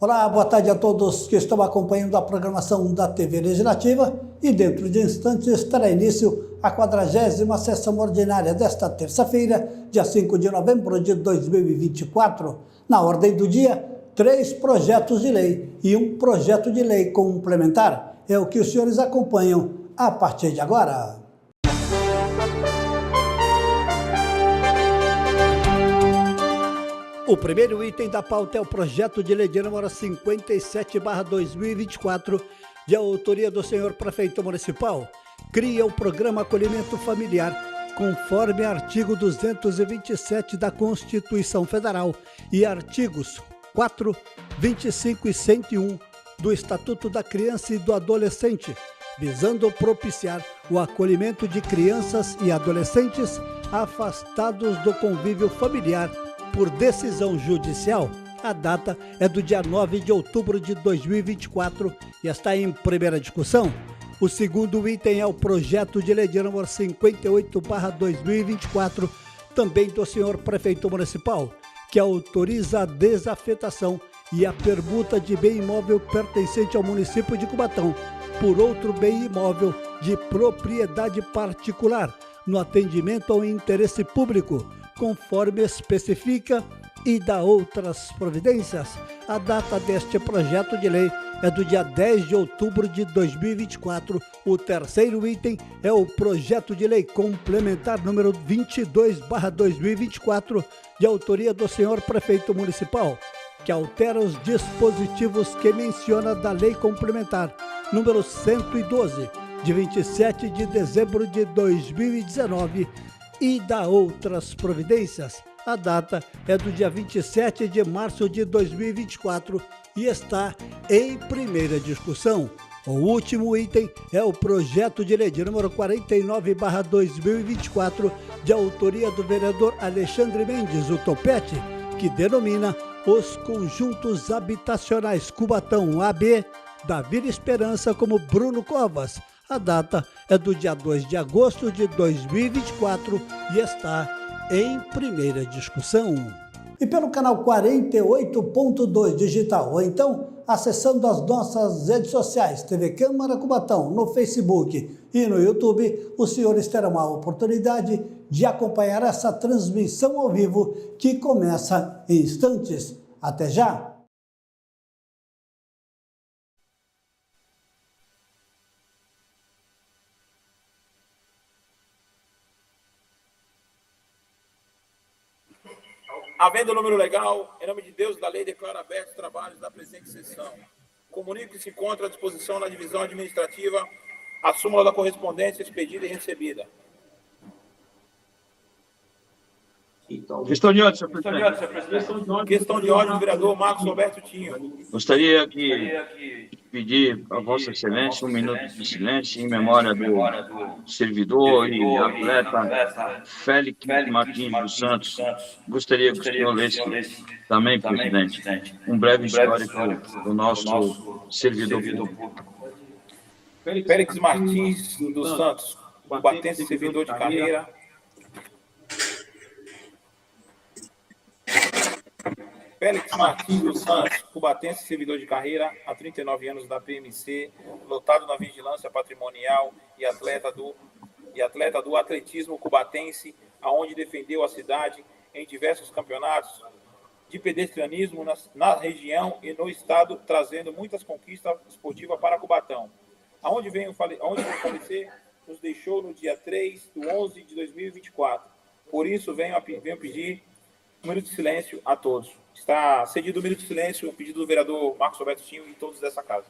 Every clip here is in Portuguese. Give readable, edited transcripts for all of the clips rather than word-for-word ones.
Olá, boa tarde a todos que estão acompanhando a programação da TV Legislativa e dentro de instantes terá início a 40ª sessão ordinária desta terça-feira, dia 5 de novembro de 2024. Na ordem do dia, 3 projetos de lei e um projeto de lei complementar. É o que os senhores acompanham a partir de agora. O primeiro item da pauta é o projeto de lei de número 57/2024, de autoria do senhor prefeito municipal, cria o programa Acolhimento Familiar, conforme artigo 227 da Constituição Federal e artigos 4, 25 e 101 do Estatuto da Criança e do Adolescente, visando propiciar o acolhimento de crianças e adolescentes afastados do convívio familiar por decisão judicial. A data é do dia 9 de outubro de 2024 e está em primeira discussão. O segundo item é o projeto de lei de número 58/2024, também do senhor prefeito municipal, que autoriza a desafetação e a permuta de bem imóvel pertencente ao município de Cubatão por outro bem imóvel de propriedade particular, no atendimento ao interesse público, conforme especifica, e dá outras providências. A data deste projeto de lei é do dia 10 de outubro de 2024. O terceiro item é o projeto de lei complementar número 22/2024, de autoria do senhor prefeito municipal, que altera os dispositivos que menciona da lei complementar número 112, de 27 de dezembro de 2019, e dá outras providências. A data é do dia 27 de março de 2024 e está em primeira discussão. O último item é o projeto de lei de número 49/2024, de autoria do vereador Alexandre Mendes, o Topete, que denomina os conjuntos habitacionais Cubatão AB da Vila Esperança como Bruno Covas. A data é do dia 2 de agosto de 2024 e está em primeira discussão. E pelo canal 48.2 digital, ou então acessando as nossas redes sociais, TV Câmara Cubatão, no Facebook e no YouTube, os senhores terão a oportunidade de acompanhar essa transmissão ao vivo que começa em instantes. Até já! Havendo o número legal, em nome de Deus e da lei, declaro abertos os trabalhos da presente sessão. Comunico que se encontra à disposição da divisão administrativa a súmula da correspondência expedida e recebida. Questão de ordem, senhor presidente. Questão de ordem do vereador Marcos Roberto Tinho. Gostaria de pedir a Vossa Excelência um minuto de silêncio em memória do servidor e atleta Félix Martins dos Santos. Gostaria que o senhor lesse também, presidente, um breve histórico do nosso servidor público. Félix Martins dos Santos, combatente servidor de carreira. Félix Martins dos Santos, cubatense, servidor de carreira, há 39 anos da PMC, lotado na vigilância patrimonial e atleta do atletismo cubatense, aonde defendeu a cidade em diversos campeonatos de pedestrianismo na região e no estado, trazendo muitas conquistas esportivas para Cubatão. Aonde veio falecer, nos deixou no dia 3/11 de 2024. Por isso, venho pedir um minuto de silêncio a todos. Está cedido o minuto de silêncio, o pedido do vereador Marcos Roberto Tinho e todos dessa casa.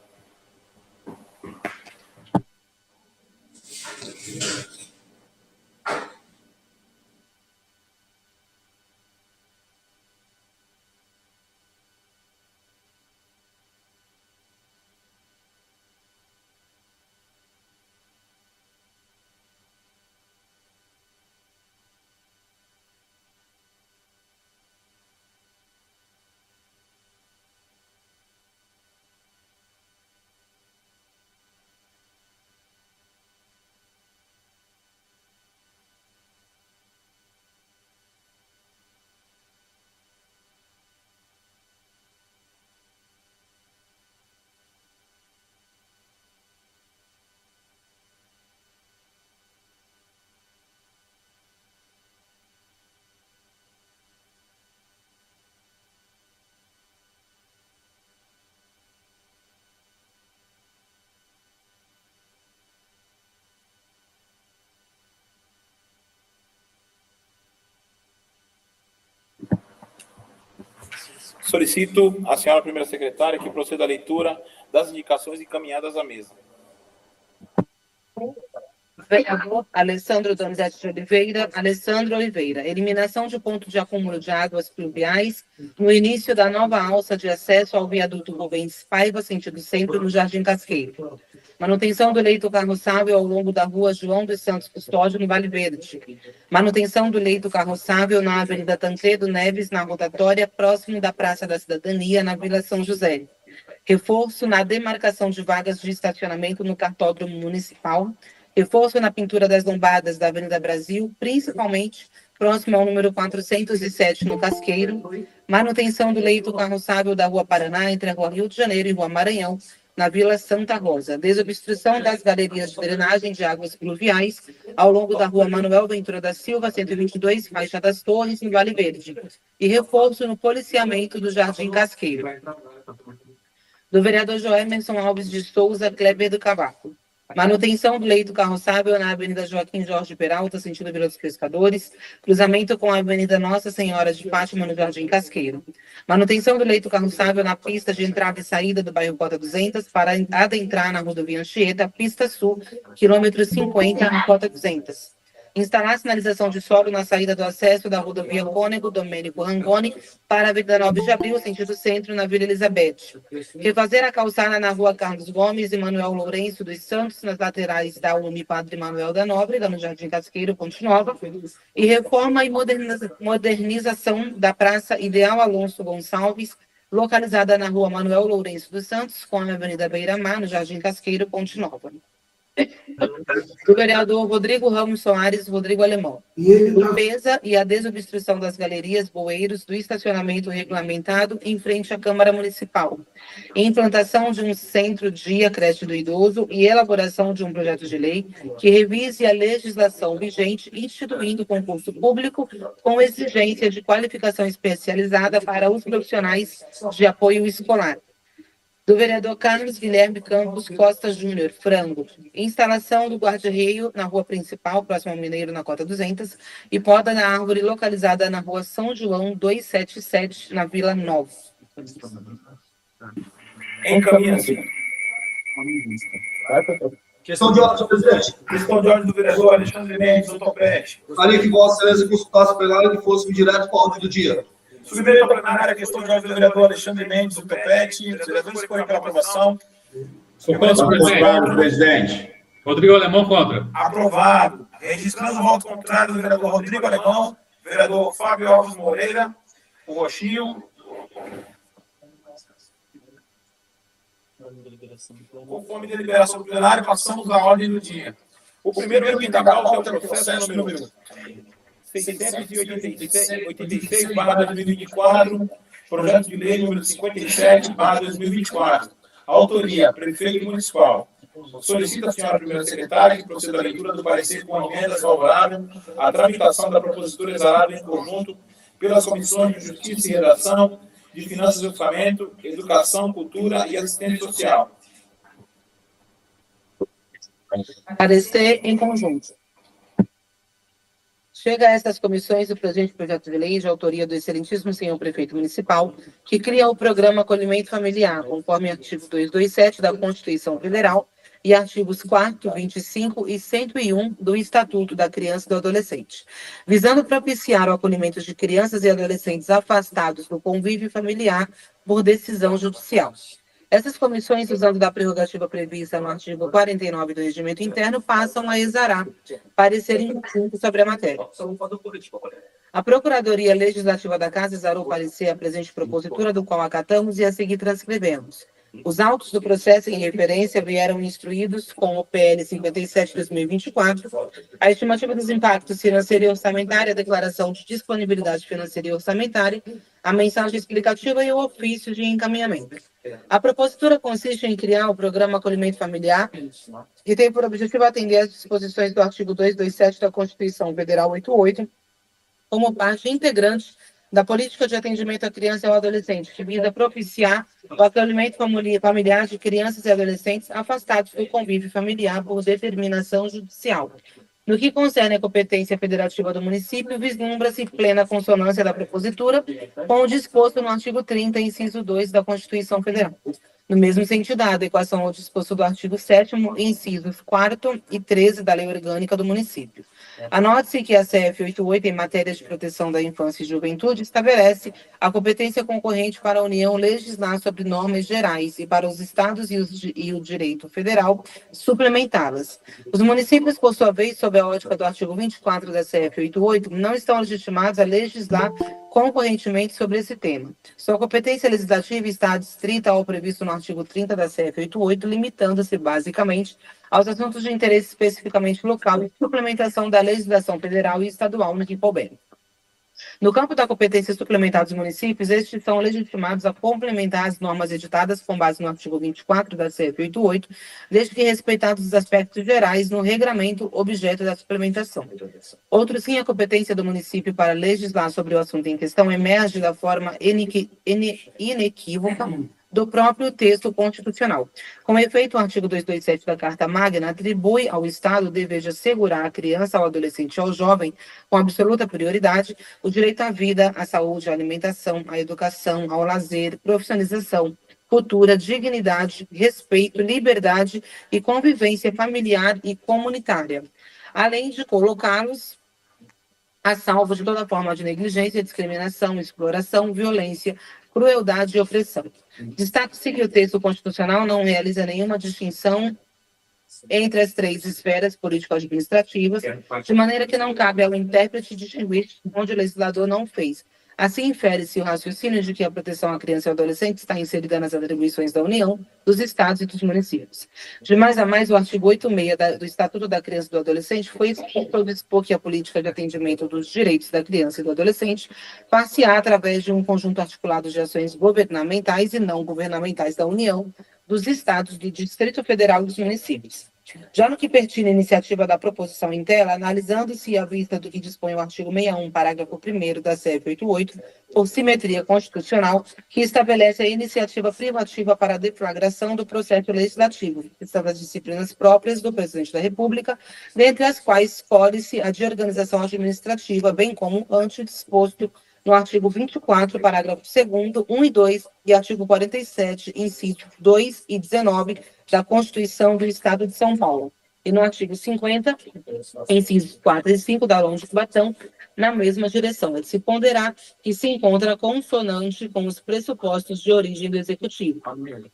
Solicito à senhora primeira secretária que proceda à leitura das indicações encaminhadas à mesa. Vereador Alessandro Donizete de Oliveira. Alessandro Oliveira. Eliminação de ponto de acúmulo de águas pluviais no início da nova alça de acesso ao viaduto Rubens Paiva, sentido centro, no Jardim Casqueiro. Manutenção do leito carroçável ao longo da rua João dos Santos Custódio, no Vale Verde. Manutenção do leito carroçável na Avenida Tancredo Neves, na rotatória, próximo da Praça da Cidadania, na Vila São José. Reforço na demarcação de vagas de estacionamento no cartódromo municipal. Reforço na pintura das lombadas da Avenida Brasil, principalmente próximo ao número 407 no Casqueiro. Manutenção do leito carroçável da Rua Paraná, entre a Rua Rio de Janeiro e Rua Maranhão, na Vila Santa Rosa. Desobstrução das galerias de drenagem de águas pluviais ao longo da Rua Manuel Ventura da Silva, 122, Faixa das Torres, no Vale Verde. E reforço no policiamento do Jardim Casqueiro. Do vereador Joemerson Alves de Souza Kleber do Cavaco. Manutenção do leito carroçável na Avenida Joaquim Jorge Peralta, sentido Vila dos Pescadores, cruzamento com a Avenida Nossa Senhora de Fátima, no Jardim Casqueiro. Manutenção do leito carroçável na pista de entrada e saída do bairro Cota 200 para adentrar na rodovia Anchieta, pista sul, quilômetro 50, na Cota 200. Instalar sinalização de solo na saída do acesso da rodovia Cônego Domênico Rangoni para a Avenida 9 de Abril, sentido centro, na Vila Elizabeth. Refazer a calçada na Rua Carlos Gomes e Manuel Lourenço dos Santos, nas laterais da Uni Padre Manuel da Nóbrega, no Jardim Casqueiro, Ponte Nova. E reforma e modernização da Praça Ideal Alonso Gonçalves, localizada na Rua Manuel Lourenço dos Santos, com a Avenida Beira-Mar, no Jardim Casqueiro, Ponte Nova. Do vereador Rodrigo Ramos Soares Rodrigo Alemão. Limpeza e a desobstrução das galerias, bueiros do estacionamento regulamentado em frente à Câmara Municipal. Implantação de um centro-dia creche do idoso e elaboração de um projeto de lei que revise a legislação vigente, instituindo concurso público com exigência de qualificação especializada para os profissionais de apoio escolar. Do vereador Carlos Guilherme Campos Costa Júnior, Frango. Instalação do guarda-reio na rua principal, próximo ao Mineiro, na Cota 200, e poda da árvore localizada na rua São João 277, na Vila Nova. Encaminha-se. Questão de ordem, senhor presidente. Questão de ordem do vereador Alexandre Mendes, do Topete. Gostaria que Vossa Excelência consultasse o plenário que fosse direto para a ordem do dia. Submeto ao plenário a questão de ordem do vereador Alexandre Mendes, do Topete. Os vereadores escolhem pela aprovação. Aprovado, presidente. Rodrigo Alemão, contra. Aprovado. Registrando o voto contrário do vereador Rodrigo Alemão, vereador Fábio Alves Moreira, o Roxinho. Conforme deliberação do plenário, passamos à ordem do dia. O primeiro item da pauta é o processo número 686/2024, projeto de lei número 57/2024. Autoria, prefeito municipal. Solicita a senhora primeira secretária que proceda à leitura do parecer com emendas favorável à tramitação da propositura exarada em conjunto pelas comissões de Justiça e Redação, de Finanças e Orçamento, Educação, Cultura e Assistência Social. Parecer em conjunto. Chega a estas comissões o presente projeto de lei de autoria do excelentíssimo senhor prefeito municipal, que cria o programa Acolhimento Familiar, conforme artigo 227 da Constituição Federal e artigos 4º, 25 e 101 do Estatuto da Criança e do Adolescente, visando propiciar o acolhimento de crianças e adolescentes afastados do convívio familiar por decisão judicial. Essas comissões, usando da prerrogativa prevista no artigo 49 do Regimento Interno, passam a exarar parecer em conjunto sobre a matéria. A Procuradoria Legislativa da Casa exarou parecer a presente propositura, do qual acatamos e a seguir transcrevemos. Os autos do processo em referência vieram instruídos com o PL 57/2024, a estimativa dos impactos financeiro e orçamentário, a declaração de disponibilidade financeira e orçamentária, a mensagem explicativa e o ofício de encaminhamento. A propositura consiste em criar o programa Acolhimento Familiar, que tem por objetivo atender às disposições do artigo 227 da Constituição Federal 88, como parte integrante da política de atendimento à criança e ao adolescente, que visa propiciar o acolhimento familiar de crianças e adolescentes afastados do convívio familiar por determinação judicial. No que concerne à competência federativa do município, vislumbra-se plena consonância da propositura com o disposto no artigo 30, inciso 2 da Constituição Federal. No mesmo sentido, a adequação ao disposto do artigo 7º, incisos 4º e 13 da Lei Orgânica do Município. Anote-se que a CF 88, em matéria de proteção da infância e juventude, estabelece a competência concorrente para a União legislar sobre normas gerais e para os estados e o direito federal suplementá-las. Os municípios, por sua vez, sob a ótica do artigo 24 da CF 88, não estão legitimados a legislar concorrentemente sobre esse tema. Sua competência legislativa está adstrita ao previsto no artigo 30 da CF 88, limitando-se, basicamente, aos assuntos de interesse especificamente local e suplementação da legislação federal e estadual no que couber. No campo da competência suplementar dos municípios, estes são legitimados a complementar as normas editadas com base no artigo 24 da CF 88, desde que respeitados os aspectos gerais no regramento objeto da suplementação. Outro sim, a competência do município para legislar sobre o assunto em questão emerge da forma inequívoca do próprio texto constitucional. Com efeito, o artigo 227 da Carta Magna atribui ao Estado o dever de assegurar à criança, ao adolescente e ao jovem, com absoluta prioridade, o direito à vida, à saúde, à alimentação, à educação, ao lazer, profissionalização, cultura, dignidade, respeito, liberdade e convivência familiar e comunitária, além de colocá-los a salvo de toda forma de negligência, discriminação, exploração, violência, crueldade e opressão. Destaque-se que o texto constitucional não realiza nenhuma distinção entre as três esferas político-administrativas, de maneira que não cabe ao intérprete distinguir onde o legislador não fez. Assim, infere-se o raciocínio de que a proteção à criança e ao adolescente está inserida nas atribuições da União, dos Estados e dos municípios. De mais a mais, o artigo 86 do Estatuto da Criança e do Adolescente foi escrito ao dispor que a política de atendimento dos direitos da criança e do adolescente far-se-á através de um conjunto articulado de ações governamentais e não governamentais da União, dos Estados, do Distrito Federal e dos municípios. Já no que pertine à iniciativa da proposição em tela, analisando-se à vista do que dispõe o artigo 61, parágrafo 1º da CF 88, por simetria constitucional, que estabelece a iniciativa privativa para a deflagração do processo legislativo, que são as disciplinas próprias do Presidente da República, dentre as quais escolhe-se a de organização administrativa, bem como antes disposto no artigo 24, parágrafo 2º, 1 e 2, e artigo 47, incisos 2 e 19, da Constituição do Estado de São Paulo. E no artigo 50, incisos 4 e 5 da Lei de Cubatão, na mesma direção. É de se ponderar que se encontra consonante com os pressupostos de origem do Executivo.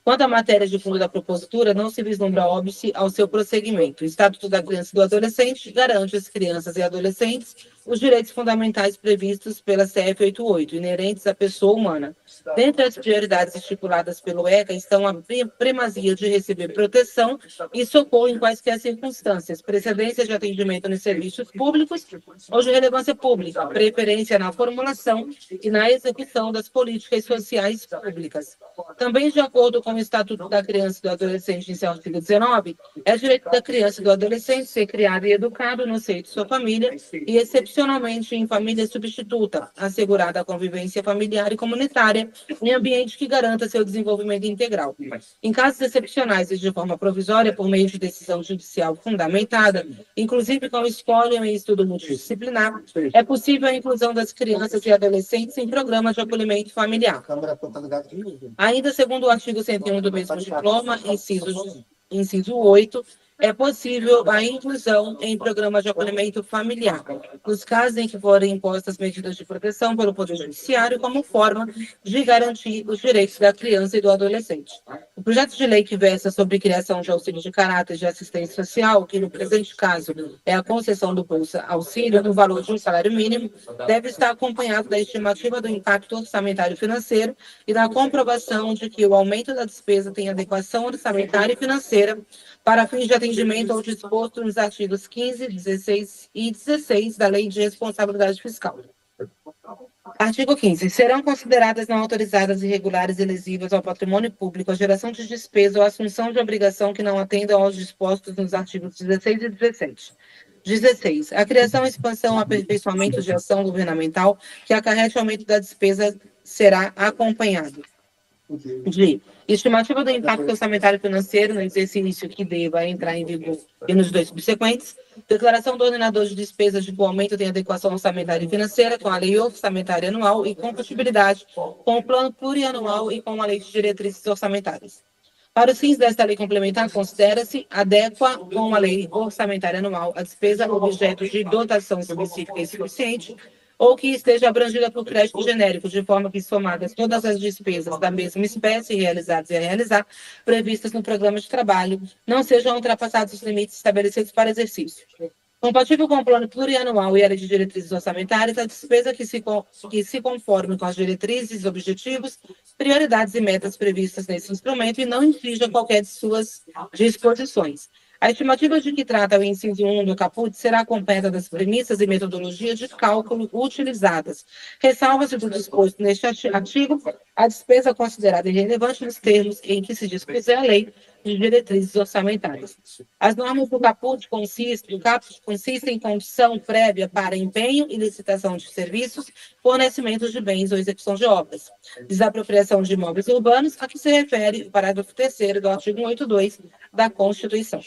Quanto à matéria de fundo da propositura, não se vislumbra óbice ao seu prosseguimento. O Estatuto da Criança e do Adolescente garante às crianças e adolescentes os direitos fundamentais previstos pela CF 88, inerentes à pessoa humana. Dentre as prioridades estipuladas pelo ECA estão a primazia de receber proteção e socorro em quaisquer circunstâncias, precedência de atendimento nos serviços públicos ou de relevância pública, preferência na formulação e na execução das políticas sociais públicas. Também, de acordo com o Estatuto da Criança e do Adolescente, em seu artigo 19, é direito da criança e do adolescente ser criado e educado no seio de sua família e, excepcionalmente, em família substituta, assegurada a convivência familiar e comunitária em ambiente que garanta seu desenvolvimento integral. Em casos excepcionais e de forma provisória, por meio de decisão judicial fundamentada, inclusive com espólio em estudo multidisciplinar, é possível a inclusão das crianças e adolescentes em programas de acolhimento familiar. Ainda segundo o artigo 101 do mesmo diploma, inciso 8, é possível a inclusão em programas de acolhimento familiar, nos casos em que forem impostas medidas de proteção pelo Poder Judiciário como forma de garantir os direitos da criança e do adolescente. O projeto de lei que versa sobre criação de auxílio de caráter de assistência social, que no presente caso é a concessão do Bolsa Auxílio no valor de um salário mínimo, deve estar acompanhado da estimativa do impacto orçamentário financeiro e da comprovação de que o aumento da despesa tem adequação orçamentária e financeira para fins de atendimento ao disposto nos artigos 15, 16 e 16 da Lei de Responsabilidade Fiscal. Artigo 15. Serão consideradas não autorizadas irregulares e lesivas ao patrimônio público a geração de despesa ou assunção de obrigação que não atendam aos dispostos nos artigos 16 e 17. 16. A criação, expansão, aperfeiçoamento de ação governamental que acarrete aumento da despesa será acompanhado. de estimativa do impacto orçamentário financeiro no exercício que deva entrar em vigor e nos dois subsequentes, declaração do ordenador de despesas de que o aumento tem adequação orçamentária e financeira com a lei orçamentária anual e compatibilidade com o plano plurianual e com a lei de diretrizes orçamentárias. Para os fins desta lei complementar, considera-se adequa com a lei orçamentária anual a despesa objeto de dotação específica e suficiente ou que esteja abrangida por crédito genérico, de forma que, somadas todas as despesas da mesma espécie realizadas e a realizar, previstas no programa de trabalho, não sejam ultrapassados os limites estabelecidos para exercício. Compatível com o plano plurianual e a lei de diretrizes orçamentárias, a despesa que se conforme com as diretrizes, objetivos, prioridades e metas previstas nesse instrumento e não infrinja qualquer de suas disposições. A estimativa de que trata o inciso 1 do caput será acompanhada das premissas e metodologia de cálculo utilizadas. Ressalva-se do disposto neste artigo a despesa considerada irrelevante nos termos em que se dispuser a lei de diretrizes orçamentárias. As normas do caput consistem em condição prévia para empenho e licitação de serviços, fornecimento de bens ou execução de obras. Desapropriação de imóveis urbanos, a que se refere o parágrafo 3º do artigo 182 da Constituição.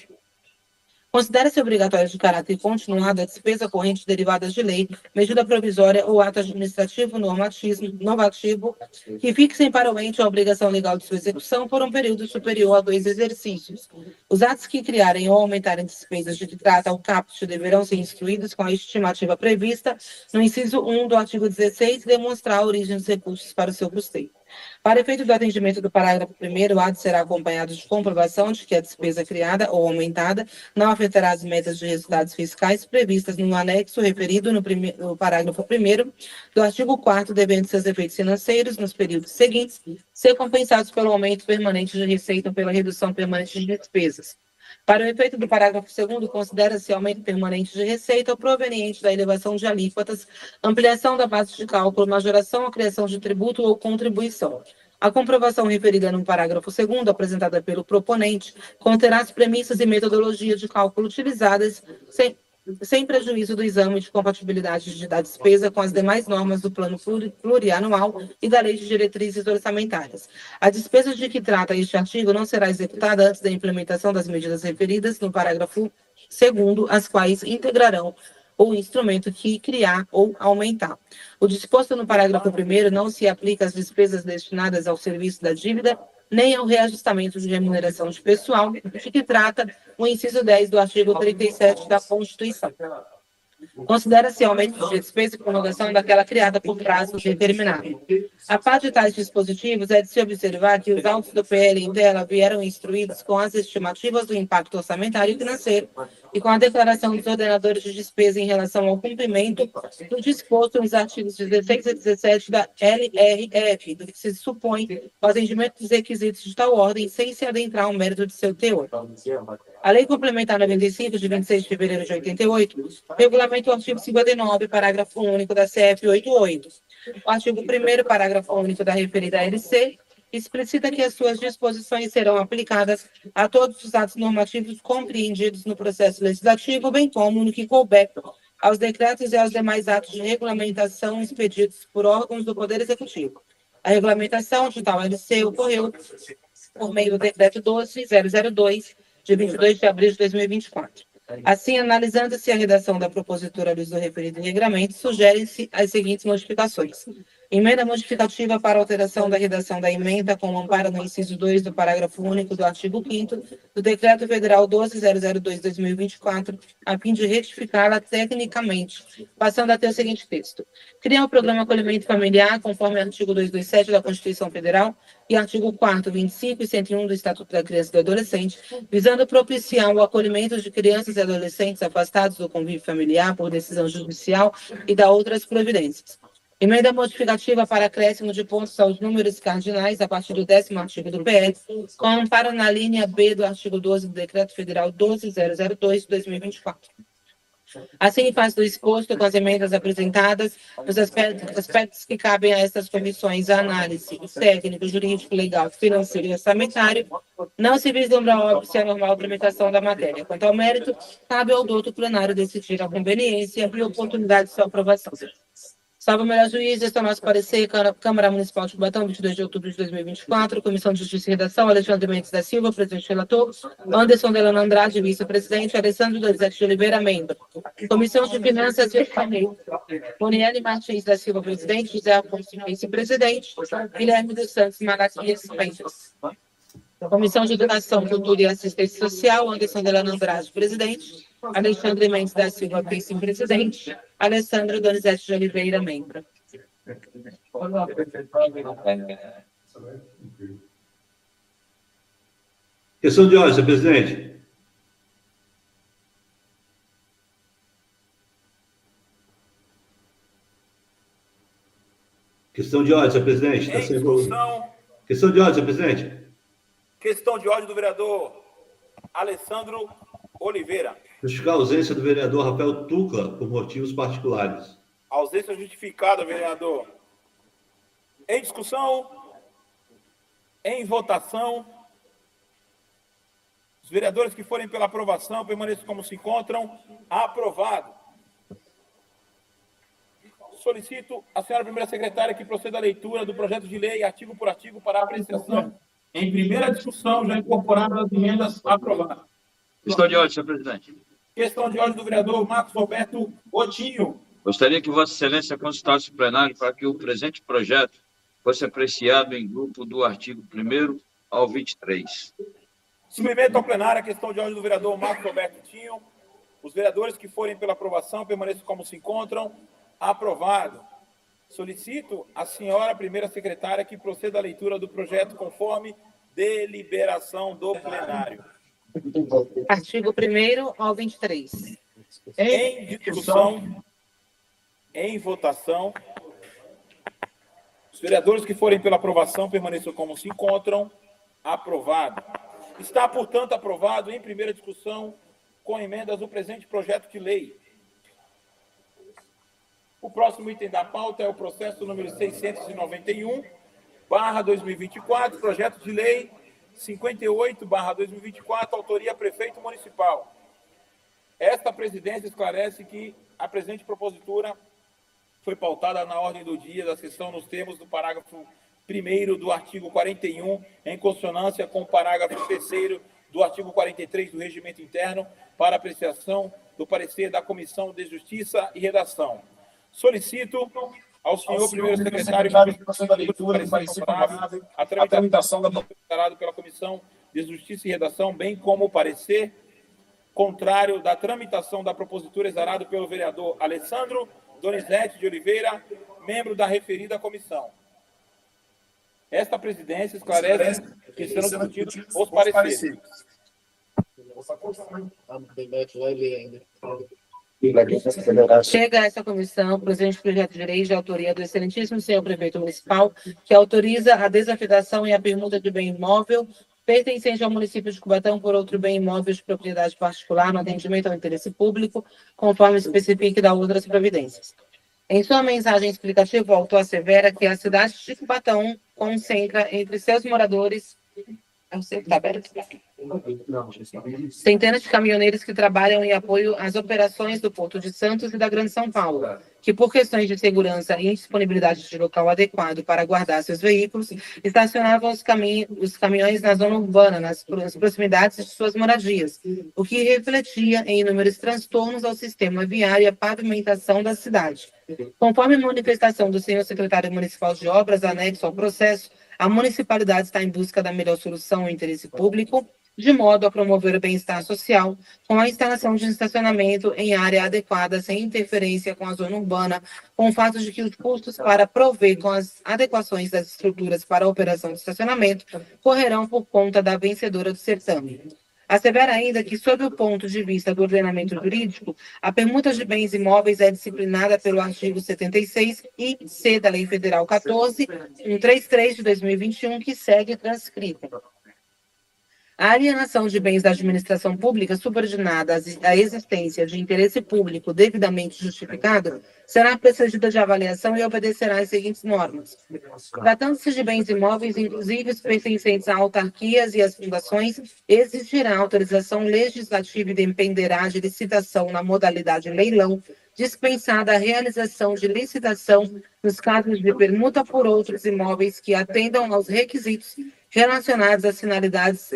Considera-se obrigatória de caráter continuado a despesa corrente derivadas de lei, medida provisória ou ato administrativo normativo que fixem para o ente a obrigação legal de sua execução por um período superior a 2 exercícios. Os atos que criarem ou aumentarem despesas de que trata o caput deverão ser instruídos com a estimativa prevista no inciso 1 do artigo 16 e demonstrar a origem dos recursos para o seu custeio. Para efeito do atendimento do parágrafo 1º, o ato será acompanhado de comprovação de que a despesa criada ou aumentada não afetará as metas de resultados fiscais previstas no anexo referido no parágrafo 1º do artigo 4º, devendo seus efeitos financeiros nos períodos seguintes ser compensados pelo aumento permanente de receita ou pela redução permanente de despesas. Para o efeito do parágrafo 2º, considera-se aumento permanente de receita ou proveniente da elevação de alíquotas, ampliação da base de cálculo, majoração ou criação de tributo ou contribuição. A comprovação referida no parágrafo 2º, apresentada pelo proponente, conterá as premissas e metodologia de cálculo utilizadas, sem prejuízo do exame de compatibilidade da despesa com as demais normas do plano plurianual e da lei de diretrizes orçamentárias. A despesa de que trata este artigo não será executada antes da implementação das medidas referidas no parágrafo 2º, as quais integrarão o instrumento que criar ou aumentar. O disposto no parágrafo 1º não se aplica às despesas destinadas ao serviço da dívida, nem ao reajustamento de remuneração de pessoal, de que trata o inciso 10 do artigo 37 da Constituição. Considera-se aumento de despesa e prorrogação daquela criada por prazo determinado. A par de tais dispositivos, é de se observar que os autos do PL em tela vieram instruídos com as estimativas do impacto orçamentário e financeiro e com a declaração dos ordenadores de despesa em relação ao cumprimento do disposto nos artigos 16 e 17 da LRF, do que se supõe o atendimento dos requisitos de tal ordem, sem se adentrar ao mérito de seu teor. A Lei Complementar 95, de 26 de fevereiro de 88, regulamenta o artigo 59, parágrafo único da CF 88. O artigo 1º, parágrafo único da referida LC, explicita que as suas disposições serão aplicadas a todos os atos normativos compreendidos no processo legislativo, bem como no que couber aos decretos e aos demais atos de regulamentação expedidos por órgãos do Poder Executivo. A regulamentação de tal LC ocorreu por meio do Decreto 12.002, de 22 de abril de 2024. Assim, analisando-se a redação da propositura à luz do referido regramento, sugerem-se as seguintes modificações. Emenda modificativa para alteração da redação da emenda com amparo no inciso 2 do parágrafo único do artigo 5º do Decreto Federal 12.002/2024, a fim de retificá-la tecnicamente, passando a ter o seguinte texto. Criar o programa Acolhimento Familiar, conforme o artigo 227 da Constituição Federal e artigo 4º, 25 e 101 do Estatuto da Criança e do Adolescente, visando propiciar o acolhimento de crianças e adolescentes afastados do convívio familiar por decisão judicial e da outras providências. Emenda modificativa para acréscimo de pontos aos números cardinais a partir do 10º artigo do PS, com amparo na linha B do artigo 12 do Decreto Federal 12.002 de 2024. Assim, faz do exposto com as emendas apresentadas, os aspectos que cabem a essas comissões, a análise técnico, jurídico, legal, financeiro e orçamentário, não se vislumbra óbvio a normal tramitação da matéria. Quanto ao mérito, cabe ao douto plenário decidir a conveniência e oportunidade de sua aprovação. Salve o melhor juiz, este é o nosso parecer, Câmara Municipal de Cubatão, 22 de outubro de 2024, Comissão de Justiça e Redação, Alexandre Mendes da Silva, presidente relator, Anderson Delano Andrade, vice-presidente, Alessandro Donizete de Oliveira, membro. Comissão de Finanças e Orçamento, Moniele Martins da Silva, presidente, José Afonso, vice-presidente, Guilherme dos Santos Malaquias, membros. Comissão de Educação, Cultura e Assistência Social, Anderson Delano Andrade, presidente, Alexandre Mendes da Silva, vice-presidente, Alessandro Donizete de Oliveira, membro. Questão de ordem, senhor presidente. Questão de ordem, senhor presidente. Em discussão. Questão de ordem, senhor presidente. Questão de ordem do vereador Alessandro Oliveira. Justificar a ausência do vereador Rafael Tucla por motivos particulares. Ausência justificada, vereador. Em discussão. Em votação. Os vereadores que forem pela aprovação permaneçam como se encontram. Aprovado. Solicito a senhora primeira secretária que proceda à leitura do projeto de lei, artigo por artigo, para apreciação. Em primeira discussão, já incorporadas as emendas aprovadas. Questão de ordem, senhor presidente. Questão de ordem do vereador Marcos Roberto Otinho. Gostaria que Vossa Excelência consultasse o plenário para que o presente projeto fosse apreciado em grupo do artigo 1º ao 23. Submeto ao plenário a questão de ordem do vereador Marcos Roberto Otinho. Os vereadores que forem pela aprovação permaneçam como se encontram. Aprovado. Solicito a senhora primeira secretária que proceda à leitura do projeto conforme deliberação do plenário. Artigo 1º ao 23. Em discussão, em votação, os vereadores que forem pela aprovação permaneçam como se encontram. Aprovado. Está, portanto, aprovado em primeira discussão com emendas o presente projeto de lei. O próximo item da pauta é o processo número 691/2024, projeto de lei 58/2024, autoria prefeito municipal. Esta presidência esclarece que a presente propositura foi pautada na ordem do dia da sessão nos termos do parágrafo 1º do artigo 41, em consonância com o parágrafo 3º do artigo 43 do Regimento Interno, para apreciação do parecer da Comissão de Justiça e Redação. Solicito ao senhor primeiro secretário que proceda à leitura do parecer favorável à tramitação da proposta pela Comissão de Justiça e Redação, bem como o parecer contrário da tramitação da propositura exarado pelo vereador Alessandro Donizete de Oliveira, membro da referida comissão. Esta presidência esclarece que serão discutidos os pareceres. Chega a essa comissão o presente projeto de lei de autoria do excelentíssimo senhor prefeito municipal, que autoriza a desafidação e a permuta de bem imóvel pertencente ao município de Cubatão por outro bem imóvel de propriedade particular no atendimento ao interesse público, conforme especifique da outras providências. Em sua mensagem explicativa, o autor assevera que a cidade de Cubatão concentra entre seus moradores centenas de caminhoneiros que trabalham em apoio às operações do Porto de Santos e da Grande São Paulo, que por questões de segurança e indisponibilidade de local adequado para guardar seus veículos, estacionavam os caminhões na zona urbana, nas proximidades de suas moradias, o que refletia em inúmeros transtornos ao sistema viário e à pavimentação da cidade. Conforme manifestação do senhor secretário municipal de obras, anexo ao processo, a municipalidade está em busca da melhor solução ao interesse público, de modo a promover o bem-estar social, com a instalação de estacionamento em área adequada, sem interferência com a zona urbana, com o fato de que os custos para prover com as adequações das estruturas para a operação de estacionamento correrão por conta da vencedora do certame. Assevera ainda que, sob o ponto de vista do ordenamento jurídico, a permuta de bens imóveis é disciplinada pelo artigo 76 e C da Lei Federal 14.133 de 2021, que segue transcrita. A alienação de bens da administração pública subordinada à existência de interesse público devidamente justificado será precedida de avaliação e obedecerá às seguintes normas. Tratando-se de bens imóveis, inclusive os pertencentes a autarquias e às fundações, existirá autorização legislativa e dependerá de licitação na modalidade leilão, dispensada a realização de licitação nos casos de permuta por outros imóveis que atendam aos requisitos relacionados às finalidades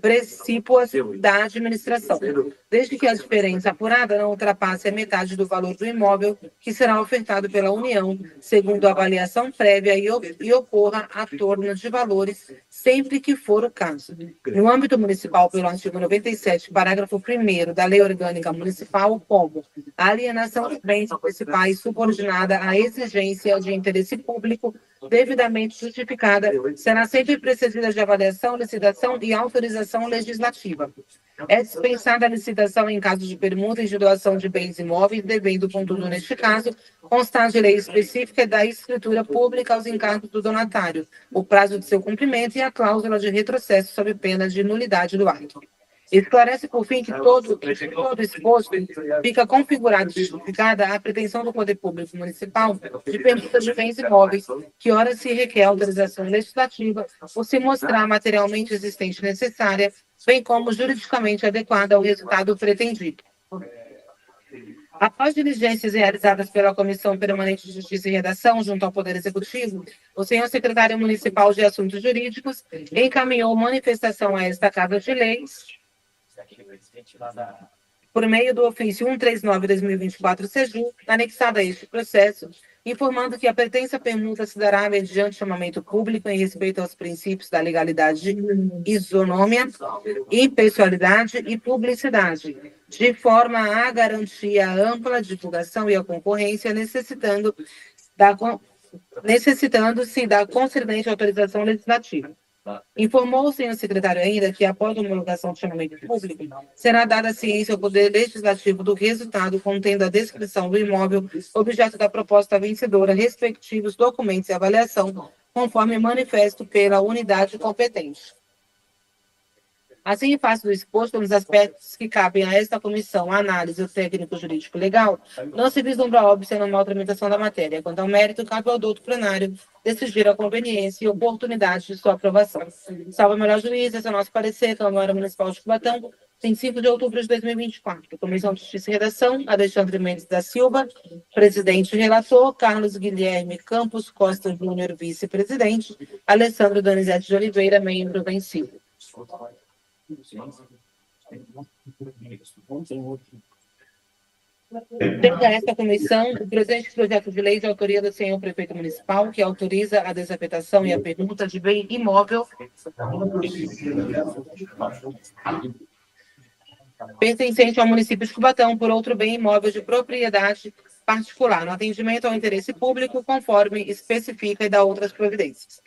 precípuas da administração, desde que a diferença apurada não ultrapasse a metade do valor do imóvel que será ofertado pela União, segundo avaliação prévia e ocorra a torno de valores, sempre que for o caso. No âmbito municipal, pelo artigo 97, parágrafo 1º da Lei Orgânica Municipal, como a alienação de bens municipais subordinada à exigência de interesse público devidamente justificada será sempre precedida de avaliação, licitação e autorização legislativa. É dispensada a licitação em caso de permuta e de doação de bens imóveis, devendo, contudo, neste caso, constar de lei específica da escritura pública aos encargos do donatário, o prazo de seu cumprimento e a cláusula de retrocesso sob pena de nulidade do ato. Esclarece, por fim, que todo exposto fica configurado e justificada a pretensão do poder público municipal de permuta de bens imóveis, que ora se requer autorização legislativa ou se mostrar materialmente existente necessária, bem como juridicamente adequada ao resultado pretendido. Após diligências realizadas pela Comissão Permanente de Justiça e Redação, junto ao Poder Executivo, o senhor secretário municipal de Assuntos Jurídicos encaminhou manifestação a esta Casa de Leis por meio do ofício 139/2024 SEJU, anexado a este processo, informando que a pretensa permuta se dará mediante chamamento público em respeito aos princípios da legalidade, isonômia, impessoalidade e publicidade, de forma a garantir a ampla divulgação e a concorrência, necessitando-se da concernente autorização legislativa. Informou o senhor secretário ainda que, após a homologação do chamamento público, será dada ciência ao Poder Legislativo do resultado contendo a descrição do imóvel, objeto da proposta vencedora, respectivos documentos e avaliação, conforme manifesto pela unidade competente. Assim, em face do exposto, nos aspectos que cabem a esta comissão, a análise do técnico-jurídico-legal, não se vislumbra óbvio a normal tramitação da matéria. Quanto ao mérito, cabe ao douto plenário decidir a conveniência e oportunidade de sua aprovação. Salve o melhor juiz, esse é o nosso parecer, Câmara Municipal de Cubatão, 25 de outubro de 2024. Comissão de Justiça e Redação, Alexandre Mendes da Silva, presidente e relator, Carlos Guilherme Campos Costa Júnior, vice-presidente, Alessandro Donizete de Oliveira, membro vencido. Tendo a esta comissão, o presente projeto de lei de autoria do senhor prefeito municipal, que autoriza a desafetação e a permuta de bem imóvel pertencente ao município de Cubatão por outro bem imóvel de propriedade particular, no atendimento ao interesse público, conforme especifica e dá outras providências.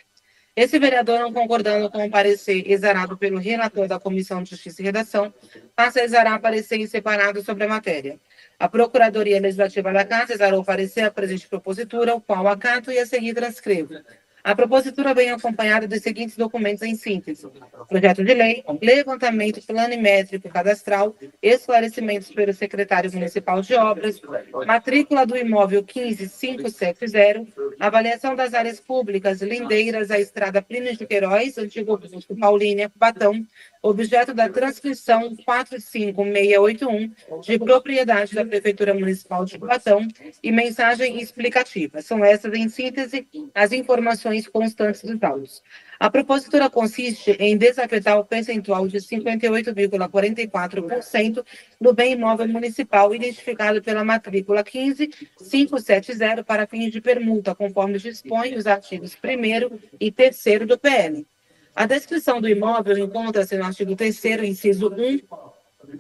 Esse vereador, não concordando com o parecer exarado pelo relator da Comissão de Justiça e Redação, passa a exarar parecer em separado sobre a matéria. A Procuradoria Legislativa da Casa exarou o parecer à presente propositura, o qual acato e a seguir transcrevo. A propositura vem acompanhada dos seguintes documentos em síntese: projeto de lei, levantamento planimétrico cadastral, esclarecimentos pelo secretário municipal de obras, matrícula do imóvel 15570, avaliação das áreas públicas lindeiras à estrada Plínio de Queiroz, antigo Augusto Paulínia, Cubatão, objeto da transcrição 45681, de propriedade da Prefeitura Municipal de Cubatão, e mensagem explicativa. São essas, em síntese, as informações constantes dos autos. A propositura consiste em desafetar o percentual de 58,44% do bem imóvel municipal identificado pela matrícula 15570 para fins de permuta, conforme dispõe os artigos 1º e 3º do PL. A descrição do imóvel encontra-se no artigo 3º, inciso 1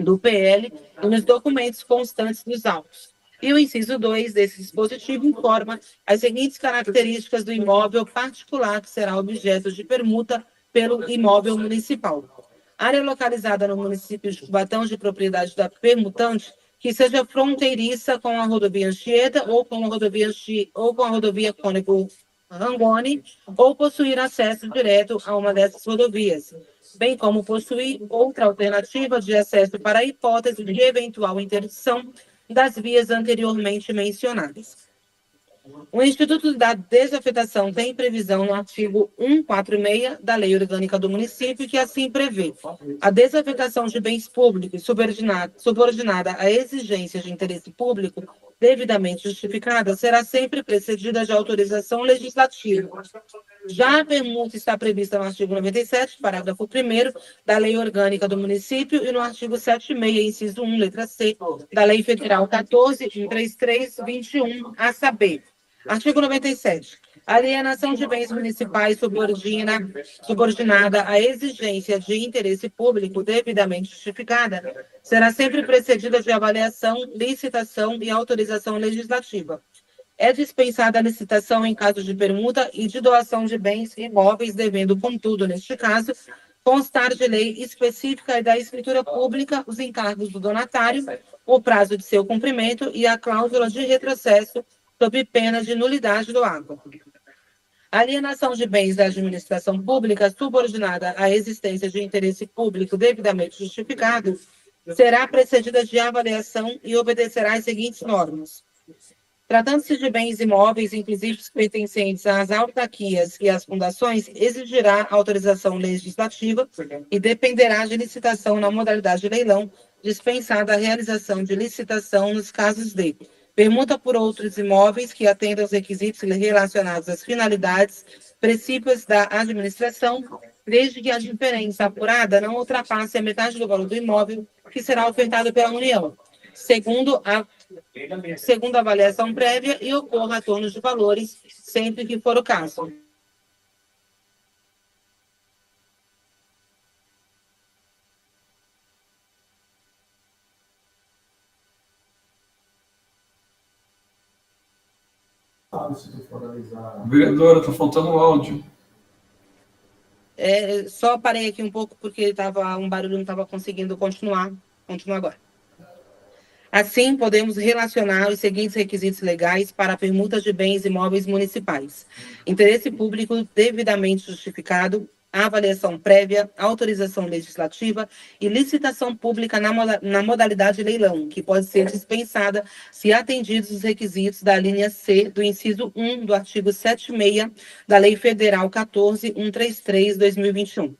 do PL e nos documentos constantes dos autos. E o inciso 2 desse dispositivo informa as seguintes características do imóvel particular que será objeto de permuta pelo imóvel municipal. Área localizada no município de Cubatão de propriedade da permutante, que seja fronteiriça com a rodovia Anchieta ou com a rodovia Cônego Rangoni, ou possuir acesso direto a uma dessas rodovias, bem como possuir outra alternativa de acesso para a hipótese de eventual interdição das vias anteriormente mencionadas. O Instituto da Desafetação tem previsão no artigo 146 da Lei Orgânica do Município, que assim prevê: a desafetação de bens públicos subordinada a exigências de interesse público devidamente justificada será sempre precedida de autorização legislativa. Já a permuta está prevista no artigo 97, parágrafo 1º da Lei Orgânica do Município e no artigo 76, inciso 1, letra C, da Lei Federal 14.133/21, a saber: artigo 97. A alienação de bens municipais subordinada à exigência de interesse público devidamente justificada será sempre precedida de avaliação, licitação e autorização legislativa. É dispensada a licitação em caso de permuta e de doação de bens imóveis, devendo, contudo, neste caso, constar de lei específica e da escritura pública os encargos do donatário, o prazo de seu cumprimento e a cláusula de retrocesso sob pena de nulidade do ato. A alienação de bens da administração pública subordinada à existência de interesse público devidamente justificado será precedida de avaliação e obedecerá às seguintes normas. Tratando-se de bens imóveis, inclusive pertencentes às autarquias e às fundações, exigirá autorização legislativa e dependerá de licitação na modalidade de leilão, dispensada a realização de licitação nos casos de permuta por outros imóveis que atendam aos requisitos relacionados às finalidades, princípios da administração, desde que a diferença apurada não ultrapasse a metade do valor do imóvel que será ofertado pela União, segundo a avaliação prévia e ocorra a torno de valores, sempre que for o caso. Vereadora, está faltando o áudio. Só parei aqui um pouco porque um barulho, não estava conseguindo continuar. Continua agora. Assim, podemos relacionar os seguintes requisitos legais para a permuta de bens imóveis municipais: interesse público devidamente justificado, avaliação prévia, autorização legislativa e licitação pública na modalidade leilão, que pode ser dispensada se atendidos os requisitos da linha C do inciso 1 do artigo 76 da Lei Federal 14.133/2021.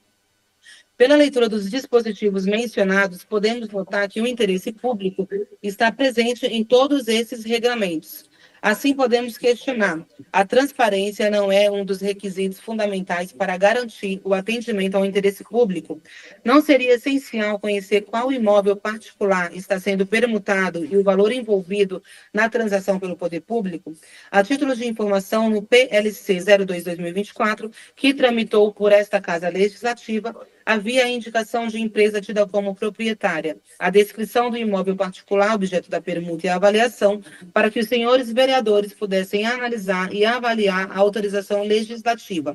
Pela leitura dos dispositivos mencionados, podemos notar que o interesse público está presente em todos esses regramentos. Assim, podemos questionar: a transparência não é um dos requisitos fundamentais para garantir o atendimento ao interesse público? Não seria essencial conhecer qual imóvel particular está sendo permutado e o valor envolvido na transação pelo poder público? A título de informação, no PLC 02/2024, que tramitou por esta Casa Legislativa, havia a indicação de empresa tida como proprietária, a descrição do imóvel particular, objeto da permuta e a avaliação, para que os senhores vereadores pudessem analisar e avaliar a autorização legislativa.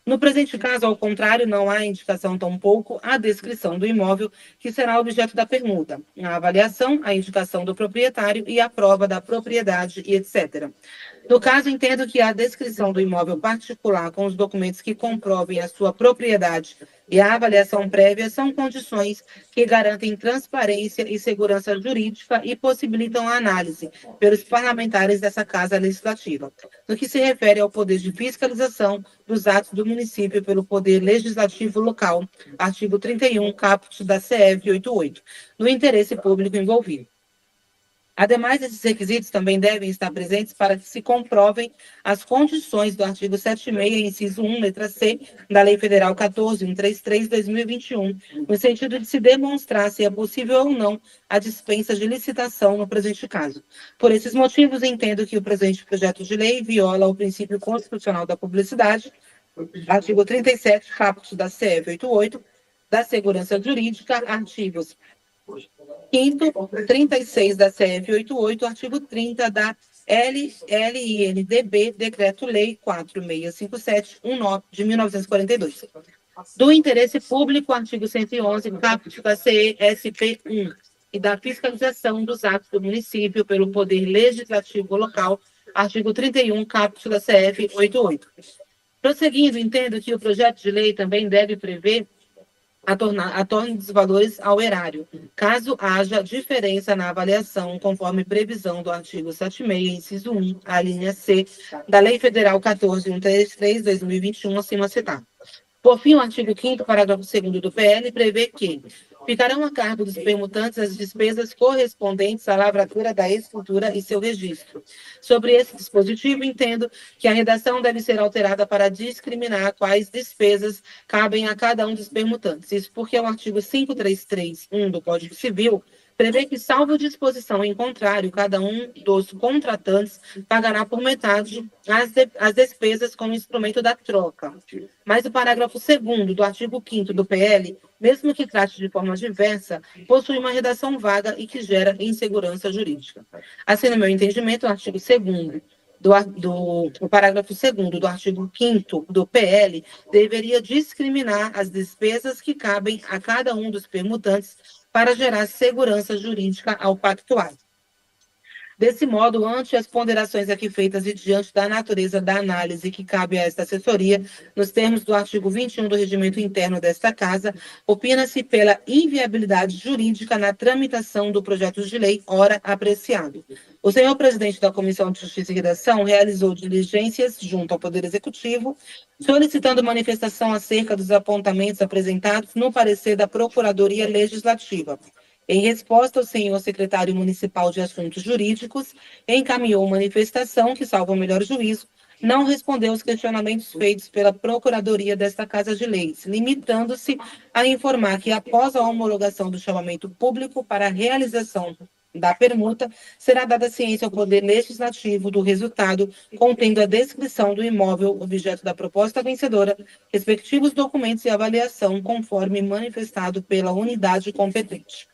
No presente caso, ao contrário, não há indicação, tampouco a descrição do imóvel que será objeto da permuta, a avaliação, a indicação do proprietário e a prova da propriedade e etc. No caso, entendo que a descrição do imóvel particular com os documentos que comprovem a sua propriedade e a avaliação prévia são condições que garantem transparência e segurança jurídica e possibilitam a análise pelos parlamentares dessa Casa Legislativa, no que se refere ao poder de fiscalização dos atos do município pelo Poder Legislativo Local, artigo 31, caput da CF 88, no interesse público envolvido. Ademais, esses requisitos também devem estar presentes para que se comprovem as condições do artigo 76, inciso 1, letra C, da Lei Federal 14.133/2021, no sentido de se demonstrar se é possível ou não a dispensa de licitação no presente caso. Por esses motivos, entendo que o presente projeto de lei viola o princípio constitucional da publicidade, artigo 37, caput da CF 88, da segurança jurídica, artigos 5º, 36 da CF 88, artigo 30 da LNDB, Decreto-Lei 4657/19 de 1942. Do interesse público, artigo 111, caput da CESP 1, e da fiscalização dos atos do município pelo Poder Legislativo Local, artigo 31, caput da CF 88. Prosseguindo, entendo que o projeto de lei também deve prever atorne dos valores ao erário, caso haja diferença na avaliação, conforme previsão do artigo 76, inciso 1, a linha C, da Lei Federal 14.133/2021, acima citado. Por fim, o artigo 5º, parágrafo 2º do PL, prevê que ficarão a cargo dos permutantes as despesas correspondentes à lavratura da escultura e seu registro. Sobre esse dispositivo, entendo que a redação deve ser alterada para discriminar quais despesas cabem a cada um dos permutantes. Isso porque o artigo 533.1 do Código Civil prevê que, salvo disposição em contrário, cada um dos contratantes pagará por metade as despesas como instrumento da troca. Mas o parágrafo 2º do artigo 5º do PL, mesmo que trate de forma diversa, possui uma redação vaga e que gera insegurança jurídica. Assim, no meu entendimento, o artigo 2º o parágrafo 2º do artigo 5º do PL deveria discriminar as despesas que cabem a cada um dos permutantes para gerar segurança jurídica ao pactuado. Desse modo, ante as ponderações aqui feitas e diante da natureza da análise que cabe a esta assessoria, nos termos do artigo 21 do Regimento Interno desta Casa, opina-se pela inviabilidade jurídica na tramitação do projeto de lei ora apreciado. O senhor presidente da Comissão de Justiça e Redação realizou diligências junto ao Poder Executivo, solicitando manifestação acerca dos apontamentos apresentados no parecer da Procuradoria Legislativa. Em resposta, o senhor secretário municipal de Assuntos Jurídicos encaminhou manifestação que, salvo o melhor juízo, não respondeu aos questionamentos feitos pela Procuradoria desta Casa de Leis, limitando-se a informar que, após a homologação do chamamento público para a realização da permuta, será dada ciência ao Poder Legislativo do resultado, contendo a descrição do imóvel objeto da proposta vencedora, respectivos documentos e avaliação, conforme manifestado pela unidade competente.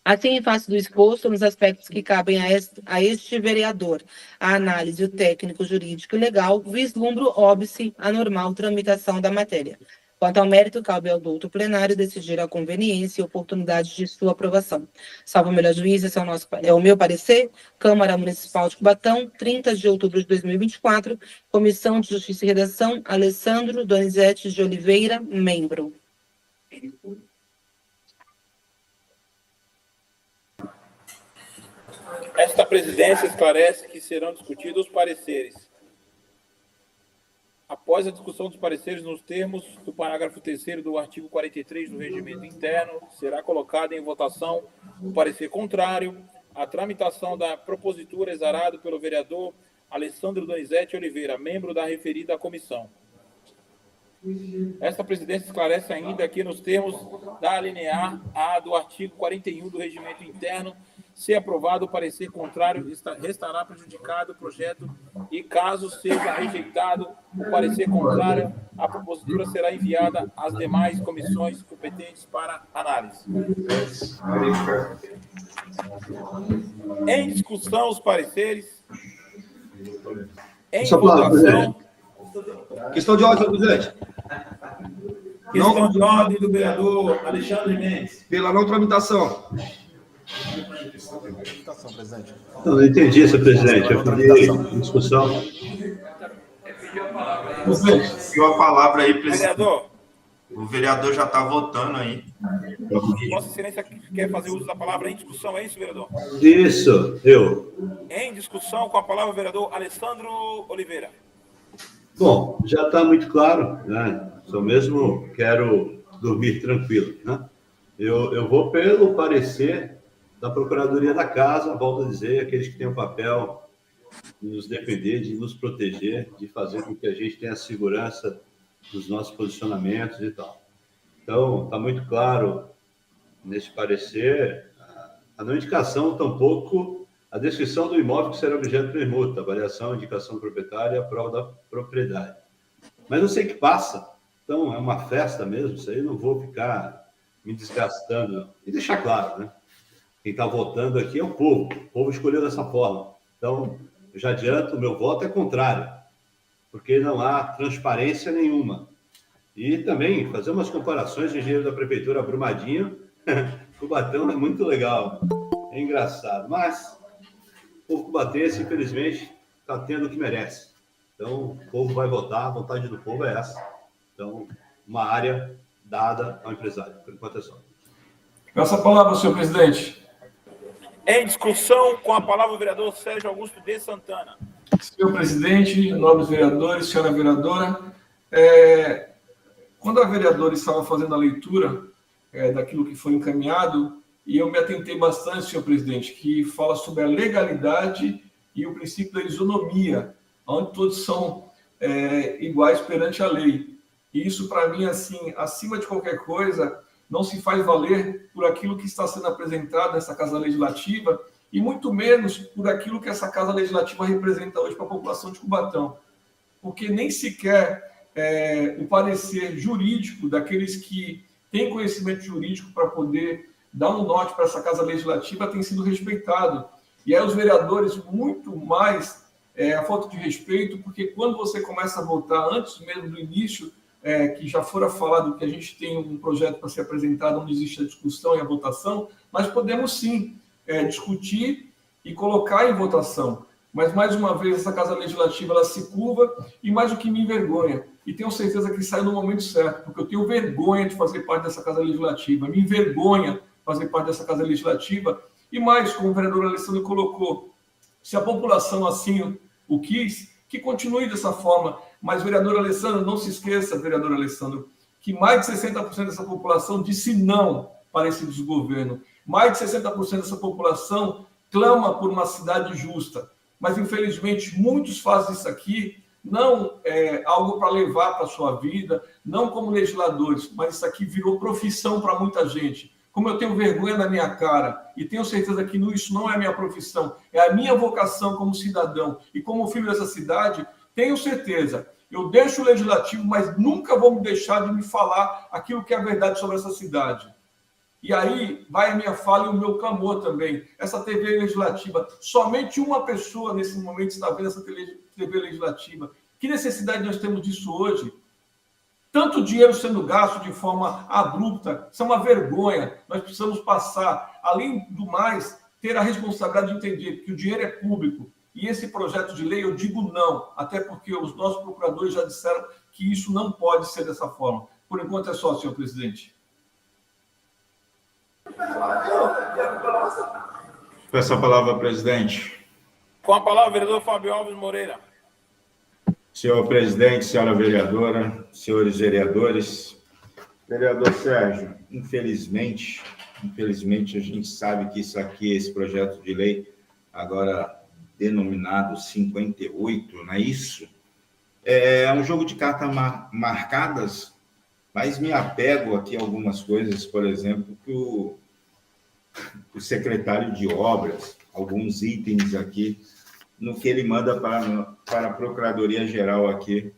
Assim, em face do exposto, nos aspectos que cabem a este vereador, a análise, o técnico, jurídico e legal, vislumbro óbice a normal tramitação da matéria. Quanto ao mérito, cabe ao douto plenário decidir a conveniência e oportunidade de sua aprovação. Salvo o melhor juízo, esse é o meu parecer. Câmara Municipal de Cubatão, 30 de outubro de 2024. Comissão de Justiça e Redação, Alessandro Donizete de Oliveira, membro. Esta presidência esclarece que serão discutidos os pareceres. Após a discussão dos pareceres nos termos do parágrafo 3º do artigo 43 do Regimento Interno, será colocado em votação o parecer contrário à tramitação da propositura exarado pelo vereador Alessandro Donizete Oliveira, membro da referida comissão. Esta presidência esclarece ainda que, nos termos da alinear A do artigo 41 do Regimento Interno, se aprovado o parecer contrário, restará prejudicado o projeto e, caso seja rejeitado o parecer contrário, a propositura será enviada às demais comissões competentes para análise. Em discussão, os pareceres. Em votação. Questão de ordem, presidente. Questão de ordem do vereador Alexandre Mendes. Pela não tramitação. Não entendi, senhor presidente. Eu pedi discussão. Pediu a palavra aí, presidente. Vereador. O vereador já está votando aí. Vossa Excelência quer fazer uso da palavra em discussão, é isso, vereador? Isso, eu. Em discussão, com a palavra o vereador Alessandro Oliveira. Bom, já está muito claro, né? Só mesmo quero dormir tranquilo, né? Eu vou pelo parecer da Procuradoria da Casa, volto a dizer, aqueles que têm o papel de nos defender, de nos proteger, de fazer com que a gente tenha segurança dos nossos posicionamentos e tal. Então, está muito claro nesse parecer a não indicação, tampouco a descrição do imóvel que será objeto de permuta, avaliação, indicação do proprietário e a prova da propriedade. Mas eu sei que passa, então é uma festa mesmo, isso aí não vou ficar me desgastando. E deixar claro, né? Quem está votando aqui é o povo escolheu dessa forma. Então, eu já adianto, o meu voto é contrário, porque não há transparência nenhuma. E também fazer umas comparações de engenheiro da prefeitura Brumadinho, Cubatão é muito legal, é engraçado, mas o povo cubatense, infelizmente, está tendo o que merece. Então, o povo vai votar, a vontade do povo é essa. Então, uma área dada ao empresário. Por enquanto é só. Peço a palavra, senhor presidente. Em discussão, com a palavra o vereador Sérgio Augusto de Santana. Senhor presidente, nobres vereadores, senhora vereadora, quando a vereadora estava fazendo a leitura daquilo que foi encaminhado, e eu me atentei bastante, senhor presidente, que fala sobre a legalidade e o princípio da isonomia, onde todos são iguais perante a lei. E isso, para mim, assim, acima de qualquer coisa, não se faz valer por aquilo que está sendo apresentado nessa Casa Legislativa e muito menos por aquilo que essa Casa Legislativa representa hoje para a população de Cubatão. Porque nem sequer o parecer jurídico daqueles que têm conhecimento jurídico para poder dar um norte para essa Casa Legislativa tem sido respeitado. E aí os vereadores, muito mais a falta de respeito, porque quando você começa a votar antes mesmo do início, que já fora falado que a gente tem um projeto para ser apresentado onde existe a discussão e a votação, nós podemos sim discutir e colocar em votação. Mas, mais uma vez, essa Casa Legislativa ela se curva e mais o que me envergonha. E tenho certeza que sai no momento certo, porque eu tenho vergonha de fazer parte dessa Casa Legislativa, me envergonha fazer parte dessa Casa Legislativa. E mais, como o vereador Alessandro colocou, se a população assim o quis, que continue dessa forma. Mas, vereador Alessandro, não se esqueça, vereador Alessandro, que mais de 60% dessa população disse não para esse desgoverno. Mais de 60% dessa população clama por uma cidade justa. Mas, infelizmente, muitos fazem isso aqui não algo para levar para a sua vida, não como legisladores, mas isso aqui virou profissão para muita gente. Como eu tenho vergonha na minha cara e tenho certeza que isso não é a minha profissão, é a minha vocação como cidadão e como filho dessa cidade, tenho certeza. Eu deixo o legislativo, mas nunca vou me deixar de me falar aquilo que é a verdade sobre essa cidade. E aí vai a minha fala e o meu clamor também. Essa TV legislativa, somente uma pessoa nesse momento está vendo essa TV legislativa. Que necessidade nós temos disso hoje? Tanto dinheiro sendo gasto de forma abrupta, isso é uma vergonha. Nós precisamos passar, além do mais, ter a responsabilidade de entender que o dinheiro é público. E esse projeto de lei, eu digo não, até porque os nossos procuradores já disseram que isso não pode ser dessa forma. Por enquanto é só, senhor presidente. Peço a palavra, presidente. Com a palavra, o vereador Fábio Alves Moreira. Senhor presidente, senhora vereadora, senhores vereadores, vereador Sérgio, infelizmente a gente sabe que isso aqui, esse projeto de lei, agora denominado 58, não é isso? É um jogo de cartas marcadas, mas me apego aqui a algumas coisas, por exemplo, que o secretário de obras, alguns itens aqui, no que ele manda para a Procuradoria-Geral aqui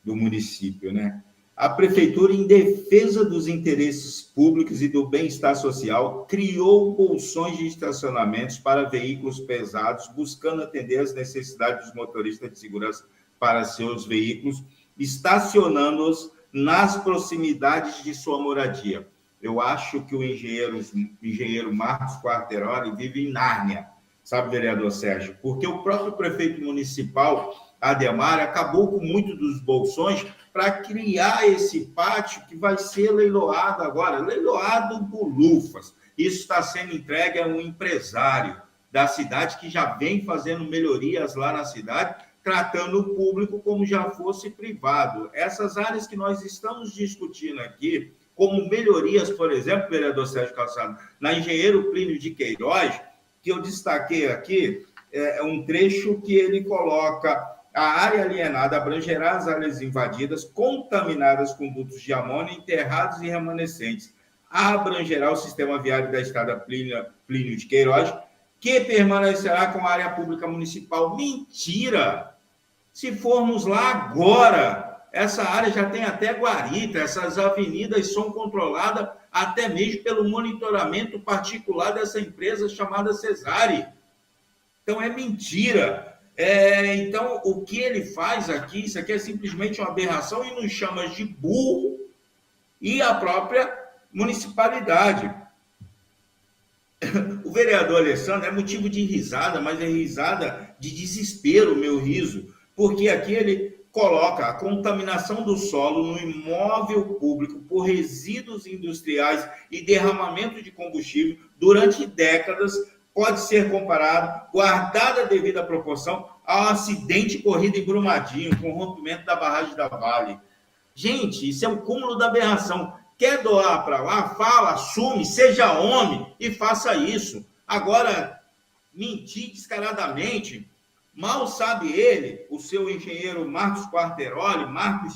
do município, né? A Prefeitura, em defesa dos interesses públicos e do bem-estar social, criou bolsões de estacionamentos para veículos pesados, buscando atender às necessidades dos motoristas de segurança para seus veículos, estacionando-os nas proximidades de sua moradia. Eu acho que o engenheiro Marcos Quarteroli vive em Nárnia, sabe, vereador Sérgio? Porque o próprio prefeito municipal, Ademar, acabou com muito dos bolsões para criar esse pátio que vai ser leiloado agora, leiloado por lufas. Isso está sendo entregue a um empresário da cidade que já vem fazendo melhorias lá na cidade, tratando o público como já fosse privado. Essas áreas que nós estamos discutindo aqui, como melhorias, por exemplo, vereador Sérgio Calçado, na Engenheiro Plínio de Queiroz, que eu destaquei aqui, é um trecho que ele coloca: a área alienada abrangerá as áreas invadidas, contaminadas com dutos de amônia, enterrados e remanescentes. Abrangerá o sistema viário da estrada Plínio de Queiroz, que permanecerá com a área pública municipal. Mentira! Se formos lá agora, essa área já tem até guarita, essas avenidas são controladas até mesmo pelo monitoramento particular dessa empresa chamada Cesare. Então, é mentira. Então, o que ele faz aqui, isso aqui é simplesmente uma aberração e nos chama de burro e a própria municipalidade. O vereador Alessandro é motivo de risada, mas é risada de desespero, meu riso, porque aqui ele coloca a contaminação do solo no imóvel público por resíduos industriais e derramamento de combustível durante décadas pode ser comparado, guardada a devida proporção, ao acidente ocorrido em Brumadinho, com o rompimento da barragem da Vale. Gente, isso é um cúmulo da aberração. Quer doar para lá? Fala, assume, seja homem e faça isso. Agora, mentir descaradamente, mal sabe ele, o seu engenheiro Marcos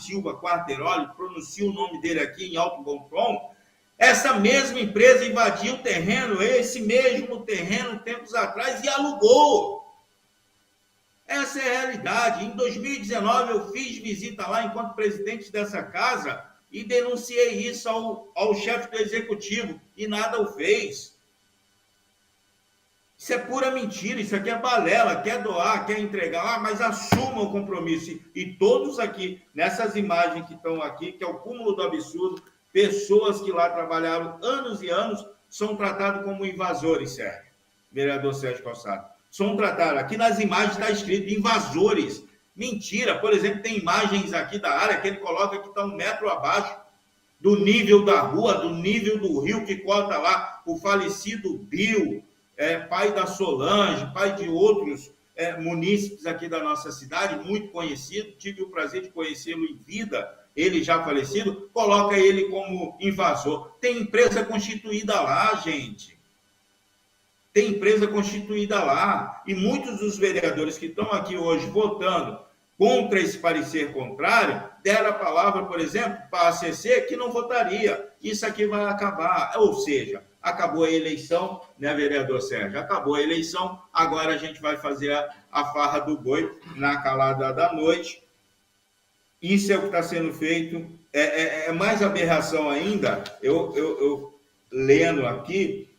Silva Quarteroli, pronuncia o nome dele aqui em alto bom tom, essa mesma empresa invadiu o terreno, esse mesmo terreno, tempos atrás, e alugou. Essa é a realidade. Em 2019, eu fiz visita lá enquanto presidente dessa casa e denunciei isso ao chefe do executivo e nada o fez. Isso é pura mentira, isso aqui é balela, quer doar, quer entregar, mas assuma o compromisso. E todos aqui, nessas imagens que estão aqui, que é o cúmulo do absurdo, pessoas que lá trabalharam anos e anos, são tratados como invasores, Sérgio, vereador Sérgio Calçado. São tratados, aqui nas imagens está escrito invasores. Mentira, por exemplo, tem imagens aqui da área que ele coloca que está 1 metro abaixo do nível da rua, do nível do rio que corta lá o falecido Bill, pai da Solange, pai de outros munícipes aqui da nossa cidade, muito conhecido, tive o prazer de conhecê-lo em vida, ele já falecido, coloca ele como invasor. Tem empresa constituída lá, gente. Tem empresa constituída lá. E muitos dos vereadores que estão aqui hoje votando contra esse parecer contrário, deram a palavra, por exemplo, para a ACC que não votaria. Isso aqui vai acabar. Ou seja, acabou a eleição, né, vereador Sérgio? Acabou a eleição, agora a gente vai fazer a farra do boi na calada da noite. Isso é o que está sendo feito. É mais aberração ainda, eu lendo aqui,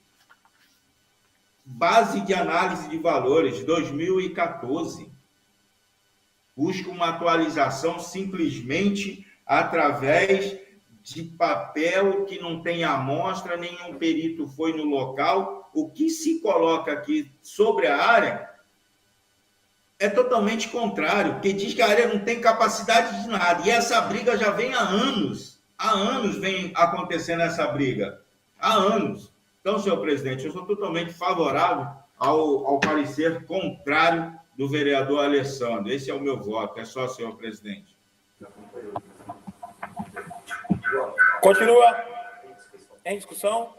base de análise de valores, 2014. Busca uma atualização simplesmente através de papel que não tem amostra, nenhum perito foi no local. O que se coloca aqui sobre a área é totalmente contrário, porque diz que a área não tem capacidade de nada. E essa briga já vem há anos. Há anos vem acontecendo essa briga. Há anos. Então, senhor presidente, eu sou totalmente favorável ao parecer contrário do vereador Alessandro. Esse é o meu voto. É só, senhor presidente. Continua. Em discussão?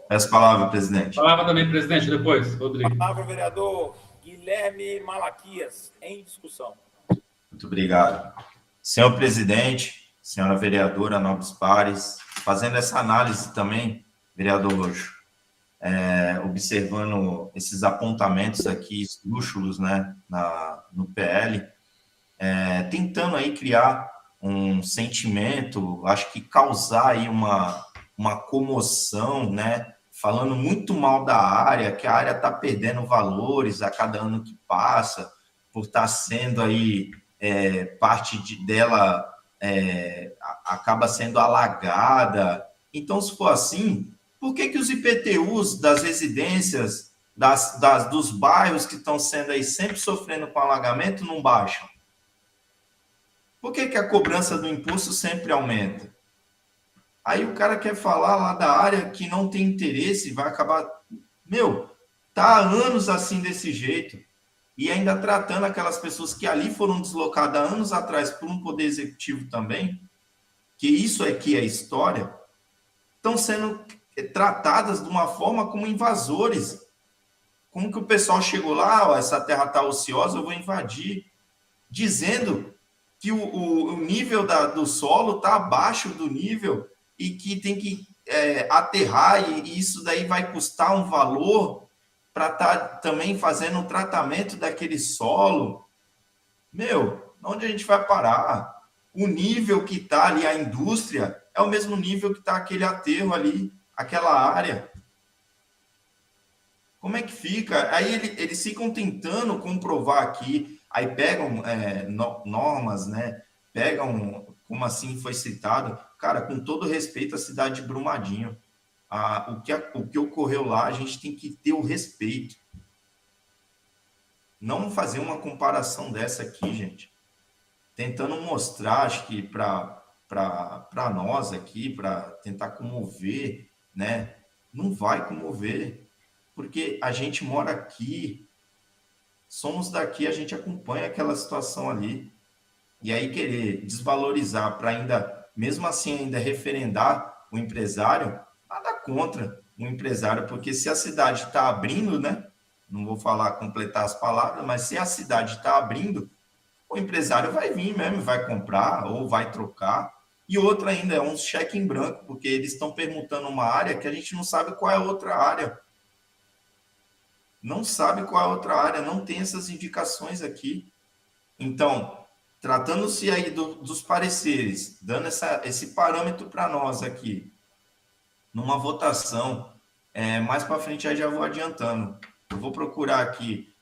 Peço palavra, presidente. Palavra também, presidente, depois, Rodrigo. Palavra, vereador Guilherme Malaquias, em discussão. Muito obrigado. Senhor presidente, senhora vereadora, nobres pares, fazendo essa análise também, vereador Roxo, observando esses apontamentos aqui, esdrúxulos, né, no PL, tentando aí criar um sentimento, acho que causar aí uma comoção, né, falando muito mal da área, que a área está perdendo valores a cada ano que passa, por estar sendo aí, parte dela acaba sendo alagada. Então, se for assim, por que os IPTUs das residências, dos bairros que estão sendo aí sempre sofrendo com alagamento não baixam? Por que a cobrança do imposto sempre aumenta? Aí o cara quer falar lá da área que não tem interesse, vai acabar... tá há anos assim desse jeito. E ainda tratando aquelas pessoas que ali foram deslocadas anos atrás por um poder executivo também, que isso aqui é história, estão sendo tratadas de uma forma como invasores. Como que o pessoal chegou lá, essa terra está ociosa, eu vou invadir, dizendo que o nível do solo está abaixo do nível e que tem que aterrar, e isso daí vai custar um valor para estar também fazendo o tratamento daquele solo. Onde a gente vai parar? O nível que está ali, a indústria, é o mesmo nível que está aquele aterro ali, aquela área. Como é que fica? Aí eles ficam tentando comprovar aqui, aí pegam normas, né? Pegam, como assim foi citado, cara, com todo respeito à cidade de Brumadinho, o que ocorreu lá, a gente tem que ter o respeito. Não fazer uma comparação dessa aqui, gente. tentando mostrar, acho que para nós aqui, para tentar comover, né? Não vai comover, porque a gente mora aqui, somos daqui, a gente acompanha aquela situação ali. E aí querer desvalorizar para ainda, mesmo assim, ainda referendar o empresário, nada contra o empresário, porque se a cidade está abrindo, né? Não vou falar, completar as palavras, mas se a cidade está abrindo, o empresário vai vir mesmo, vai comprar ou vai trocar. E outra ainda, é um cheque em branco, porque eles estão perguntando uma área que a gente não sabe qual é a outra área. Não sabe qual é a outra área, não tem essas indicações aqui. Então, tratando-se aí dos pareceres, dando esse parâmetro para nós aqui, numa votação, mais para frente aí já vou adiantando. Eu vou procurar aqui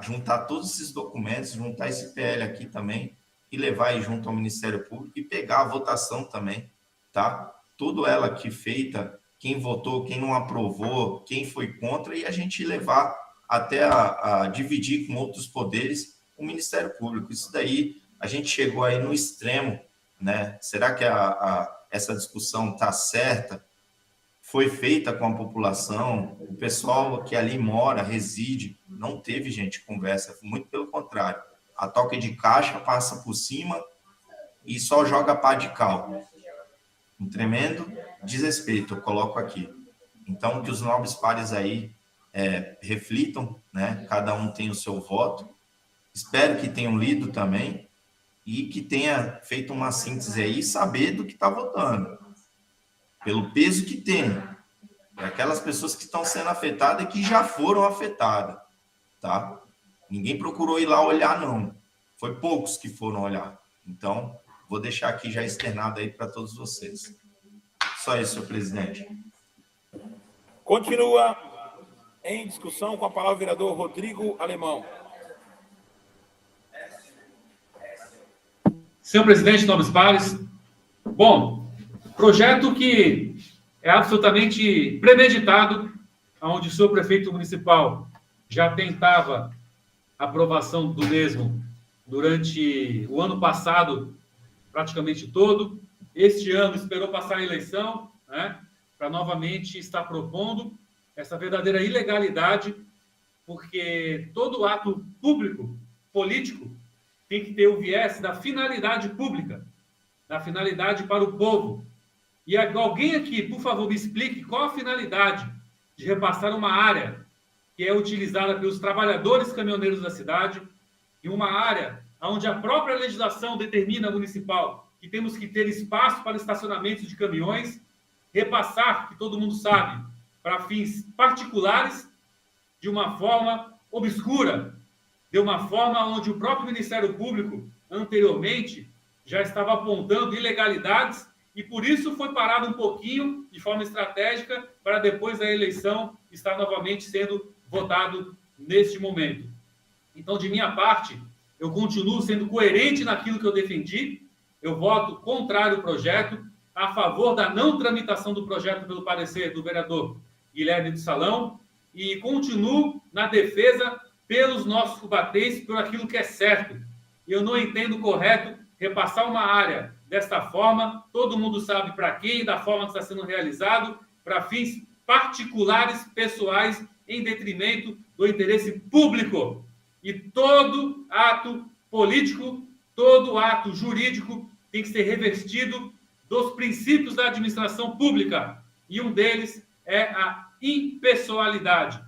juntar todos esses documentos, juntar esse PL aqui também, e levar aí junto ao Ministério Público e pegar a votação também, tá? Tudo ela aqui feita, quem votou, quem não aprovou, quem foi contra, e a gente levar até a dividir com outros poderes o Ministério Público. Isso daí, a gente chegou aí no extremo, né? Será que essa discussão está certa? Foi feita com a população? O pessoal que ali mora, reside, não teve, gente, conversa, muito pelo contrário. A toque de caixa passa por cima e só joga pá de cal. Um tremendo desrespeito, eu coloco aqui. Então, que os nobres pares aí reflitam, né? Cada um tem o seu voto. Espero que tenham lido também e que tenha feito uma síntese aí e saber do que está votando. Pelo peso que tem. Para aquelas pessoas que estão sendo afetadas e que já foram afetadas, tá? Ninguém procurou ir lá olhar, não. Foi poucos que foram olhar. Então, vou deixar aqui já externado aí para todos vocês. Só isso, senhor presidente. Continua em discussão com a palavra o vereador Rodrigo Alemão. Senhor presidente, nobres pares. Bom, projeto que é absolutamente premeditado, onde o senhor prefeito municipal já tentava a aprovação do mesmo durante o ano passado, praticamente todo. Este ano esperou passar a eleição, né, para novamente estar propondo essa verdadeira ilegalidade, porque todo ato público, político, tem que ter o viés da finalidade pública, da finalidade para o povo. E alguém aqui, por favor, me explique qual a finalidade de repassar uma área que é utilizada pelos trabalhadores caminhoneiros da cidade, e uma área onde a própria legislação determina municipal que temos que ter espaço para estacionamento de caminhões, repassar, que todo mundo sabe, para fins particulares, de uma forma obscura, de uma forma onde o próprio Ministério Público, anteriormente, já estava apontando ilegalidades, e por isso foi parado um pouquinho, de forma estratégica, para depois da eleição estar novamente sendo votado neste momento. Então, de minha parte, eu continuo sendo coerente naquilo que eu defendi, eu voto contrário ao projeto, a favor da não tramitação do projeto pelo parecer do vereador Guilherme do Salão, e continuo na defesa pelos nossos cubatenses, por aquilo que é certo. Eu não entendo correto repassar uma área desta forma, todo mundo sabe para quem, da forma que está sendo realizado, para fins particulares, pessoais, em detrimento do interesse público. E todo ato político, todo ato jurídico tem que ser revestido dos princípios da administração pública. E um deles é a impessoalidade.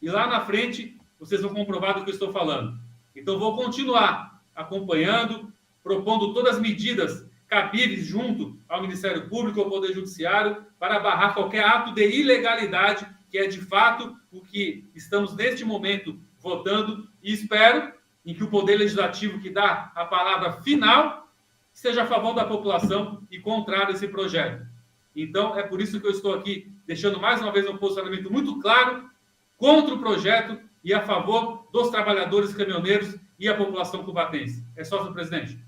E lá na frente, vocês vão comprovar do que eu estou falando. Então, vou continuar acompanhando, propondo todas as medidas cabíveis junto ao Ministério Público, ao Poder Judiciário, para barrar qualquer ato de ilegalidade, que é, de fato, o que estamos, neste momento, votando, e espero em que o Poder Legislativo, que dá a palavra final, esteja a favor da população e contrário a esse projeto. Então, é por isso que eu estou aqui deixando mais uma vez um posicionamento muito claro contra o projeto e a favor dos trabalhadores caminhoneiros e a população cubatense. É só, senhor presidente.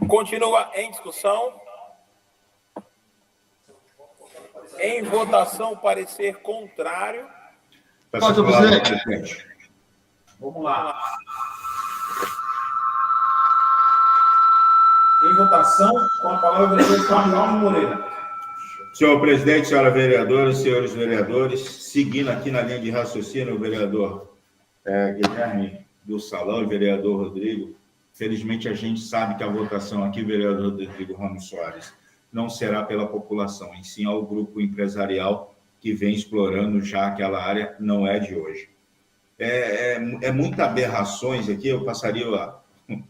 Continua em discussão. Em votação, parecer contrário. Peço a Pode, palavra, presidente. Vamos lá. Em votação, com a palavra o vereador Samuel Moreira. Senhor presidente, senhora vereadora, senhores vereadores, seguindo aqui na linha de raciocínio, o vereador Guilherme do Salão e o vereador Rodrigo, felizmente a gente sabe que a votação aqui, vereador Rodrigo Ramos Soares, não será pela população, e sim ao grupo empresarial que vem explorando já aquela área, não é de hoje. É muita aberrações aqui, eu passaria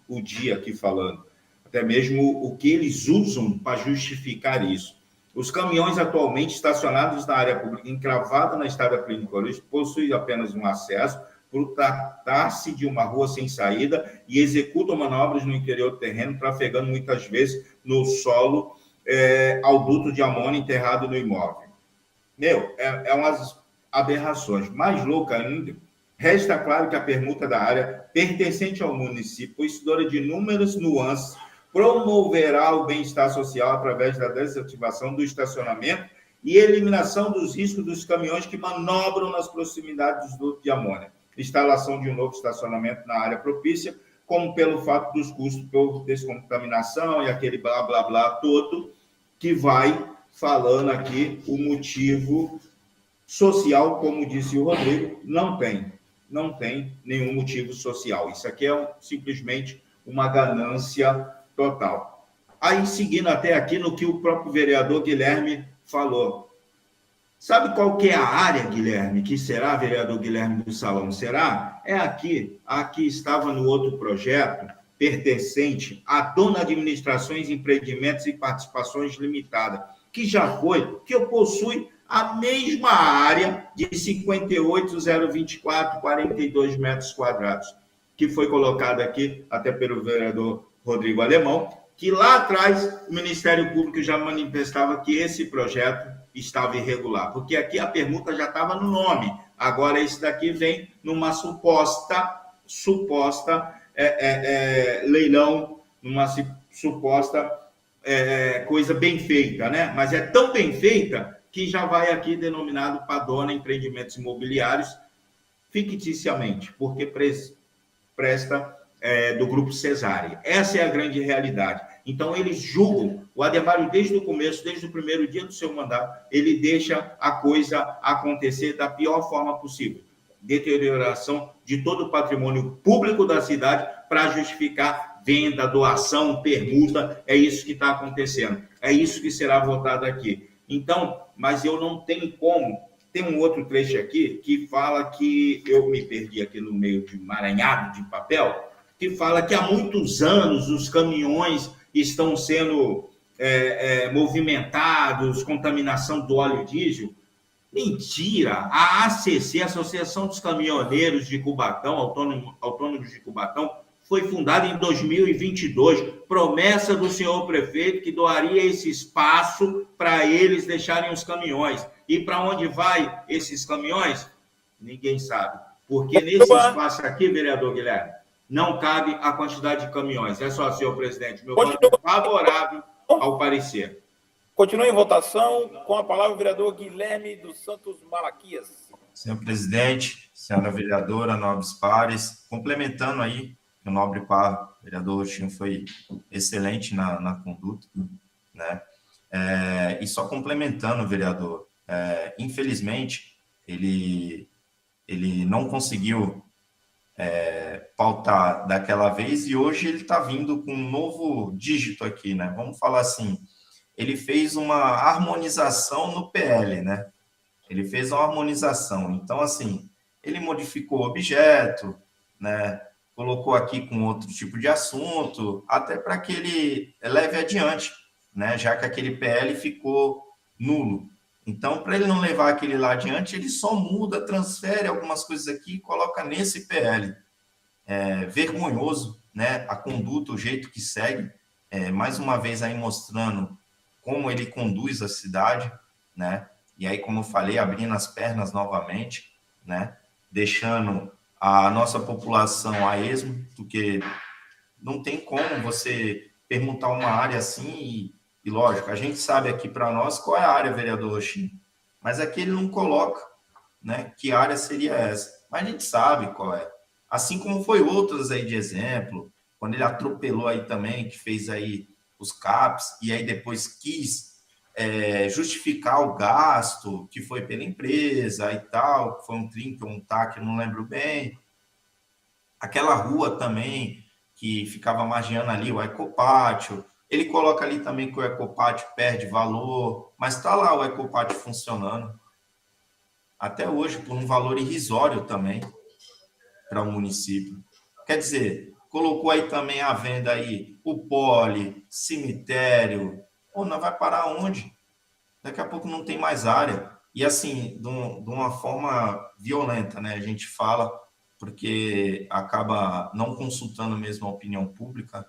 o dia aqui falando, até mesmo o que eles usam para justificar isso. Os caminhões atualmente estacionados na área pública, encravada na estrada Plínio Paulista, possuem apenas um acesso por tratar-se de uma rua sem saída e executam manobras no interior do terreno, trafegando muitas vezes no solo ao duto de amônia enterrado no imóvel. É umas aberrações. Mais louca ainda, resta claro que a permuta da área pertencente ao município, possuidora de inúmeras nuances, promoverá o bem-estar social através da desativação do estacionamento e eliminação dos riscos dos caminhões que manobram nas proximidades dos dutos de amônia. Instalação de um novo estacionamento na área propícia, como pelo fato dos custos por descontaminação e aquele blá, blá, blá todo, que vai falando aqui o motivo social, como disse o Rodrigo, não tem nenhum motivo social. Isso aqui é simplesmente uma ganância total. Aí, seguindo até aqui no que o próprio vereador Guilherme falou. Sabe qual que é a área, Guilherme, que será, vereador Guilherme do Salão? Será? É aqui. Aqui estava no outro projeto, pertencente à Dona Administrações, Empreendimentos e Participações Limitada, que já foi, que possui a mesma área de 58.024,42 metros quadrados, que foi colocada aqui até pelo vereador Rodrigo Alemão, que lá atrás o Ministério Público já manifestava que esse projeto estava irregular, porque aqui a permuta já estava no nome, agora esse daqui vem numa suposta leilão, numa suposta coisa bem feita, né? Mas é tão bem feita que já vai aqui denominado Padona Empreendimentos Imobiliários, ficticiamente, porque presta do Grupo Cesárea. Essa é a grande realidade. Então, eles julgam, o Adhemário, desde o começo, desde o primeiro dia do seu mandato, ele deixa a coisa acontecer da pior forma possível. Deterioração de todo o patrimônio público da cidade para justificar venda, doação, permuta, é isso que está acontecendo. É isso que será votado aqui. Então, mas eu não tenho como. Tem um outro trecho aqui que fala que eu me perdi aqui no meio de um emaranhado de papel, que fala que há muitos anos os caminhões estão sendo movimentados, contaminação do óleo diesel. Mentira! A ACC, Associação dos Caminhoneiros de Cubatão, Autônomos de Cubatão, foi fundada em 2022, promessa do senhor prefeito que doaria esse espaço para eles deixarem os caminhões. E para onde vai esses caminhões? Ninguém sabe. Porque nesse espaço aqui, vereador Guilherme, não cabe a quantidade de caminhões. É só, senhor presidente, meu voto é favorável ao parecer. Continua em votação, com a palavra o vereador Guilherme dos Santos Malaquias. Senhor presidente, senhora vereadora, nobres pares, complementando aí, o nobre par, o vereador Roxinho foi excelente na conduta, né? E só complementando, vereador, infelizmente, ele não conseguiu pautar daquela vez e hoje ele está vindo com um novo dígito aqui, né? Vamos falar assim, ele fez uma harmonização no PL, né? Ele fez uma harmonização. Então, assim, ele modificou o objeto, né? Colocou aqui com outro tipo de assunto, até para que ele leve adiante, né? Já que aquele PL ficou nulo. Então, para ele não levar aquele lá adiante, ele só muda, transfere algumas coisas aqui e coloca nesse PL. Vergonhoso, né? A conduta, o jeito que segue, mais uma vez aí mostrando como ele conduz a cidade, né? E aí, como eu falei, abrindo as pernas novamente, né? Deixando a nossa população a esmo, porque não tem como você permutar uma área assim e lógico, a gente sabe aqui para nós qual é a área, vereador Roxinho, mas aqui ele não coloca, né, que área seria essa. Mas a gente sabe qual é. Assim como foi outras aí de exemplo, quando ele atropelou aí também, que fez aí os CAPs, e aí depois quis justificar o gasto que foi pela empresa e tal, foi um trinque ou um TAC, eu não lembro bem. Aquela rua também, que ficava margeando ali o Ecopátio, ele coloca ali também que o Ecopátio perde valor, mas está lá o Ecopátio funcionando. Até hoje, por um valor irrisório também, para o município. Quer dizer, colocou aí também à venda aí o pole, cemitério. Pô, não vai parar onde? Daqui a pouco não tem mais área. E assim, de uma forma violenta, né? A gente fala, porque acaba não consultando mesmo a opinião pública,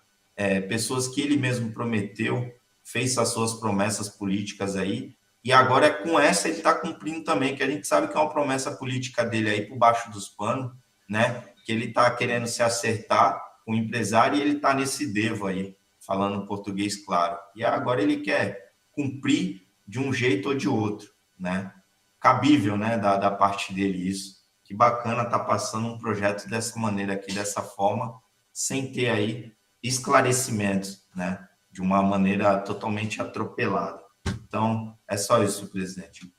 pessoas que ele mesmo prometeu, fez as suas promessas políticas aí, e agora com essa ele está cumprindo também, que a gente sabe que é uma promessa política dele aí por baixo dos panos, né? Que ele está querendo se acertar com o empresário e ele está nesse devo aí, falando português claro. E agora ele quer cumprir de um jeito ou de outro, né? Cabível, né, da parte dele isso. Que bacana tá passando um projeto dessa maneira aqui, dessa forma, sem ter aí esclarecimentos, né? De uma maneira totalmente atropelada. Então, é só isso, presidente.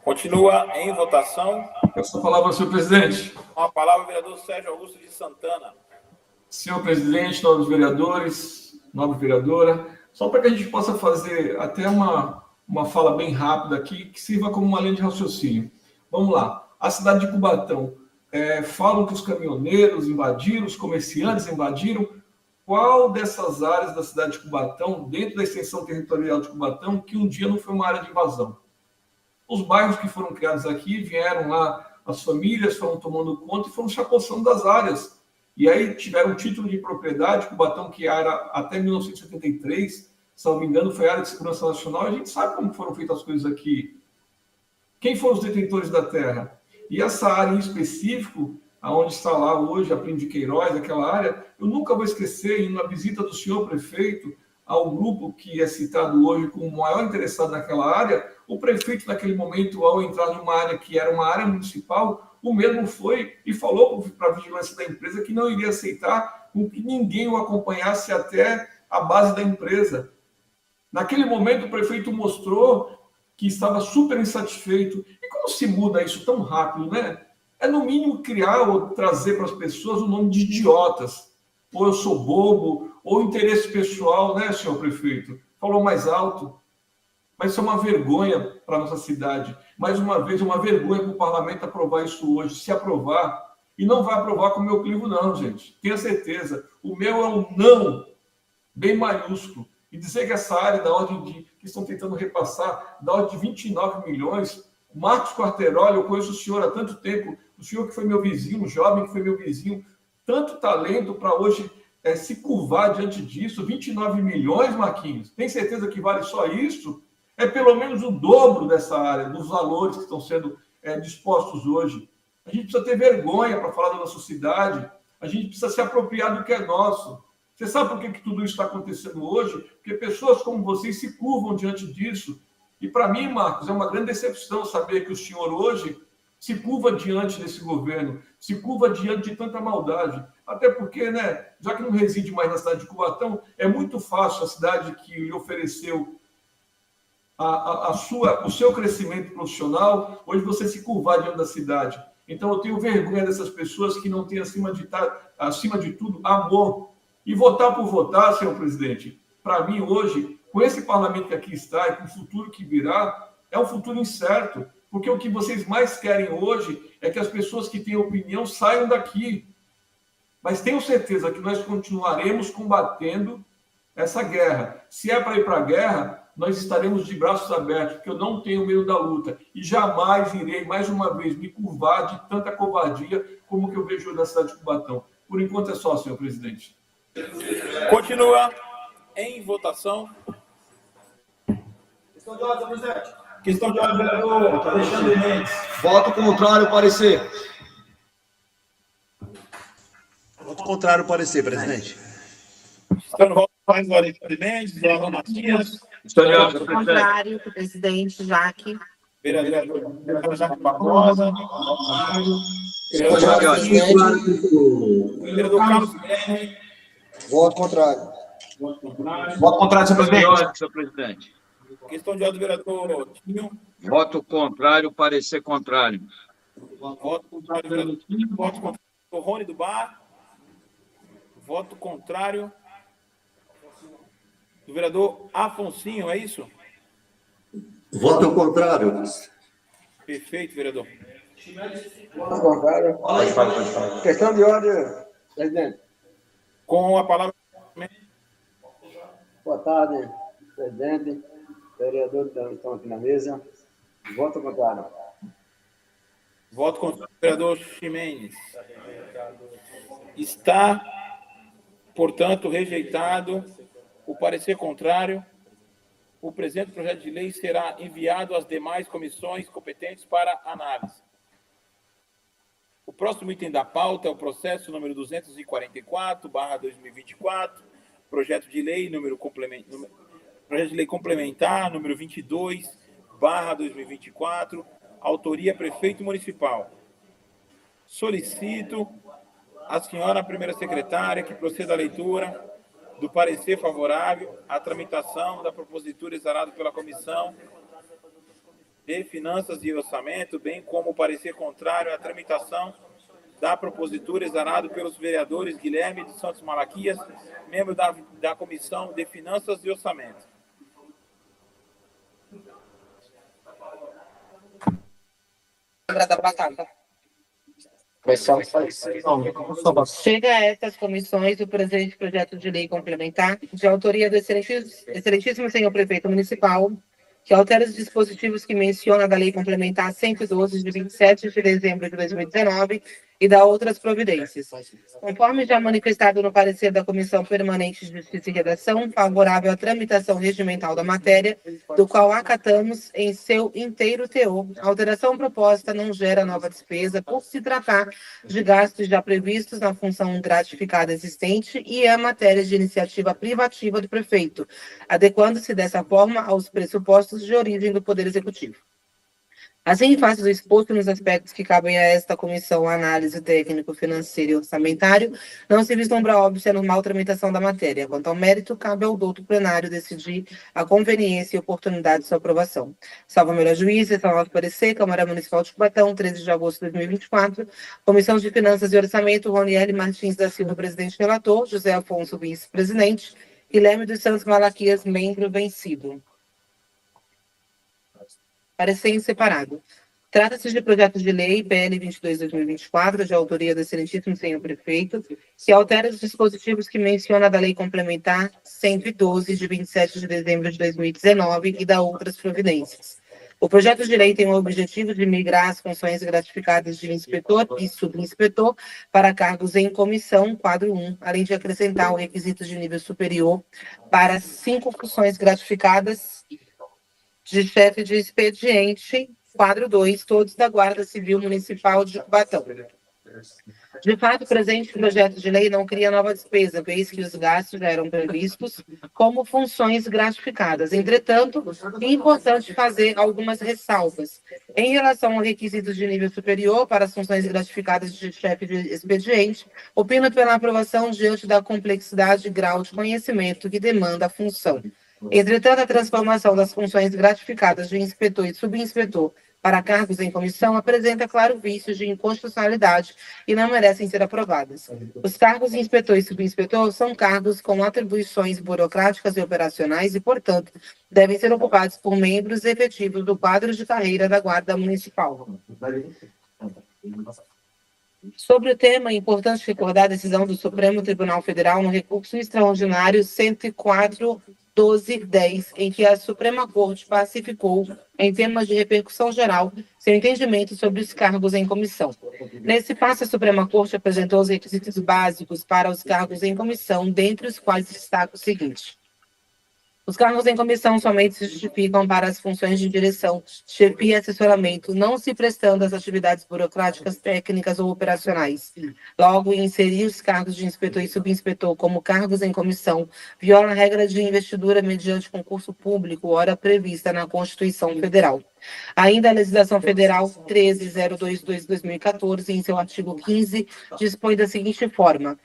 Continua em votação. Peço a palavra, senhor presidente. Com a palavra, o vereador Sérgio Augusto de Santana. Senhor presidente, nobres vereadores, nobre vereadora, só para que a gente possa fazer até uma fala bem rápida aqui, que sirva como uma linha de raciocínio. Vamos lá. A cidade de Cubatão, falam que os caminhoneiros invadiram, os comerciantes invadiram. Qual dessas áreas da cidade de Cubatão, dentro da extensão territorial de Cubatão, que um dia não foi uma área de invasão? Os bairros que foram criados aqui, vieram lá, as famílias foram tomando conta e foram chacoçando das áreas. E aí tiveram título de propriedade, Cubatão, que era até 1973, se não me engano, foi área de segurança nacional. A gente sabe como foram feitas as coisas aqui. Quem foram os detentores da terra? E essa área em específico, aonde está lá hoje a Plínio de Queiroz, aquela área, eu nunca vou esquecer, em uma visita do senhor prefeito ao grupo que é citado hoje como o maior interessado naquela área, o prefeito, naquele momento, ao entrar numa área que era uma área municipal, o mesmo foi e falou para a vigilância da empresa que não iria aceitar com que ninguém o acompanhasse até a base da empresa. Naquele momento, o prefeito mostrou que estava super insatisfeito. E como se muda isso tão rápido, né? É, no mínimo, criar ou trazer para as pessoas o nome de idiotas. Ou eu sou bobo, ou interesse pessoal, né, senhor prefeito? Falou mais alto. Mas isso é uma vergonha para a nossa cidade. Mais uma vez, é uma vergonha para o parlamento aprovar isso hoje. Se aprovar, e não vai aprovar com o meu clivo, não, gente. Tenha certeza. O meu é um não, bem maiúsculo. E dizer que essa área da ordem de que estão tentando repassar, da ordem de 29 milhões, Marcos Quarteroli, eu conheço o senhor há tanto tempo, o senhor que foi meu vizinho, um jovem que foi meu vizinho, tanto talento para hoje se curvar diante disso, 29 milhões, Marquinhos, tem certeza que vale só isso? É pelo menos o dobro dessa área, dos valores que estão sendo dispostos hoje. A gente precisa ter vergonha para falar da nossa cidade, a gente precisa se apropriar do que é nosso. Você sabe por que tudo isso está acontecendo hoje? Porque pessoas como vocês se curvam diante disso. E para mim, Marcos, é uma grande decepção saber que o senhor hoje se curva diante desse governo, se curva diante de tanta maldade. Até porque, né, já que não reside mais na cidade de Cubatão, é muito fácil a cidade que lhe ofereceu o seu crescimento profissional, hoje você se curvar diante da cidade. Então, eu tenho vergonha dessas pessoas que não têm, acima de tudo, amor. E votar por votar, senhor presidente, para mim hoje, com esse parlamento que aqui está e com o futuro que virá, é um futuro incerto, porque o que vocês mais querem hoje é que as pessoas que têm opinião saiam daqui. Mas tenho certeza que nós continuaremos combatendo essa guerra. Se é para ir para a guerra, nós estaremos de braços abertos, porque eu não tenho medo da luta e jamais irei, mais uma vez, me curvar de tanta covardia como que eu vejo na cidade de Cubatão. Por enquanto é só, senhor presidente. Continua em votação. Questão de ordem, presidente. Questão de ordem, vereador Alexandre Mendes. Voto contrário, parecer. Voto contrário, parecer, presidente. Está no voto. Faz o Alexandre Mendes, o Alan Matias. Historiador, senhor presidente. Contrário, presidente Jaque. Vereador Jaque Barbosa. Historiador. Vereador Carlos Guilherme. Voto contrário. Voto contrário, senhor presidente. Historiador, senhor presidente. Questão de ordem do vereador Tinho. Voto contrário, parecer contrário. Voto contrário do vereador Tinho. Voto contrário do Rony do Bar. Voto contrário do vereador Afonsinho, é isso? Voto contrário. Perfeito, vereador. Voto contrário. Pode falar. Questão de ordem, presidente. Com a palavra. Boa tarde, presidente, vereador que estão aqui na mesa. Voto contrário. Voto contrário do vereador Ximenes. Está, portanto, rejeitado o parecer contrário. O presente projeto de lei será enviado às demais comissões competentes para análise. O próximo item da pauta é o processo número 244/2024, projeto de lei projeto de lei complementar número 22/2024, autoria prefeito municipal. Solicito a senhora primeira secretária que proceda à leitura do parecer favorável à tramitação da propositura exarada pela Comissão de Finanças e Orçamento, bem como o parecer contrário à tramitação da propositura exarado pelos vereadores Guilherme de Santos Malaquias, membro da Comissão de Finanças e Orçamento. Da batata. Chega a estas comissões o presente projeto de lei complementar, de autoria do excelentíssimo senhor prefeito municipal, que altera os dispositivos que menciona da Lei Complementar 112, de 27 de dezembro de 2019, e da outras providências. Conforme já manifestado no parecer da Comissão Permanente de Justiça e Redação, favorável à tramitação regimental da matéria, do qual acatamos em seu inteiro teor, a alteração proposta não gera nova despesa por se tratar de gastos já previstos na função gratificada existente e é matéria de iniciativa privativa do prefeito, adequando-se dessa forma aos pressupostos de origem do Poder Executivo. Assim, em face do exposto nos aspectos que cabem a esta comissão, análise técnico, financeiro e orçamentário, não se vislumbra óbvio a normal tramitação da matéria. Quanto ao mérito, cabe ao douto plenário decidir a conveniência e oportunidade de sua aprovação. Salvo o melhor juízo, esse é o nosso parecer, Câmara Municipal de Cubatão, 13 de agosto de 2024, Comissão de Finanças e Orçamento, Roniele Martins da Silva, presidente relator, José Afonso, vice-presidente, Guilherme dos Santos Malaquias, membro vencido. Parecer em separado. Trata-se de projeto de lei PL 22/2024, de autoria do excelentíssimo senhor prefeito, que altera os dispositivos que menciona da Lei Complementar 112, de 27 de dezembro de 2019, e da outras providências. O projeto de lei tem o objetivo de migrar as funções gratificadas de inspetor e subinspetor para cargos em comissão, quadro 1, além de acrescentar o requisito de nível superior para 5 funções gratificadas de chefe de expediente, quadro 2, todos da Guarda Civil Municipal de Cubatão. De fato, o presente projeto de lei não cria nova despesa, vez que os gastos já eram previstos como funções gratificadas. Entretanto, é importante fazer algumas ressalvas. Em relação ao requisito de nível superior para as funções gratificadas de chefe de expediente, opino pela aprovação diante da complexidade e grau de conhecimento que demanda a função. Entretanto, a transformação das funções gratificadas de inspetor e subinspetor para cargos em comissão apresenta claro vício de inconstitucionalidade e não merecem ser aprovadas. Os cargos de inspetor e subinspetor são cargos com atribuições burocráticas e operacionais e, portanto, devem ser ocupados por membros efetivos do quadro de carreira da Guarda Municipal. Sobre o tema, é importante recordar a decisão do Supremo Tribunal Federal no recurso extraordinário 104/1210, em que a Suprema Corte pacificou, em temas de repercussão geral, seu entendimento sobre os cargos em comissão. Nesse passo, a Suprema Corte apresentou os requisitos básicos para os cargos em comissão, dentre os quais destaca o seguinte: Os cargos em comissão somente se justificam para as funções de direção, chefia e assessoramento, não se prestando às atividades burocráticas, técnicas ou operacionais. Logo, inserir os cargos de inspetor e subinspetor como cargos em comissão viola a regra de investidura mediante concurso público, hora prevista na Constituição Federal. Ainda a Legislação Federal 13.022/2014, em seu artigo 15, dispõe da seguinte forma: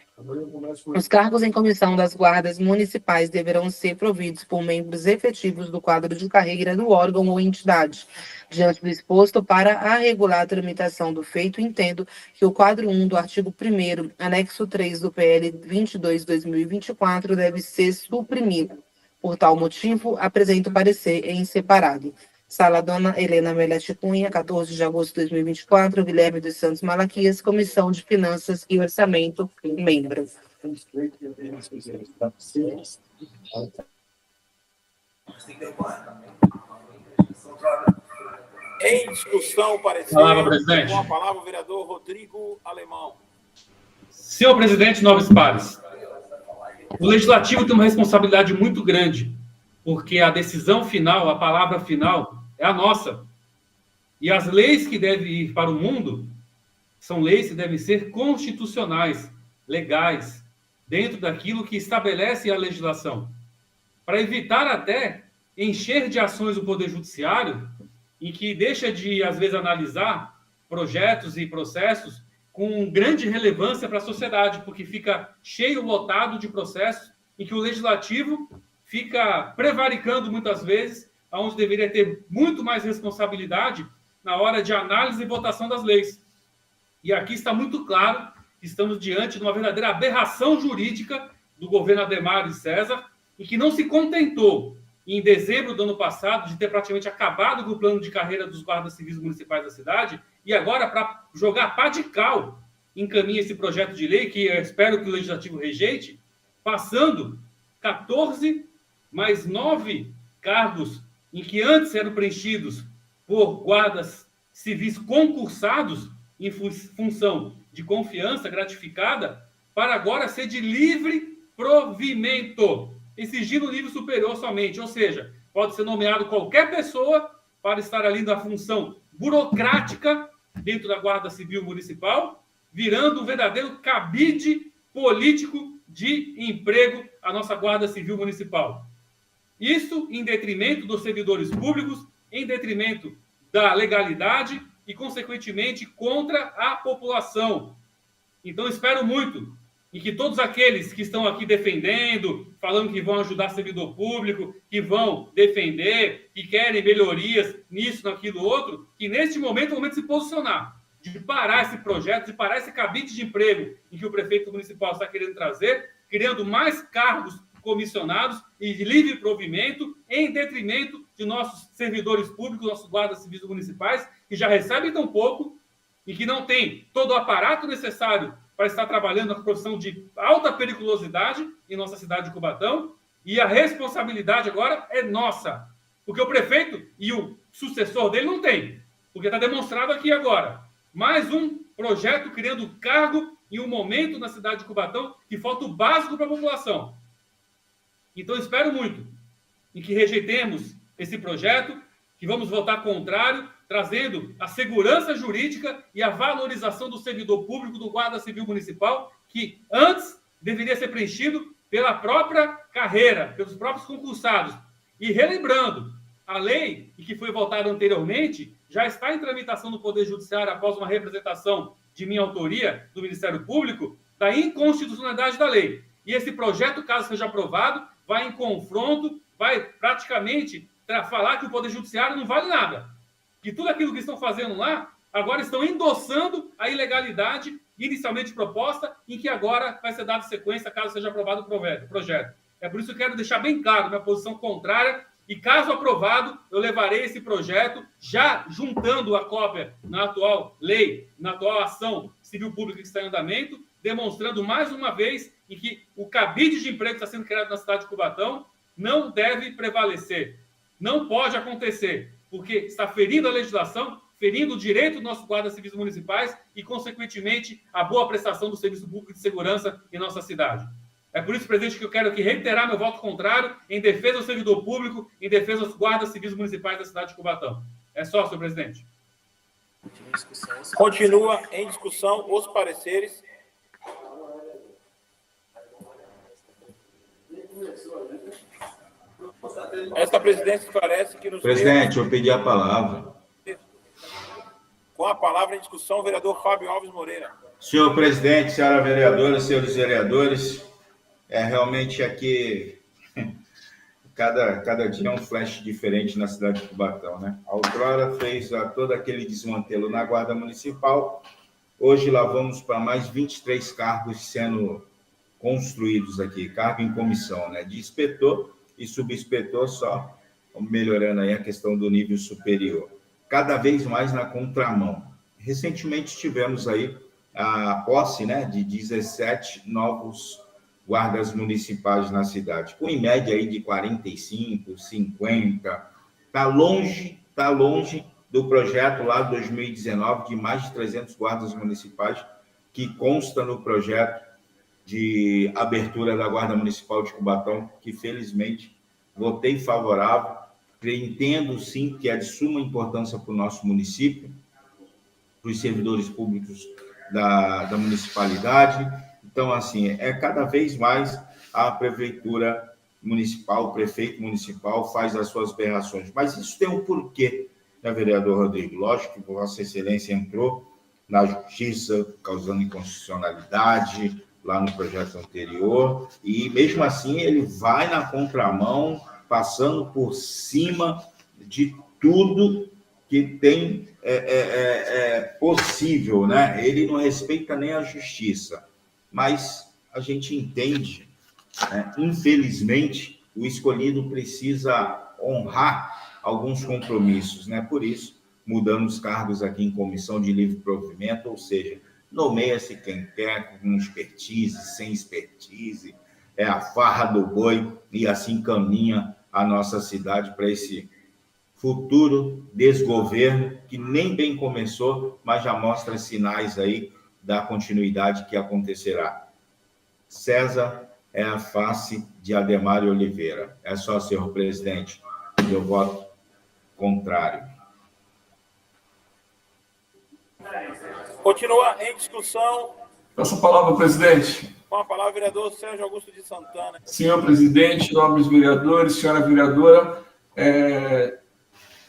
os cargos em comissão das guardas municipais deverão ser providos por membros efetivos do quadro de carreira do órgão ou entidade. Diante do exposto, para a regular a tramitação do feito, entendo que o quadro 1 do artigo 1º, anexo 3 do PL 22/2024 deve ser suprimido. Por tal motivo, apresento parecer em separado. Sala Dona Helena Melete Cunha, 14 de agosto de 2024, Guilherme dos Santos Malaquias, Comissão de Finanças e Orçamento, membro. Em discussão, o parecer. Palavra, presidente. Com a palavra, o vereador Rodrigo Alemão. Senhor presidente, nobres pares, o Legislativo tem uma responsabilidade muito grande, porque a decisão final, a palavra final, é a nossa. E as leis que devem ir para o mundo são leis que devem ser constitucionais, legais, dentro daquilo que estabelece a legislação. Para evitar até encher de ações o Poder Judiciário, em que deixa de, às vezes, analisar projetos e processos com grande relevância para a sociedade, porque fica cheio, lotado de processos em que o Legislativo fica prevaricando muitas vezes, onde deveria ter muito mais responsabilidade na hora de análise e votação das leis. E aqui está muito claro que estamos diante de uma verdadeira aberração jurídica do governo Adhemar de César, e que não se contentou, em dezembro do ano passado, de ter praticamente acabado com o plano de carreira dos guardas civis municipais da cidade, e agora, para jogar pá de cal, encaminha esse projeto de lei, que eu espero que o Legislativo rejeite, passando 14 mais 9 cargos em que antes eram preenchidos por guardas civis concursados em função de confiança gratificada, para agora ser de livre provimento, exigindo nível superior somente. Ou seja, pode ser nomeado qualquer pessoa para estar ali na função burocrática dentro da Guarda Civil Municipal, virando um verdadeiro cabide político de emprego à nossa Guarda Civil Municipal. Isso em detrimento dos servidores públicos, em detrimento da legalidade e, consequentemente, contra a população. Então, espero muito e que todos aqueles que estão aqui defendendo, falando que vão ajudar servidor público, que vão defender, que querem melhorias nisso, naquilo, outro, que neste momento é o momento de se posicionar, de parar esse projeto, de parar esse cabide de emprego em que o prefeito municipal está querendo trazer, criando mais cargos comissionados e de livre provimento, em detrimento de nossos servidores públicos, nossos guardas civis municipais, que já recebem tão pouco e que não têm todo o aparato necessário para estar trabalhando na profissão de alta periculosidade em nossa cidade de Cubatão, e a responsabilidade agora é nossa, porque o prefeito e o sucessor dele não tem, porque está demonstrado aqui agora. Mais um projeto criando cargo em um momento na cidade de Cubatão que falta o básico para a população. Então, espero muito em que rejeitemos esse projeto, que vamos votar contrário, trazendo a segurança jurídica e a valorização do servidor público do Guarda Civil Municipal, que antes deveria ser preenchido pela própria carreira, pelos próprios concursados. E relembrando, a lei, que foi votada anteriormente, já está em tramitação no Poder Judiciário após uma representação de minha autoria do Ministério Público, da inconstitucionalidade da lei. E esse projeto, caso seja aprovado, vai em confronto, vai praticamente falar que o Poder Judiciário não vale nada. Que tudo aquilo que estão fazendo lá, agora estão endossando a ilegalidade inicialmente proposta, em que agora vai ser dada sequência, caso seja aprovado o projeto. É por isso que eu quero deixar bem claro minha posição contrária, e caso aprovado, eu levarei esse projeto, já juntando a cópia na atual lei, na atual ação civil pública que está em andamento, demonstrando mais uma vez em que o cabide de emprego que está sendo criado na cidade de Cubatão não deve prevalecer. Não pode acontecer, porque está ferindo a legislação, ferindo o direito dos nossos guardas civis municipais e, consequentemente, a boa prestação do serviço público de segurança em nossa cidade. É por isso, presidente, que eu quero aqui reiterar meu voto contrário em defesa do servidor público, em defesa dos guardas civis municipais da cidade de Cubatão. É só, senhor presidente. Continua em discussão os pareceres. Esta presidência esclarece que nos Presidente, eu pedi a palavra. Com a palavra em discussão, o vereador Fábio Alves Moreira. Senhor presidente, senhora vereadora, senhores vereadores, realmente aqui cada dia é um flash diferente na cidade de Cubatão, né? A outrora fez todo aquele desmantelo na Guarda Municipal, hoje lá vamos para mais 23 cargos sendo construídos aqui, cargo em comissão, né? De inspetor e subinspetor só, melhorando aí a questão do nível superior. Cada vez mais na contramão. Recentemente tivemos aí a posse, né, de 17 novos guardas municipais na cidade, com em média aí de 45, 50. Está longe do projeto lá de 2019 de mais de 300 guardas municipais que consta no projeto de abertura da Guarda Municipal de Cubatão, que felizmente votei favorável. Entendo sim que é de suma importância para o nosso município, para os servidores públicos da municipalidade. Então, assim, cada vez mais a prefeitura municipal, o prefeito municipal faz as suas berrações. Mas isso tem um porquê, né, vereador Rodrigo? Lógico que Vossa Excelência entrou na justiça, causando inconstitucionalidade lá no projeto anterior, e mesmo assim ele vai na contramão, passando por cima de tudo que tem possível, né? Ele não respeita nem a justiça, mas a gente entende, né? Infelizmente, o escolhido precisa honrar alguns compromissos, né? Por isso, mudamos os cargos aqui em comissão de livre provimento, ou seja, nomeia-se quem quer, com expertise, sem expertise, é a farra do boi, e assim caminha a nossa cidade para esse futuro desgoverno, que nem bem começou, mas já mostra sinais aí da continuidade que acontecerá. César é a face de Ademário Oliveira. É só, senhor presidente, eu voto contrário. Continua em discussão. Peço a palavra, presidente. Com a palavra, vereador Sérgio Augusto de Santana. Senhor presidente, nobres vereadores, senhora vereadora,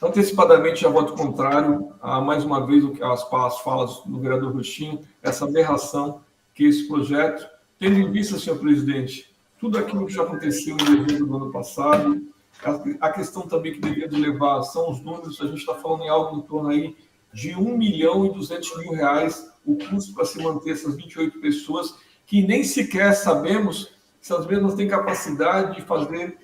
antecipadamente já voto contrário a, mais uma vez, as falas do vereador Rochinho, essa aberração que esse projeto, tendo em vista, senhor presidente, tudo aquilo que já aconteceu em dezembro do ano passado, a questão também que deveria levar são os números, a gente está falando em algo em torno aí de R$1.200.000 o custo para se manter essas 28 pessoas, que nem sequer sabemos se as mesmas têm capacidade de fazer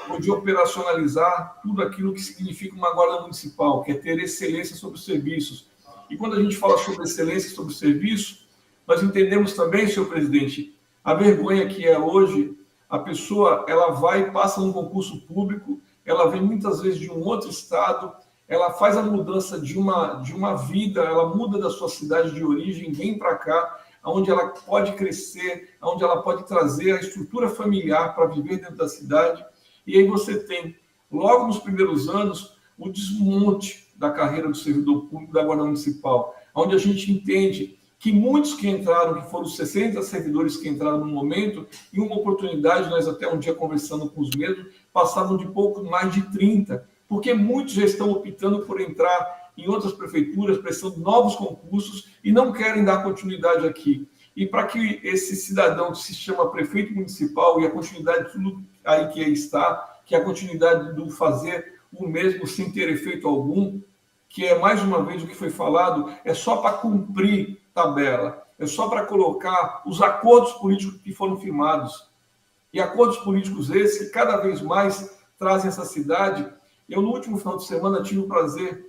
ou de operacionalizar tudo aquilo que significa uma guarda municipal, que é ter excelência sobre os serviços. E quando a gente fala sobre excelência sobre o serviço, nós entendemos também, senhor presidente, a vergonha que é hoje, a pessoa, ela vai e passa num concurso público, ela vem muitas vezes de um outro estado, ela faz a mudança de uma vida, ela muda da sua cidade de origem, vem para cá, onde ela pode crescer, onde ela pode trazer a estrutura familiar para viver dentro da cidade. E aí você tem, logo nos primeiros anos, o desmonte da carreira do servidor público da Guarda Municipal, onde a gente entende que muitos que entraram, que foram os 60 servidores que entraram no momento, em uma oportunidade, nós até um dia conversando com os mesmos, passavam de pouco mais de 30, porque muitos já estão optando por entrar em outras prefeituras, prestando novos concursos e não querem dar continuidade aqui. E para que esse cidadão que se chama prefeito municipal e a continuidade de tudo aí que está, que é a continuidade do fazer o mesmo sem ter efeito algum, que é, mais uma vez, o que foi falado, é só para cumprir tabela, é só para colocar os acordos políticos que foram firmados. E acordos políticos esses que cada vez mais trazem essa cidade. Eu, no último final de semana, tive o prazer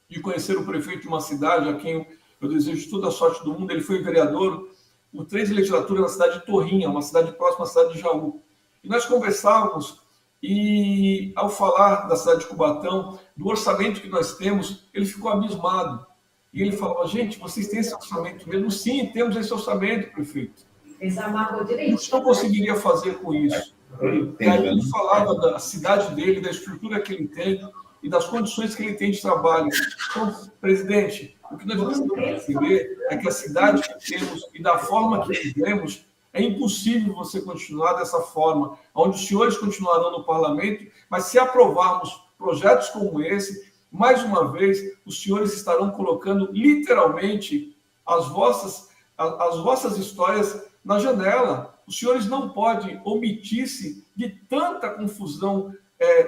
de conhecer o prefeito de uma cidade a quem eu desejo toda a sorte do mundo. Ele foi vereador por 3 legislaturas na cidade de Torrinha, uma cidade próxima à cidade de Jaú. E nós conversávamos e, ao falar da cidade de Cubatão, do orçamento que nós temos, ele ficou abismado. E ele falou: gente, vocês têm esse orçamento mesmo? Sim, temos esse orçamento, prefeito. O que eu conseguiria fazer com isso? E aí ele falava da cidade dele, da estrutura que ele tem e das condições que ele tem de trabalho. Então, presidente, o que nós precisamos entender é que a cidade que temos e da forma que vivemos, é impossível você continuar dessa forma, onde os senhores continuarão no parlamento, mas se aprovarmos projetos como esse, mais uma vez, os senhores estarão colocando literalmente as vossas histórias na janela. Os senhores não podem omitir-se de tanta confusão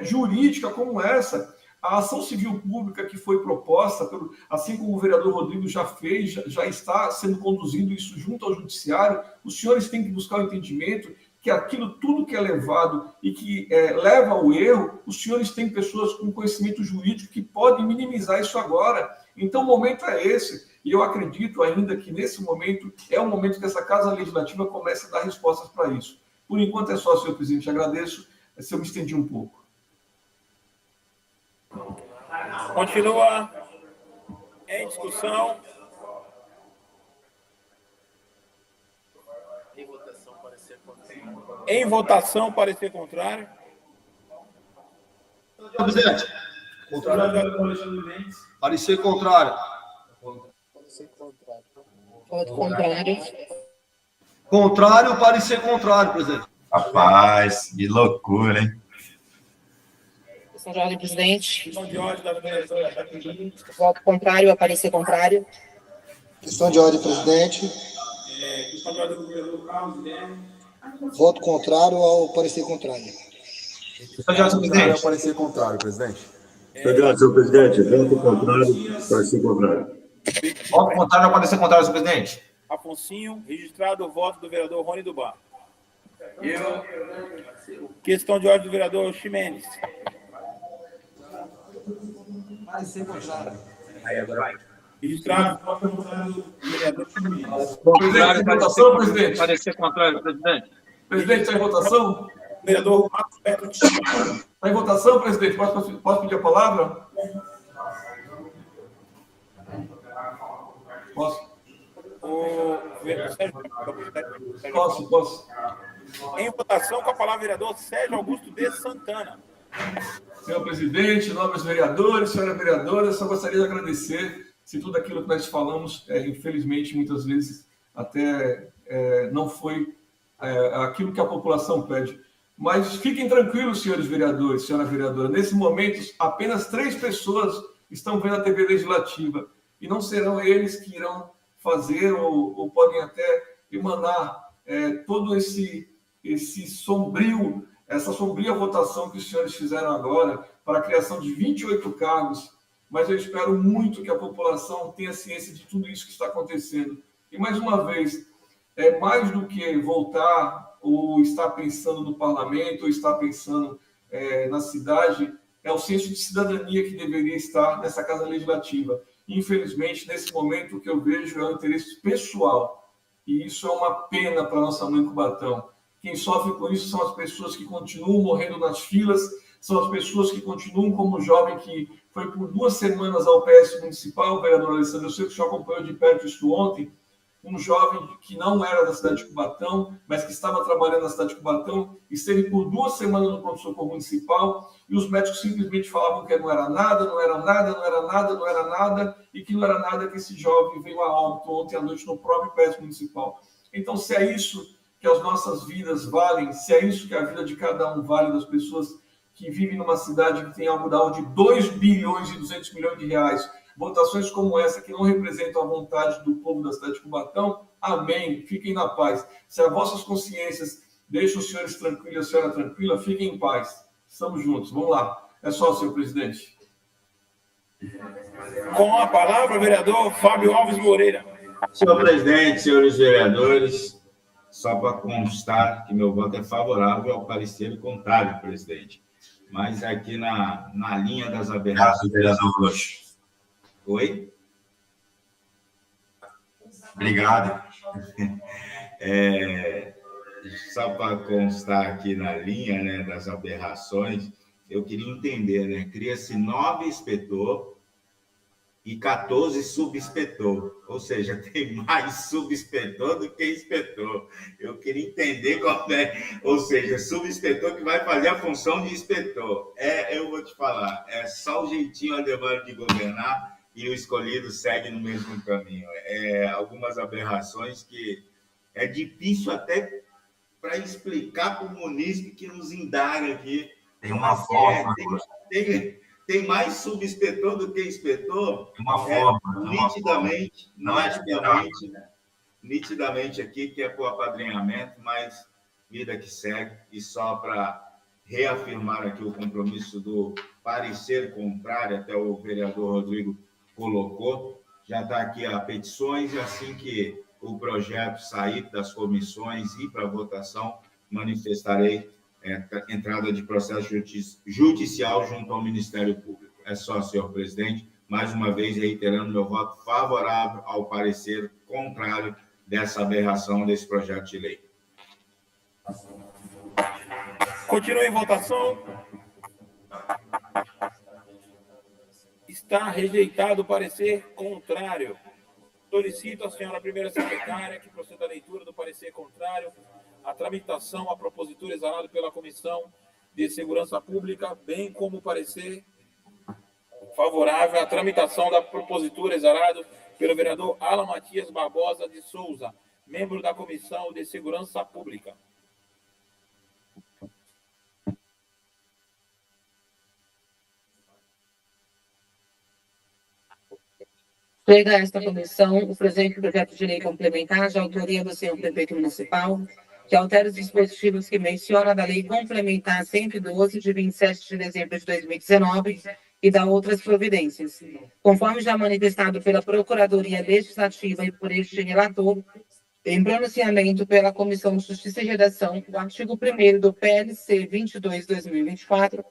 jurídica como essa. A ação civil pública que foi proposta, assim como o vereador Rodrigo já fez, já está sendo conduzido isso junto ao judiciário, os senhores têm que buscar o entendimento que aquilo tudo que é levado e que leva ao erro, os senhores têm pessoas com conhecimento jurídico que podem minimizar isso agora. Então, o momento é esse. E eu acredito ainda que, nesse momento, é o momento que essa Casa Legislativa comece a dar respostas para isso. Por enquanto é só, senhor presidente. Agradeço se eu me estendi um pouco. Continua em discussão. Em votação, parecer contrário. Senhor presidente. Parecer contrário. Voto contrário. Contrário, parecer contrário, presidente. Rapaz, que loucura, hein? Questão de ordem, presidente. Questão de ordem da vereadora. Voto contrário, parecer contrário. Questão de ordem, presidente. Questão de ordem do vereador Carlos Guilherme. Voto contrário ao parecer contrário. Questão de ordem, presidente. Ao parecer contrário, presidente. Questão de ordem, senhor presidente. Voto contrário, parecer contrário. Voto contrário ao parecer contrário, senhor presidente. Afonsinho, registrado o voto do vereador Rony do Bar. Questão de ordem do vereador Ximenes. Parecer contrário. Registrado o voto do vereador Ximenes. Presidente, votação, presidente. Parecer contrário, presidente. Presidente, está em votação? Vereador Marcos Petro. Está em votação, presidente? Posso pedir a palavra? Posso? Posso. Em votação, com a palavra, vereador Sérgio Augusto de Santana. Senhor presidente, nobres vereadores, senhora vereadora, eu só gostaria de agradecer se tudo aquilo que nós falamos, infelizmente, muitas vezes, até não foi aquilo que a população pede. Mas fiquem tranquilos, senhores vereadores, senhora vereadora, nesse momento, apenas 3 pessoas estão vendo a TV Legislativa, e não serão eles que irão fazer ou podem até emanar todo essa sombria votação que os senhores fizeram agora para a criação de 28 cargos, mas eu espero muito que a população tenha ciência de tudo isso que está acontecendo. E, mais uma vez, mais do que voltar ou estar pensando no parlamento, ou estar pensando na cidade, é o senso de cidadania que deveria estar nessa Casa Legislativa. Infelizmente, nesse momento, o que eu vejo é o interesse pessoal. E isso é uma pena para a nossa mãe Cubatão. Quem sofre com isso são as pessoas que continuam morrendo nas filas, são as pessoas que continuam como o jovem que foi por 2 semanas ao PS Municipal, vereador Alessandro, eu sei que o senhor acompanhou de perto isso ontem, um jovem que não era da cidade de Cubatão, mas que estava trabalhando na cidade de Cubatão, esteve por 2 semanas no pronto-socorro municipal, e os médicos simplesmente falavam que não era nada, e que não era nada que esse jovem veio a óbito ontem à noite no próprio PS municipal. Então, se é isso que as nossas vidas valem, se é isso que a vida de cada um vale, das pessoas que vivem numa cidade que tem algo da ordem de 2 bilhões e 200 milhões de reais, votações como essa que não representam a vontade do povo da cidade de Cubatão, amém, fiquem na paz. Se as vossas consciências deixam os senhores tranquilos e a senhora tranquila, fiquem em paz. Estamos juntos, vamos lá. É só, senhor presidente. Com a palavra, o vereador Fábio Alves Moreira. Senhor presidente, senhores vereadores, só para constar que meu voto é favorável ao parecer contrário, presidente. Mas aqui na linha das aberrações... Vereador Roxo. Oi? Obrigado. Só para constar aqui na linha, né, das aberrações, eu queria entender, né? Cria-se 9 inspetor e 14 subinspetor, ou seja, tem mais subinspetor do que inspetor. Eu queria entender como é, ou seja, subinspetor que vai fazer a função de inspetor. Eu vou te falar, é só o jeitinho Aldemar de governar e o escolhido segue no mesmo caminho. Algumas aberrações que é difícil até para explicar para o munícipe que nos indaga aqui. Tem uma forma. Tem mais subinspetor do que inspetor? Uma forma. Nitidamente aqui que é por apadrinhamento, mas vida que segue. E só para reafirmar aqui o compromisso do parecer contrário, até o vereador Rodrigo colocou, já está aqui a petições, e assim que o projeto sair das comissões e para votação, manifestarei entrada de processo judicial junto ao Ministério Público. É só, senhor presidente, mais uma vez reiterando meu voto favorável ao parecer contrário dessa aberração desse projeto de lei. Continua em votação. Está rejeitado o parecer contrário. Solicito à senhora primeira secretária que proceda à leitura do parecer contrário, a tramitação a propositura exarado pela Comissão de Segurança Pública, bem como o parecer favorável à tramitação da propositura exarado pelo vereador Alan Matias Barbosa de Souza, membro da Comissão de Segurança Pública. Chega a esta comissão o presente projeto de lei complementar de autoria do senhor prefeito municipal, que altera os dispositivos que menciona da lei complementar 112, de 27 de dezembro de 2019, e da outras providências. Conforme já manifestado pela Procuradoria Legislativa e por este relator, em pronunciamento pela Comissão de Justiça e Redação, o artigo 1º do PLC 22/2024,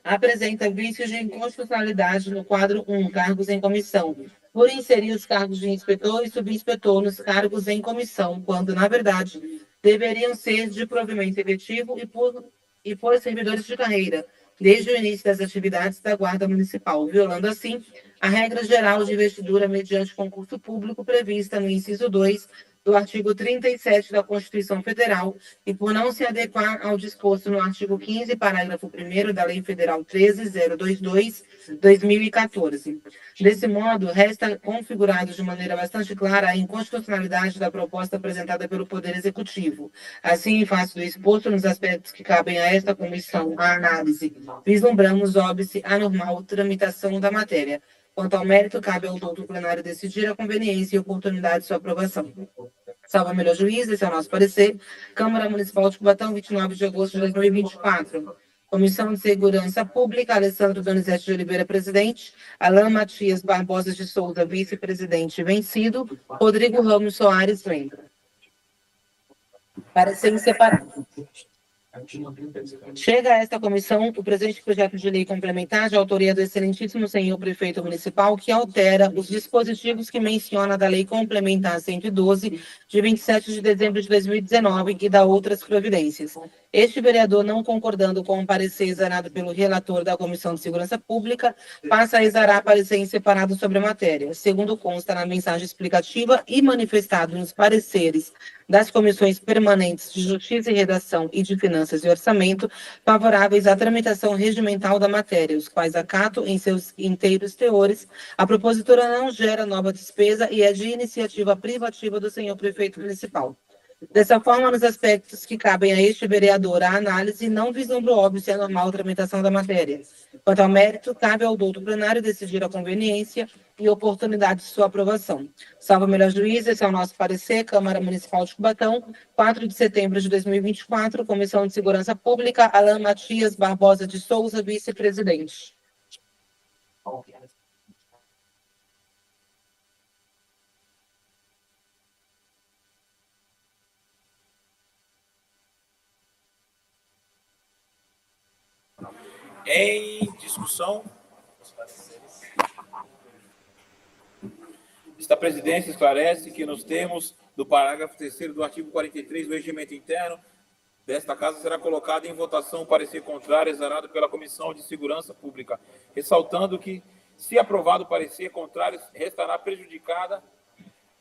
apresenta vícios de inconstitucionalidade no quadro 1, cargos em comissão, por inserir os cargos de inspetor e subinspetor nos cargos em comissão, quando, na verdade, deveriam ser de provimento efetivo e por servidores de carreira, desde o início das atividades da Guarda Municipal, violando, assim, a regra geral de investidura mediante concurso público prevista no inciso 2 do artigo 37 da Constituição Federal e por não se adequar ao disposto no artigo 15, parágrafo 1º da Lei Federal 13.022/2014. Desse modo, resta configurado de maneira bastante clara a inconstitucionalidade da proposta apresentada pelo Poder Executivo. Assim, em face do exposto nos aspectos que cabem a esta comissão a análise, vislumbramos óbice a normal tramitação da matéria. Quanto ao mérito, cabe ao doutor plenário decidir a conveniência e oportunidade de sua aprovação. Salva melhor juiz, esse é o nosso parecer. Câmara Municipal de Cubatão, 29 de agosto de 2024. Comissão de Segurança Pública, Alessandro Donizete de Oliveira, presidente. Alan Matias Barbosa de Souza, vice-presidente vencido. Rodrigo Ramos Soares, membro. Parecer separado. Chega a esta comissão o presente projeto de lei complementar de autoria do excelentíssimo senhor prefeito municipal, que altera os dispositivos que menciona da lei complementar 112, de 27 de dezembro de 2019, e da outras providências. Este vereador, não concordando com o parecer exarado pelo relator da Comissão de Segurança Pública, passa a exarar parecer em separado sobre a matéria. Segundo consta na mensagem explicativa e manifestado nos pareceres das comissões permanentes de Justiça e Redação e de Finanças e Orçamento, favoráveis à tramitação regimental da matéria, os quais acato em seus inteiros teores, a propositura não gera nova despesa e é de iniciativa privativa do senhor prefeito municipal. Dessa forma, nos aspectos que cabem a este vereador a análise, não vislumbra óbvio se é normal a tramitação da matéria. Quanto ao mérito, cabe ao doutor plenário decidir a conveniência e oportunidade de sua aprovação. Salva o melhor juiz, esse é o nosso parecer. Câmara Municipal de Cubatão, 4 de setembro de 2024, Comissão de Segurança Pública, Alan Matias Barbosa de Souza, vice-presidente. Em discussão. Esta presidência esclarece que nos termos do parágrafo 3º do artigo 43 do regimento interno desta casa será colocado em votação o parecer contrário exarado pela Comissão de Segurança Pública, ressaltando que Se aprovado o parecer contrário,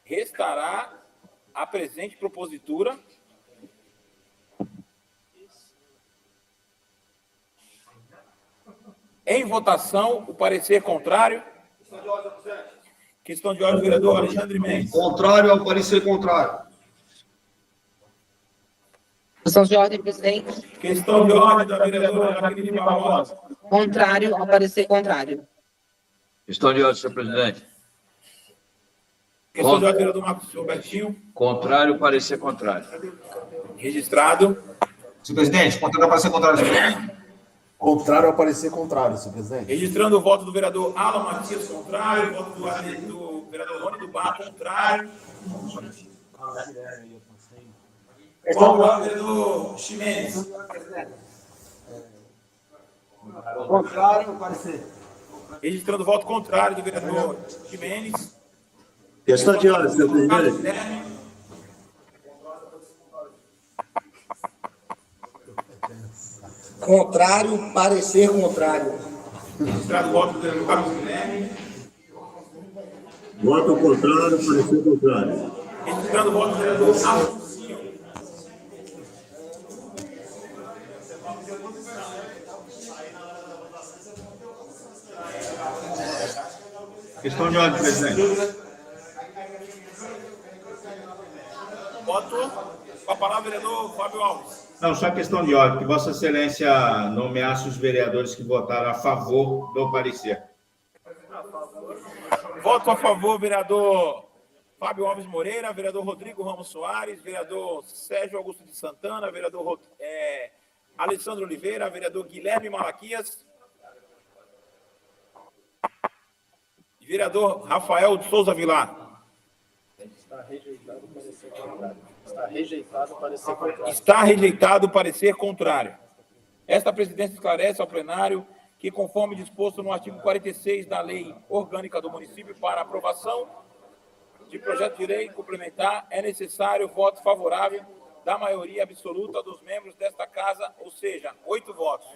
restará a presente propositura em votação o parecer contrário. Questão de ordem, vereador Alexandre Mendes. Contrário ao parecer contrário. Questão de ordem, presidente. Questão de ordem da vereadora Jaqueline Barbosa. Contrário ao parecer contrário. Questão de ordem, senhor presidente. Questão de ordem, vereador Marcos Robertinho. Contrário ao parecer contrário. Registrado. Senhor presidente, contrário ao parecer contrário, senhor presidente. Contrário ao parecer contrário, senhor presidente. Registrando o voto do vereador Alan Matias, contrário. O voto do vereador Rony do Bar, contrário. Questão do vereador Ximenes. Contrário ao parecer. Registrando o voto contrário do vereador Ximenes. Questão de ordem, senhor presidente. Contrário, parecer contrário. Registrado o voto do vereador Carlos Guilherme. Voto contrário, parecer contrário. Registrando o voto do vereador Alfonsinho. Questão de ordem, presidente. Voto com a palavra, vereador Fábio Alves. Não, só questão de ordem, que Vossa Excelência nomeasse os vereadores que votaram a favor do parecer. Voto a favor, vereador Fábio Alves Moreira, vereador Rodrigo Ramos Soares, vereador Sérgio Augusto de Santana, vereador Alessandro Oliveira, vereador Guilherme Malaquias, e vereador Rafael de Souza Vilar. Está rejeitado o parecer contrário. Está rejeitado o parecer contrário. Está rejeitado o parecer contrário. Esta presidência esclarece ao plenário que, conforme disposto no artigo 46 da Lei Orgânica do Município, para aprovação de projeto de lei complementar, é necessário voto favorável da maioria absoluta dos membros desta casa, ou seja, 8 votos.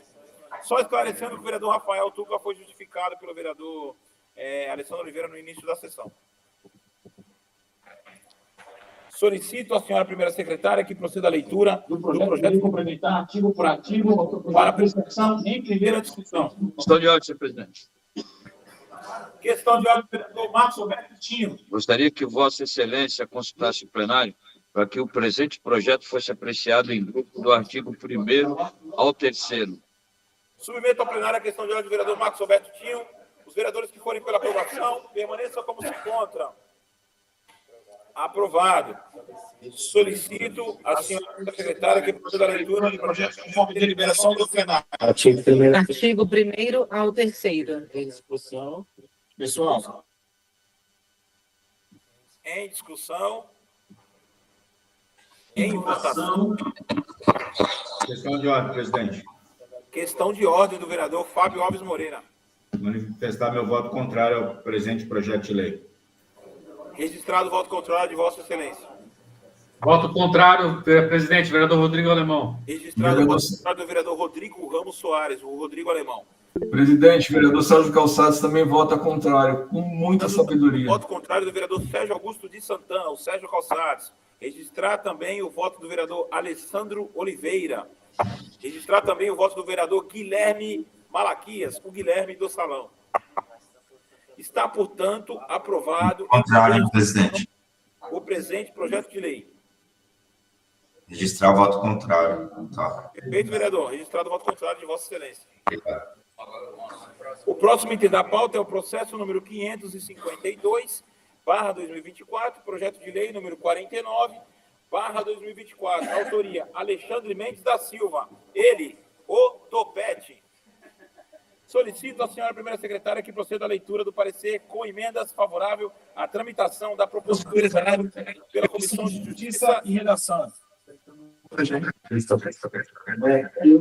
Só esclarecendo que o vereador Rafael Tucla foi justificado pelo vereador Alessandro Oliveira no início da sessão. Solicito à senhora primeira secretária que proceda à leitura do projeto complementar, artigo por artigo, para apresentação em primeira discussão. Questão de ordem, senhor presidente. Questão de ordem do vereador Marcos Roberto Tinho. Gostaria que Vossa Excelência consultasse o plenário para que o presente projeto fosse apreciado em grupo do artigo 1º ao 3º. Submeto ao plenário a questão de ordem do vereador Marcos Roberto Tinho. Os vereadores que forem pela aprovação permaneçam como se encontram. Aprovado. Solicito à senhora secretária que proceda à leitura do projeto conforme deliberação do plenário. Artigo 1º ao 3º. Em discussão. Pessoal. Em discussão. Em votação. Questão de ordem, presidente. Questão de ordem do vereador Fábio Alves Moreira. Manifestar meu voto contrário ao presente projeto de lei. Registrado o voto contrário de Vossa Excelência. Voto contrário, presidente, vereador Rodrigo Alemão. Registrado o voto contrário do vereador Rodrigo Ramos Soares, o Rodrigo Alemão. Presidente, vereador Sérgio Calçados também vota contrário, com muita sabedoria. Voto contrário do vereador Sérgio Augusto de Santana, o Sérgio Calçados. Registrar também o voto do vereador Alessandro Oliveira. Registrar também o voto do vereador Guilherme Malaquias, o Guilherme do Salão. Está, portanto, aprovado... Contrário, presidente. O presente projeto de lei. Registrar o voto contrário. Tá. Perfeito, vereador. Registrado o voto contrário de Vossa Excelência. O próximo item da pauta é o processo número 552/2024, projeto de lei número 49/2024. Autoria, Alexandre Mendes da Silva. Ele, o Topete. Solicito à senhora primeira secretária que proceda à leitura do parecer com emendas favorável à tramitação da propositura pela Comissão de Justiça e Redação.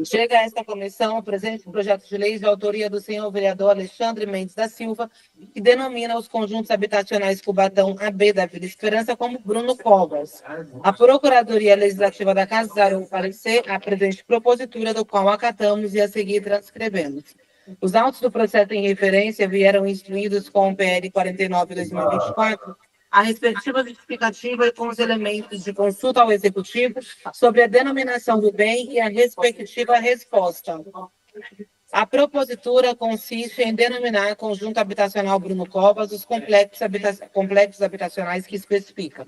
Chega a esta comissão o presente projeto de lei de autoria do senhor vereador Alexandre Mendes da Silva, que denomina os conjuntos habitacionais Cubatão AB da Vila Esperança como Bruno Covas. A Procuradoria Legislativa da Casa dará o parecer à presente propositura, do qual acatamos e a seguir transcrevemos. Os autos do processo em referência vieram instruídos com o PL 49/2024, a respectiva justificativa e com os elementos de consulta ao Executivo sobre a denominação do bem e a respectiva resposta. A propositura consiste em denominar conjunto habitacional Bruno Covas os complexos habitacionais que especifica.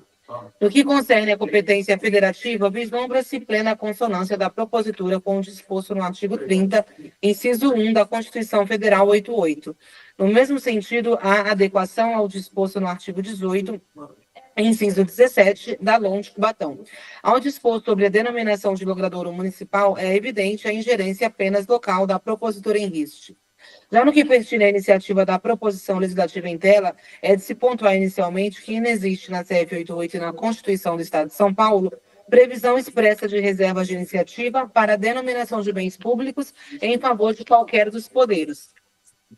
No que concerne à competência federativa, vislumbra-se plena consonância da propositura com o disposto no artigo 30, inciso 1 da Constituição Federal 88. No mesmo sentido, há adequação ao disposto no artigo 18, inciso 17, da LOM de Cubatão. Ao dispor sobre a denominação de logradouro municipal, é evidente a ingerência apenas local da propositura em riste. Já no que pertine à iniciativa da proposição legislativa em tela, é de se pontuar inicialmente que inexiste na CF 88 e na Constituição do Estado de São Paulo previsão expressa de reservas de iniciativa para a denominação de bens públicos em favor de qualquer dos poderes.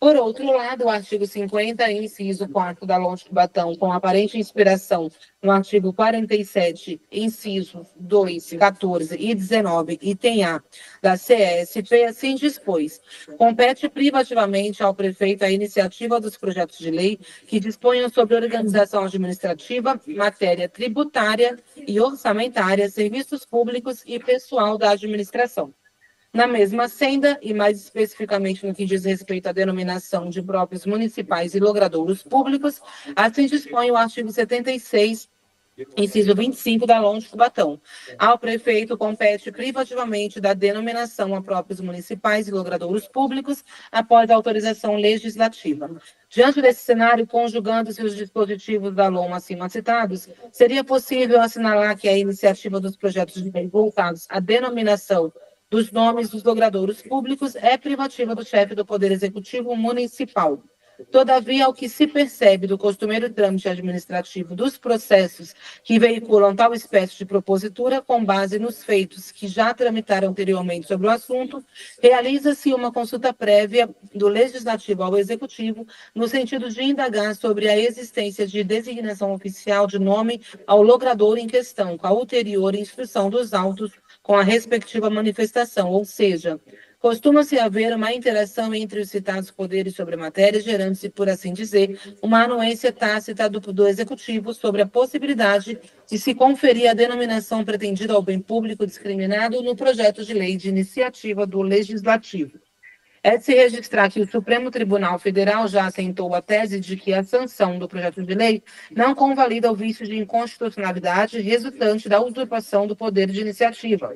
Por outro lado, o artigo 50, inciso 4 da LOM de Cubatão, com aparente inspiração no artigo 47, incisos 2, 14 e 19, item A, da CESP, assim dispôs. Compete privativamente ao prefeito a iniciativa dos projetos de lei que disponham sobre organização administrativa, matéria tributária e orçamentária, serviços públicos e pessoal da administração. Na mesma senda, e mais especificamente no que diz respeito à denominação de próprios municipais e logradouros públicos, assim dispõe o artigo 76, inciso 25 da LOM de Cubatão. Ao prefeito compete privativamente da denominação a próprios municipais e logradouros públicos após a autorização legislativa. Diante desse cenário, conjugando-se os dispositivos da LOM acima citados, seria possível assinalar que a iniciativa dos projetos de lei voltados à denominação dos nomes dos logradouros públicos é privativa do chefe do Poder Executivo Municipal. Todavia, ao que se percebe do costumeiro trâmite administrativo dos processos que veiculam tal espécie de propositura, com base nos feitos que já tramitaram anteriormente sobre o assunto, realiza-se uma consulta prévia do Legislativo ao Executivo, no sentido de indagar sobre a existência de designação oficial de nome ao logradouro em questão, com a ulterior instrução dos autos com a respectiva manifestação, ou seja, costuma-se haver uma interação entre os citados poderes sobre a matéria, gerando-se, por assim dizer, uma anuência tácita do Executivo sobre a possibilidade de se conferir a denominação pretendida ao bem público discriminado no projeto de lei de iniciativa do Legislativo. É de se registrar que o Supremo Tribunal Federal já assentou a tese de que a sanção do projeto de lei não convalida o vício de inconstitucionalidade resultante da usurpação do poder de iniciativa.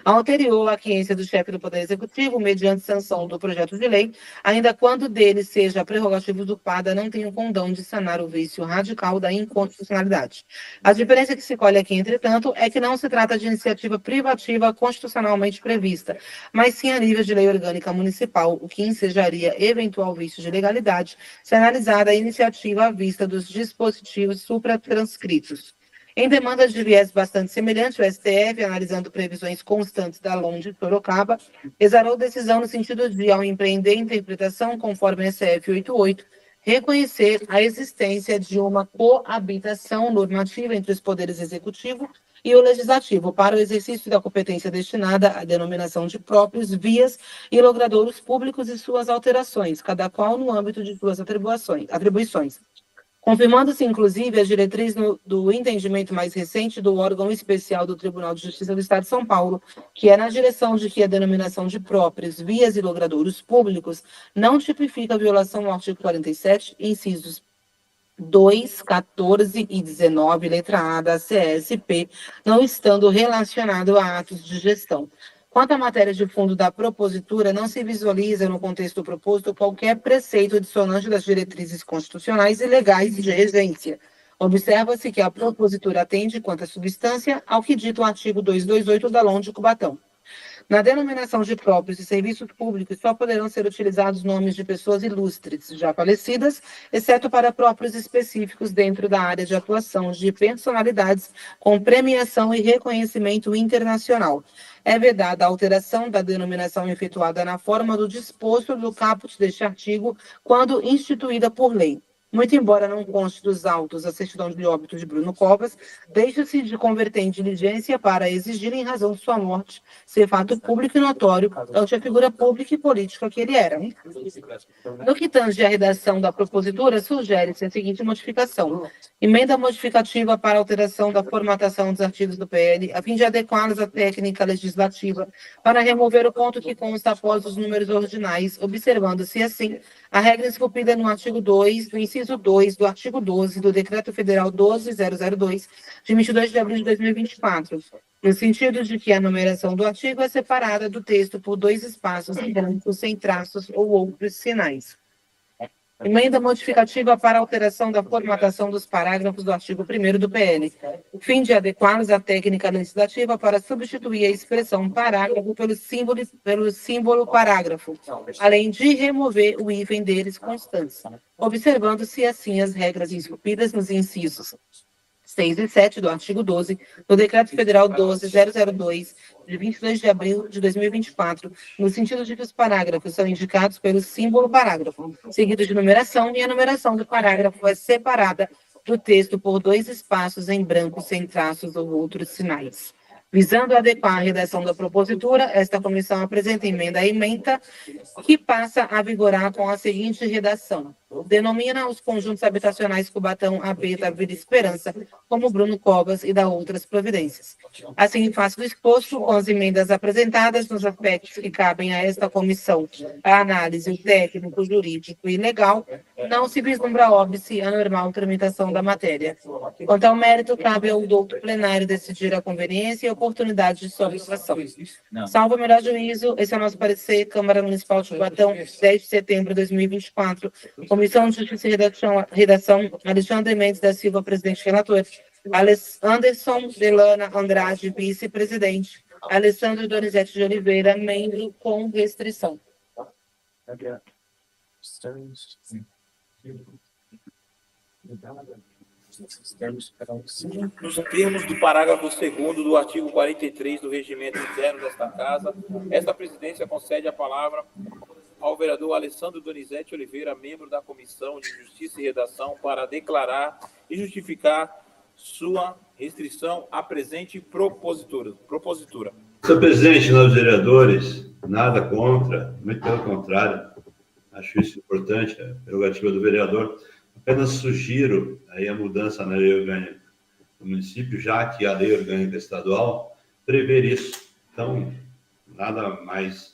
A anterior aquiescência do chefe do Poder Executivo, mediante sanção do projeto de lei, ainda quando dele seja a prerrogativa usurpada, não tem o condão de sanar o vício radical da inconstitucionalidade. A diferença que se colhe aqui, entretanto, é que não se trata de iniciativa privativa constitucionalmente prevista, mas sim a nível de lei orgânica municipal, o que ensejaria eventual vício de legalidade, se analisada a iniciativa à vista dos dispositivos supratranscritos. Em demandas de viés bastante semelhante, o STF, analisando previsões constantes da LOM de Sorocaba, exarou decisão no sentido de, ao empreender interpretação conforme a SF 88, reconhecer a existência de uma coabitação normativa entre os poderes executivo e o legislativo para o exercício da competência destinada à denominação de próprios, vias e logradouros públicos e suas alterações, cada qual no âmbito de suas atribuições. Confirmando-se, inclusive, a diretriz do entendimento mais recente do órgão especial do Tribunal de Justiça do Estado de São Paulo, que é na direção de que a denominação de próprios, vias e logradouros públicos não tipifica a violação ao artigo 47, incisos 2, 14 e 19, letra A da CSP, não estando relacionado a atos de gestão. Quanto à matéria de fundo da propositura, não se visualiza no contexto proposto qualquer preceito dissonante das diretrizes constitucionais e legais de regência. Observa-se que a propositura atende, quanto à substância, ao que dita o artigo 228 da LOM de Cubatão. Na denominação de próprios e serviços públicos, só poderão ser utilizados nomes de pessoas ilustres, já falecidas, exceto para próprios específicos dentro da área de atuação de personalidades com premiação e reconhecimento internacional. É vedada a alteração da denominação efetuada na forma do disposto do caput deste artigo, quando instituída por lei. Muito embora não conste dos autos a certidão de óbito de Bruno Covas, deixa-se de converter em diligência para exigir, em razão de sua morte, ser fato público e notório ante a figura pública e política que ele era. No que tange à redação da propositura, sugere-se a seguinte modificação: emenda modificativa para alteração da formatação dos artigos do PL, a fim de adequá-los à técnica legislativa, para remover o ponto que consta após os números ordinais, observando-se, assim, a regra esculpida no artigo 2, do inciso 2 do artigo 12 do Decreto Federal 12.002, de 22 de abril de 2024, no sentido de que a numeração do artigo é separada do texto por 2 espaços em branco, sem traços ou outros sinais. Emenda modificativa para alteração da formatação dos parágrafos do artigo 1º do PL, fim de adequá-los à técnica legislativa para substituir a expressão parágrafo pelo símbolo parágrafo, além de remover o hífen deles constantes, observando-se assim as regras esculpidas nos incisos 6 e 7 do artigo 12 do Decreto Federal 12.002, de 22 de abril de 2024, no sentido de que os parágrafos são indicados pelo símbolo parágrafo, seguido de numeração, e a numeração do parágrafo é separada do texto por 2 espaços em branco, sem traços ou outros sinais. Visando adequar a redação da propositura, esta comissão apresenta emenda à ementa, que passa a vigorar com a seguinte redação: denomina os conjuntos habitacionais Cubatão AB da Vila Esperança como Bruno Covas e dá outras providências. Assim, em face do exposto, com as emendas apresentadas nos aspectos que cabem a esta comissão, a análise, o técnico, jurídico e legal, não se vislumbra óbice a normal tramitação da matéria. Quanto ao mérito, cabe ao douto plenário decidir a conveniência e a oportunidade de sua aprovação. Salvo o melhor juízo, esse é o nosso parecer. Câmara Municipal de Cubatão, 10 de setembro de 2024. Comissão de Justiça e Redação, Alexandre Mendes da Silva, presidente relator. Anderson Delana Andrade, vice-presidente. Alessandro Donizete de Oliveira, membro com restrição. Nos termos do parágrafo 2º do artigo 43 do regimento interno desta Casa, esta presidência concede a palavra ao vereador Alessandro Donizete Oliveira, membro da Comissão de Justiça e Redação, para declarar e justificar sua restrição à presente propositura. Senhor presidente, nós vereadores, nada contra, muito pelo contrário, acho isso importante, a prerrogativa do vereador. Apenas sugiro aí a mudança na lei orgânica do município, já que a lei orgânica estadual prevê isso. Então, nada mais,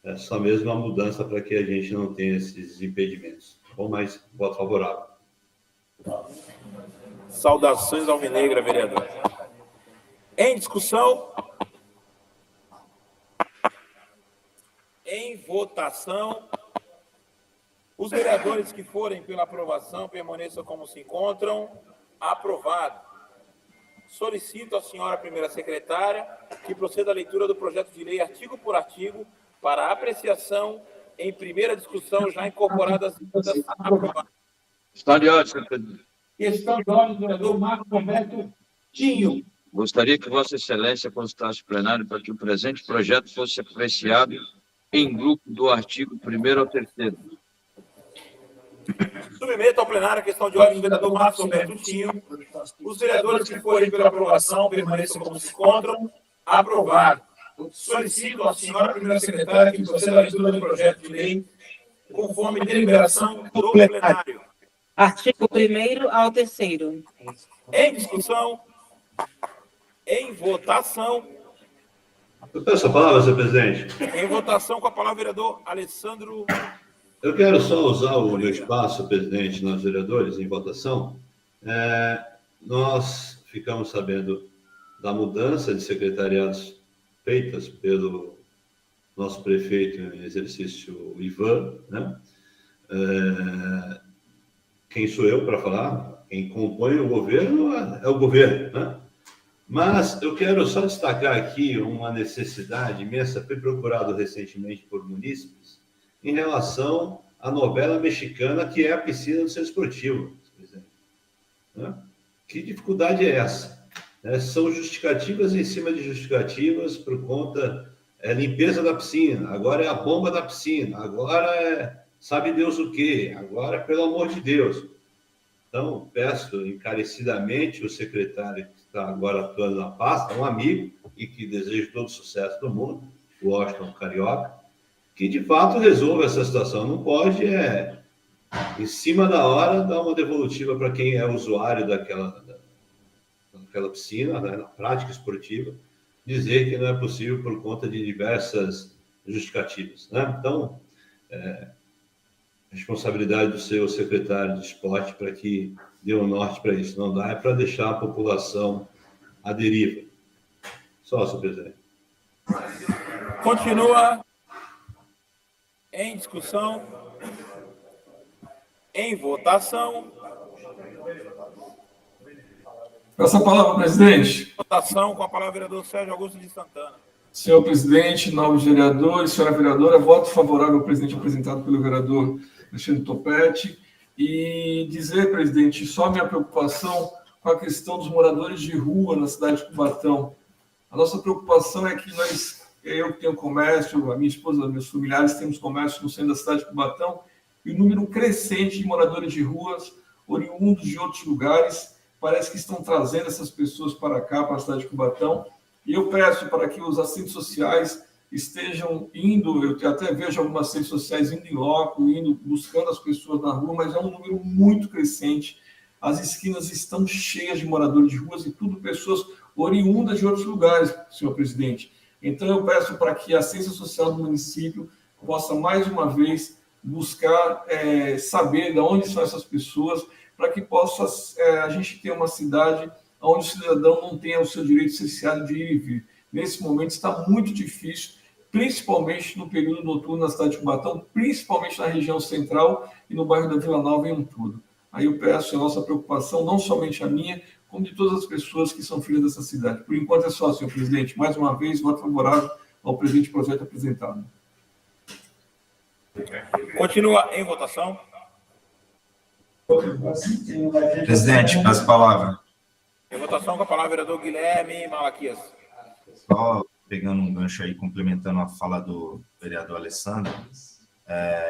é só mesmo a mudança para que a gente não tenha esses impedimentos. Bom, mas voto favorável. Saudações alvinegra, vereador. Em discussão. Em votação. Os vereadores que forem pela aprovação permaneçam como se encontram. Aprovado. Solicito à senhora primeira secretária que proceda à leitura do projeto de lei artigo por artigo para apreciação em primeira discussão já incorporadas e aprovadas. Está de ordem, senhor presidente. Questão de ordem do vereador Marco Roberto Tinho. Gostaria que Vossa Excelência consultasse o plenário para que o presente projeto fosse apreciado em grupo do artigo 1º ao 3º. Submeto ao plenário a questão de ordem do vereador Marcos Roberto Tinho. Os vereadores que forem pela aprovação permaneçam como se encontram. Aprovado. Solicito à senhora primeira secretária que proceda à leitura do projeto de lei conforme deliberação do plenário. Artigo 1º ao 3º. Em discussão. Em votação. Eu peço a palavra, senhor presidente. Em votação, com a palavra o vereador Alessandro. Eu quero só usar o meu espaço, presidente, nós vereadores, em votação. Nós ficamos sabendo da mudança de secretariados feitas pelo nosso prefeito em exercício, Ivan, né? Quem sou eu para falar? Quem compõe o governo é o governo, né? Mas eu quero só destacar aqui uma necessidade imensa, foi procurado recentemente por munícipes, em relação à novela mexicana que é a piscina do centro esportivo. Né? Que dificuldade é essa? São justificativas em cima de justificativas por conta limpeza da piscina, agora é a bomba da piscina, agora é sabe Deus o quê, agora pelo amor de Deus. Então, peço encarecidamente o secretário que está agora atuando na pasta, um amigo e que desejo todo o sucesso do mundo, o Washington Carioca, que de fato resolva essa situação. Não pode, em cima da hora, dar uma devolutiva para quem é usuário daquela piscina, né, na prática esportiva, dizer que não é possível por conta de diversas justificativas, né? Então, responsabilidade do seu secretário de esporte para que dê um norte para isso. Não dá, é para deixar a população à deriva. Só, senhor presidente. Continua em discussão, em votação. Peço a palavra, presidente. Votação com a palavra, vereador Sérgio Augusto de Santana. Senhor presidente, novos vereadores, senhora vereadora, voto favorável ao presidente apresentado pelo vereador Alexandre Topete. E dizer, presidente, só minha preocupação com a questão dos moradores de rua na cidade de Cubatão. A nossa preocupação é que eu que tenho comércio, a minha esposa, meus familiares temos comércio no centro da cidade de Cubatão, e o número crescente de moradores de ruas, oriundos de outros lugares, parece que estão trazendo essas pessoas para cá, para a cidade de Cubatão. E eu peço para que os assistentes sociais estejam indo, eu até vejo algumas assistentes sociais indo em loco, buscando as pessoas na rua, mas é um número muito crescente. As esquinas estão cheias de moradores de ruas e tudo pessoas oriundas de outros lugares, senhor presidente. Então eu peço para que a assistência social do município possa, mais uma vez, buscar saber de onde são essas pessoas, para que possa a gente ter uma cidade onde o cidadão não tenha o seu direito cerceado de ir e vir. Nesse momento está muito difícil, principalmente no período noturno na cidade de Cubatão, principalmente na região central e no bairro da Vila Nova em tudo. Aí eu peço a nossa preocupação, não somente a minha, como de todas as pessoas que são filhas dessa cidade. Por enquanto é só, senhor presidente. Mais uma vez, voto favorável ao presente projeto apresentado. Continua em votação. Presidente, peço a palavra. Em votação com a palavra, vereador Guilherme Malaquias. Só pegando um gancho aí, complementando a fala do vereador Alessandro,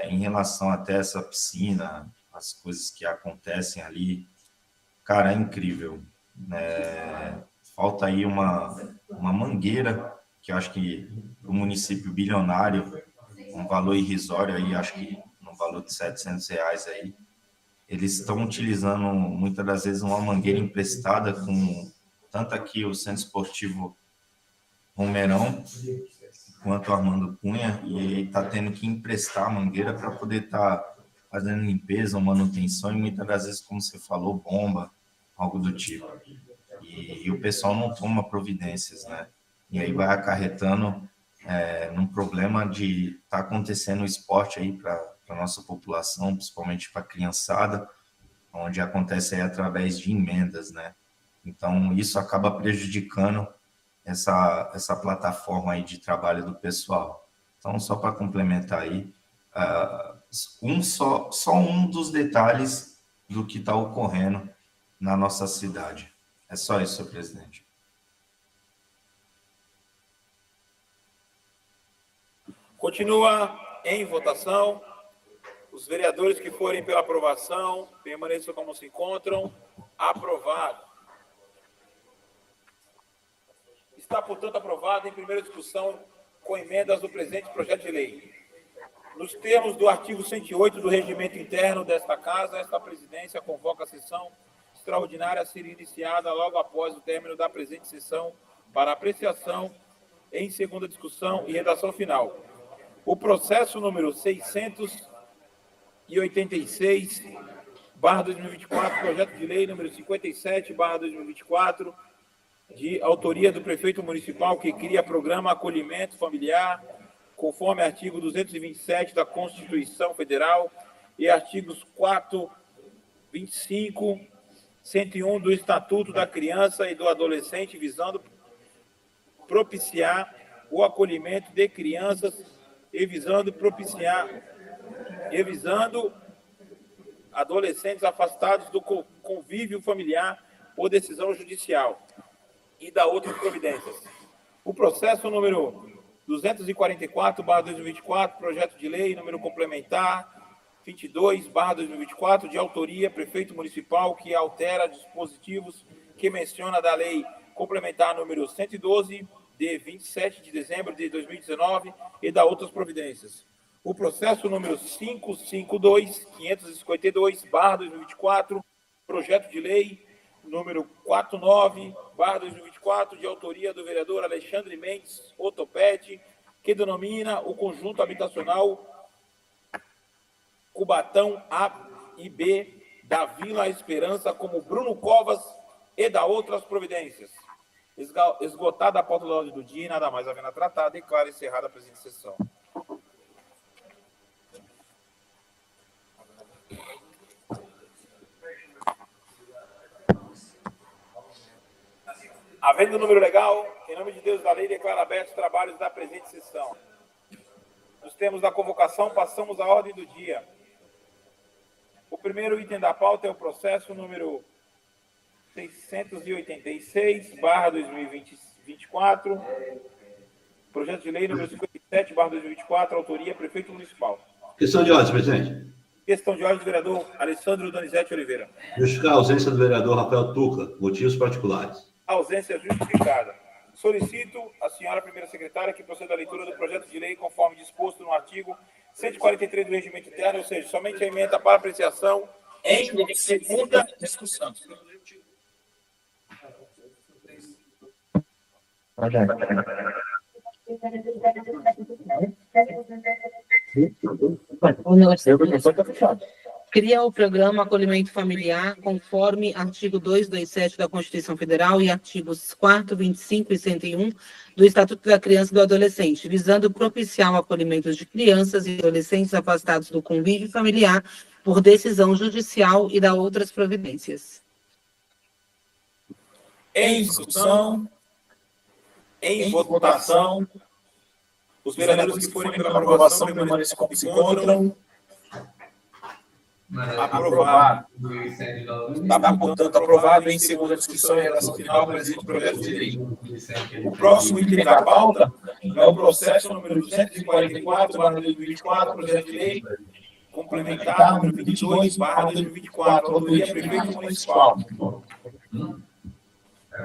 em relação até essa piscina, as coisas que acontecem ali, cara, é incrível. Falta aí uma mangueira, que eu acho que o município bilionário, um valor irrisório aí, acho que no valor de R$700 aí, eles estão utilizando muitas das vezes uma mangueira emprestada com tanto aqui o Centro Esportivo Romerão quanto o Armando Cunha, e está tendo que emprestar a mangueira para poder estar fazendo limpeza ou manutenção, e muitas das vezes, como você falou, bomba, algo do tipo. E o pessoal não toma providências, né? E aí vai acarretando num problema de estar acontecendo o esporte aí para a nossa população, principalmente para a criançada, onde acontece aí através de emendas, né? Então, isso acaba prejudicando essa plataforma aí de trabalho do pessoal. Então, só para complementar aí, só um dos detalhes do que está ocorrendo na nossa cidade. É só isso, senhor presidente. Continua em votação. Os vereadores que forem pela aprovação, permaneçam como se encontram. Aprovado. Está, portanto, aprovado em primeira discussão com emendas do presente projeto de lei. Nos termos do artigo 108 do regimento interno desta Casa, esta presidência convoca a sessão extraordinária a ser iniciada logo após o término da presente sessão para apreciação em segunda discussão e redação final. O processo número 686/2024, projeto de lei número 57/2024, de autoria do prefeito municipal que cria programa acolhimento familiar, conforme artigo 227 da Constituição Federal e artigos 4, 25, 101 do Estatuto da Criança e do Adolescente, visando propiciar o acolhimento de crianças e visando adolescentes afastados do convívio familiar por decisão judicial e da outras providências. O processo número 244/2024, projeto de lei número complementar 22/2024, de autoria prefeito municipal, que altera dispositivos que menciona da lei complementar número 112, de 27 de dezembro de 2019, e da outras providências. O processo número 552/2024, projeto de lei número 49/2024, de autoria do vereador Alexandre Mendes Otopete, que denomina o conjunto habitacional Cubatão A e B da Vila Esperança como Bruno Covas e da outras providências. Esgotada a pauta da ordem do dia, nada mais havendo a tratar, declaro encerrada a presente sessão. Havendo o número legal, em nome de Deus da lei, declaro abertos os trabalhos da presente sessão. Nos termos da convocação, passamos à ordem do dia. O primeiro item da pauta é o processo número 686/2024, projeto de lei número 57/2024, autoria prefeito municipal. Questão de ordem, presidente. Questão de ordem do vereador Alessandro Donizete Oliveira. Justificar a ausência do vereador Rafael Tucla, motivos particulares. Ausência justificada. Solicito à senhora primeira secretária que proceda à leitura do projeto de lei conforme disposto no artigo 143 do Regimento Interno, ou seja, somente a emenda para apreciação em segunda discussão. Cria o programa Acolhimento Familiar, conforme artigo 227 da Constituição Federal e artigos 4, 25 e 101 do Estatuto da Criança e do Adolescente, visando propiciar o acolhimento de crianças e adolescentes afastados do convívio familiar por decisão judicial e da outras providências. Em discussão, em votação, os vereadores que forem pela aprovação permaneçam como se encontram. Aprovado. Está, portanto, aprovado em segunda discussão e redação final presente o projeto de lei. O próximo item da pauta é o processo número 244/2024, projeto de lei complementar número 22/2024, autoria prefeito municipal.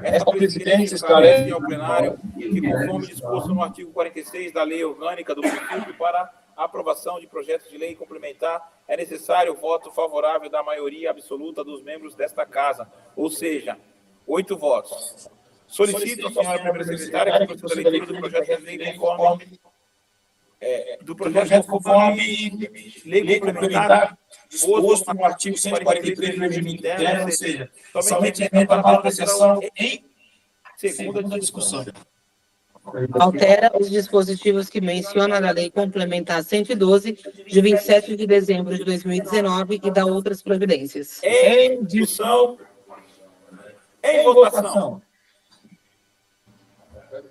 Esta presidência esclarece ao plenário que, conforme disposto no artigo 46 da Lei Orgânica do Município, para a aprovação de projetos de lei complementar, é necessário o voto favorável da maioria absoluta dos membros desta Casa, ou seja, 8 votos. Solicito à senhora primeira secretária que proceda a leitura do projeto de lei conforme lei complementar disposto no artigo 143 do Regimento Interno, ou seja, somente a emenda para apreciação em segunda discussão. Altera os dispositivos que menciona na Lei Complementar 112, de 27 de dezembro de 2019, e da outras providências. Em discussão, em votação.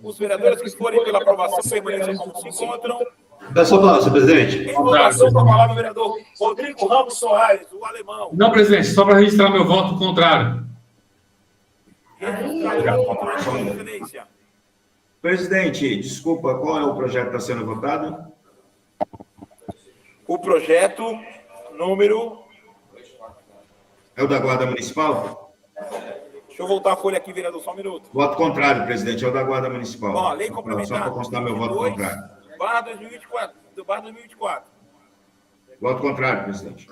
Os vereadores que forem pela aprovação permaneçam como se encontram. Peço a palavra, senhor presidente. Em votação, com a palavra, o vereador Rodrigo Ramos Soares, o alemão. Não, presidente, só para registrar meu voto contrário. Presidente, desculpa, qual é o projeto que está sendo votado? O projeto número... É o da Guarda Municipal? Deixa eu voltar a folha aqui, vereador, só um minuto. Voto contrário, presidente, é o da Guarda Municipal. Bom, lei complementar... Só para constar meu voto contrário. /2024. Voto contrário, presidente.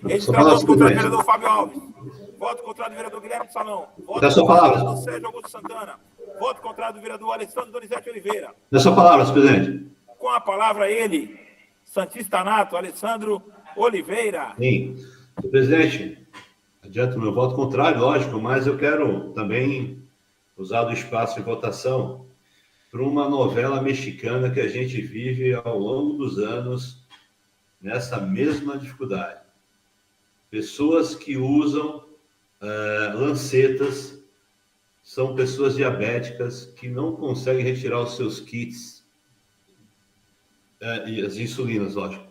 Registrado voto contrário do vereador Fábio Alves. Voto contrário do vereador Guilherme do Salão. Voto contrário do vereador Sérgio Augusto Santana. Voto contrário do vereador Alessandro Donizete Oliveira. É sua palavra, senhor presidente. Com a palavra ele, Santista Nato, Alessandro Oliveira. Sim. Senhor presidente, adianto meu voto contrário, lógico, mas eu quero também usar do espaço de votação para uma novela mexicana que a gente vive ao longo dos anos nessa mesma dificuldade. Pessoas que usam lancetas são pessoas diabéticas que não conseguem retirar os seus kits e as insulinas, lógico.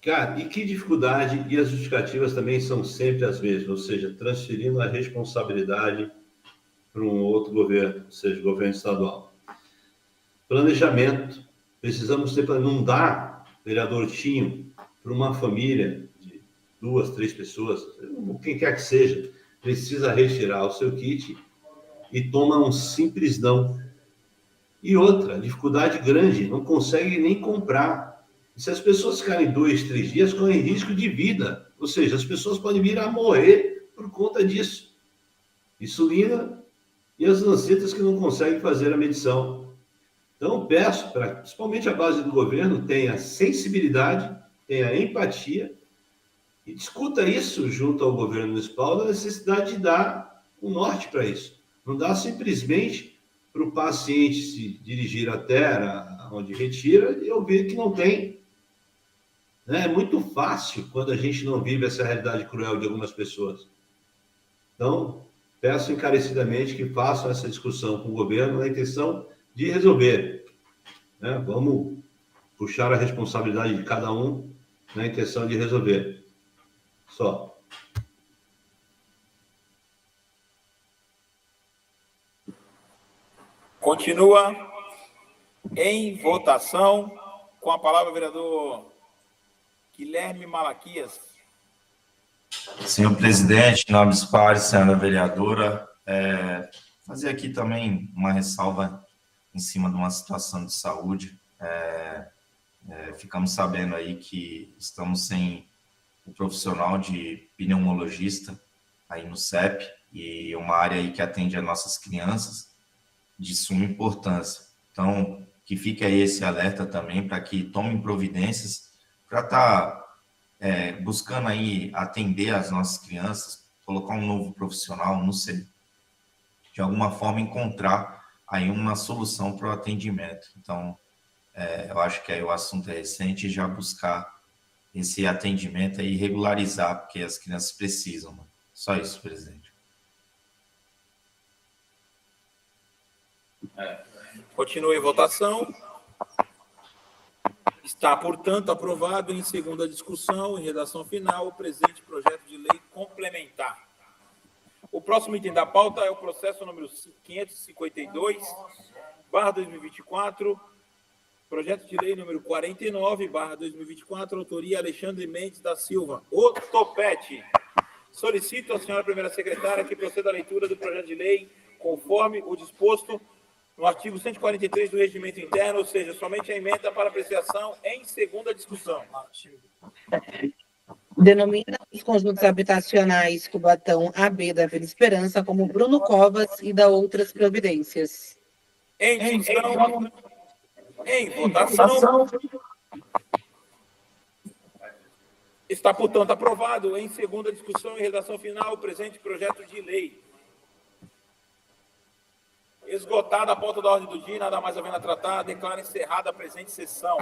Cara, e que dificuldade, e as justificativas também são sempre as mesmas, ou seja, transferindo a responsabilidade para um outro governo, ou seja, governo estadual. Planejamento, precisamos ter, não dá, vereador Tinho, para uma família de 2, 3 pessoas, quem quer que seja, precisa retirar o seu kit e toma um simples não. E outra, dificuldade grande, não consegue nem comprar. E se as pessoas ficarem 2, 3 dias, correm risco de vida. Ou seja, as pessoas podem vir a morrer por conta disso. Insulina e as lancetas que não conseguem fazer a medição. Então, peço para, principalmente a base do governo, tenha sensibilidade, tenha empatia e discuta isso junto ao governo municipal, da necessidade de dar um norte para isso. Não dá simplesmente para o paciente se dirigir até onde retira e ouvir que não tem. É muito fácil quando a gente não vive essa realidade cruel de algumas pessoas. Então, peço encarecidamente que façam essa discussão com o governo na intenção de resolver. Né? Vamos puxar a responsabilidade de cada um na intenção de resolver. Só. Continua em votação. Com a palavra, o vereador Guilherme Malaquias. Senhor presidente, nobres pares, senhora vereadora, fazer aqui também uma ressalva em cima de uma situação de saúde. Ficamos sabendo aí que estamos sem o profissional de pneumologista aí no CEP, e uma área aí que atende as nossas crianças de suma importância. Então, que fique aí esse alerta também para que tomem providências para estar buscando aí atender as nossas crianças, colocar um novo profissional, não sei, de alguma forma encontrar aí uma solução para o atendimento. Então, eu acho que aí o assunto é recente, já buscar esse atendimento aí, regularizar, porque as crianças precisam. Né? Só isso, presidente. Continue em votação. Está, portanto, aprovado em segunda discussão, em redação final, o presente projeto de lei complementar. O próximo item da pauta é o processo número 552/2024, projeto de lei número 49/2024, autoria Alexandre Mendes da Silva, o Topete. Solicito à senhora primeira secretária que proceda à leitura do projeto de lei conforme o disposto no artigo 143 do Regimento Interno, ou seja, somente a emenda para apreciação em segunda discussão. Denomina os conjuntos habitacionais Cubatão AB da Vila Esperança como Bruno Covas e da outras providências. Em discussão, em votação. Está, portanto, aprovado em segunda discussão e redação final o presente projeto de lei. Esgotada a pauta da ordem do dia, nada mais havendo a tratar, declaro encerrada a presente sessão.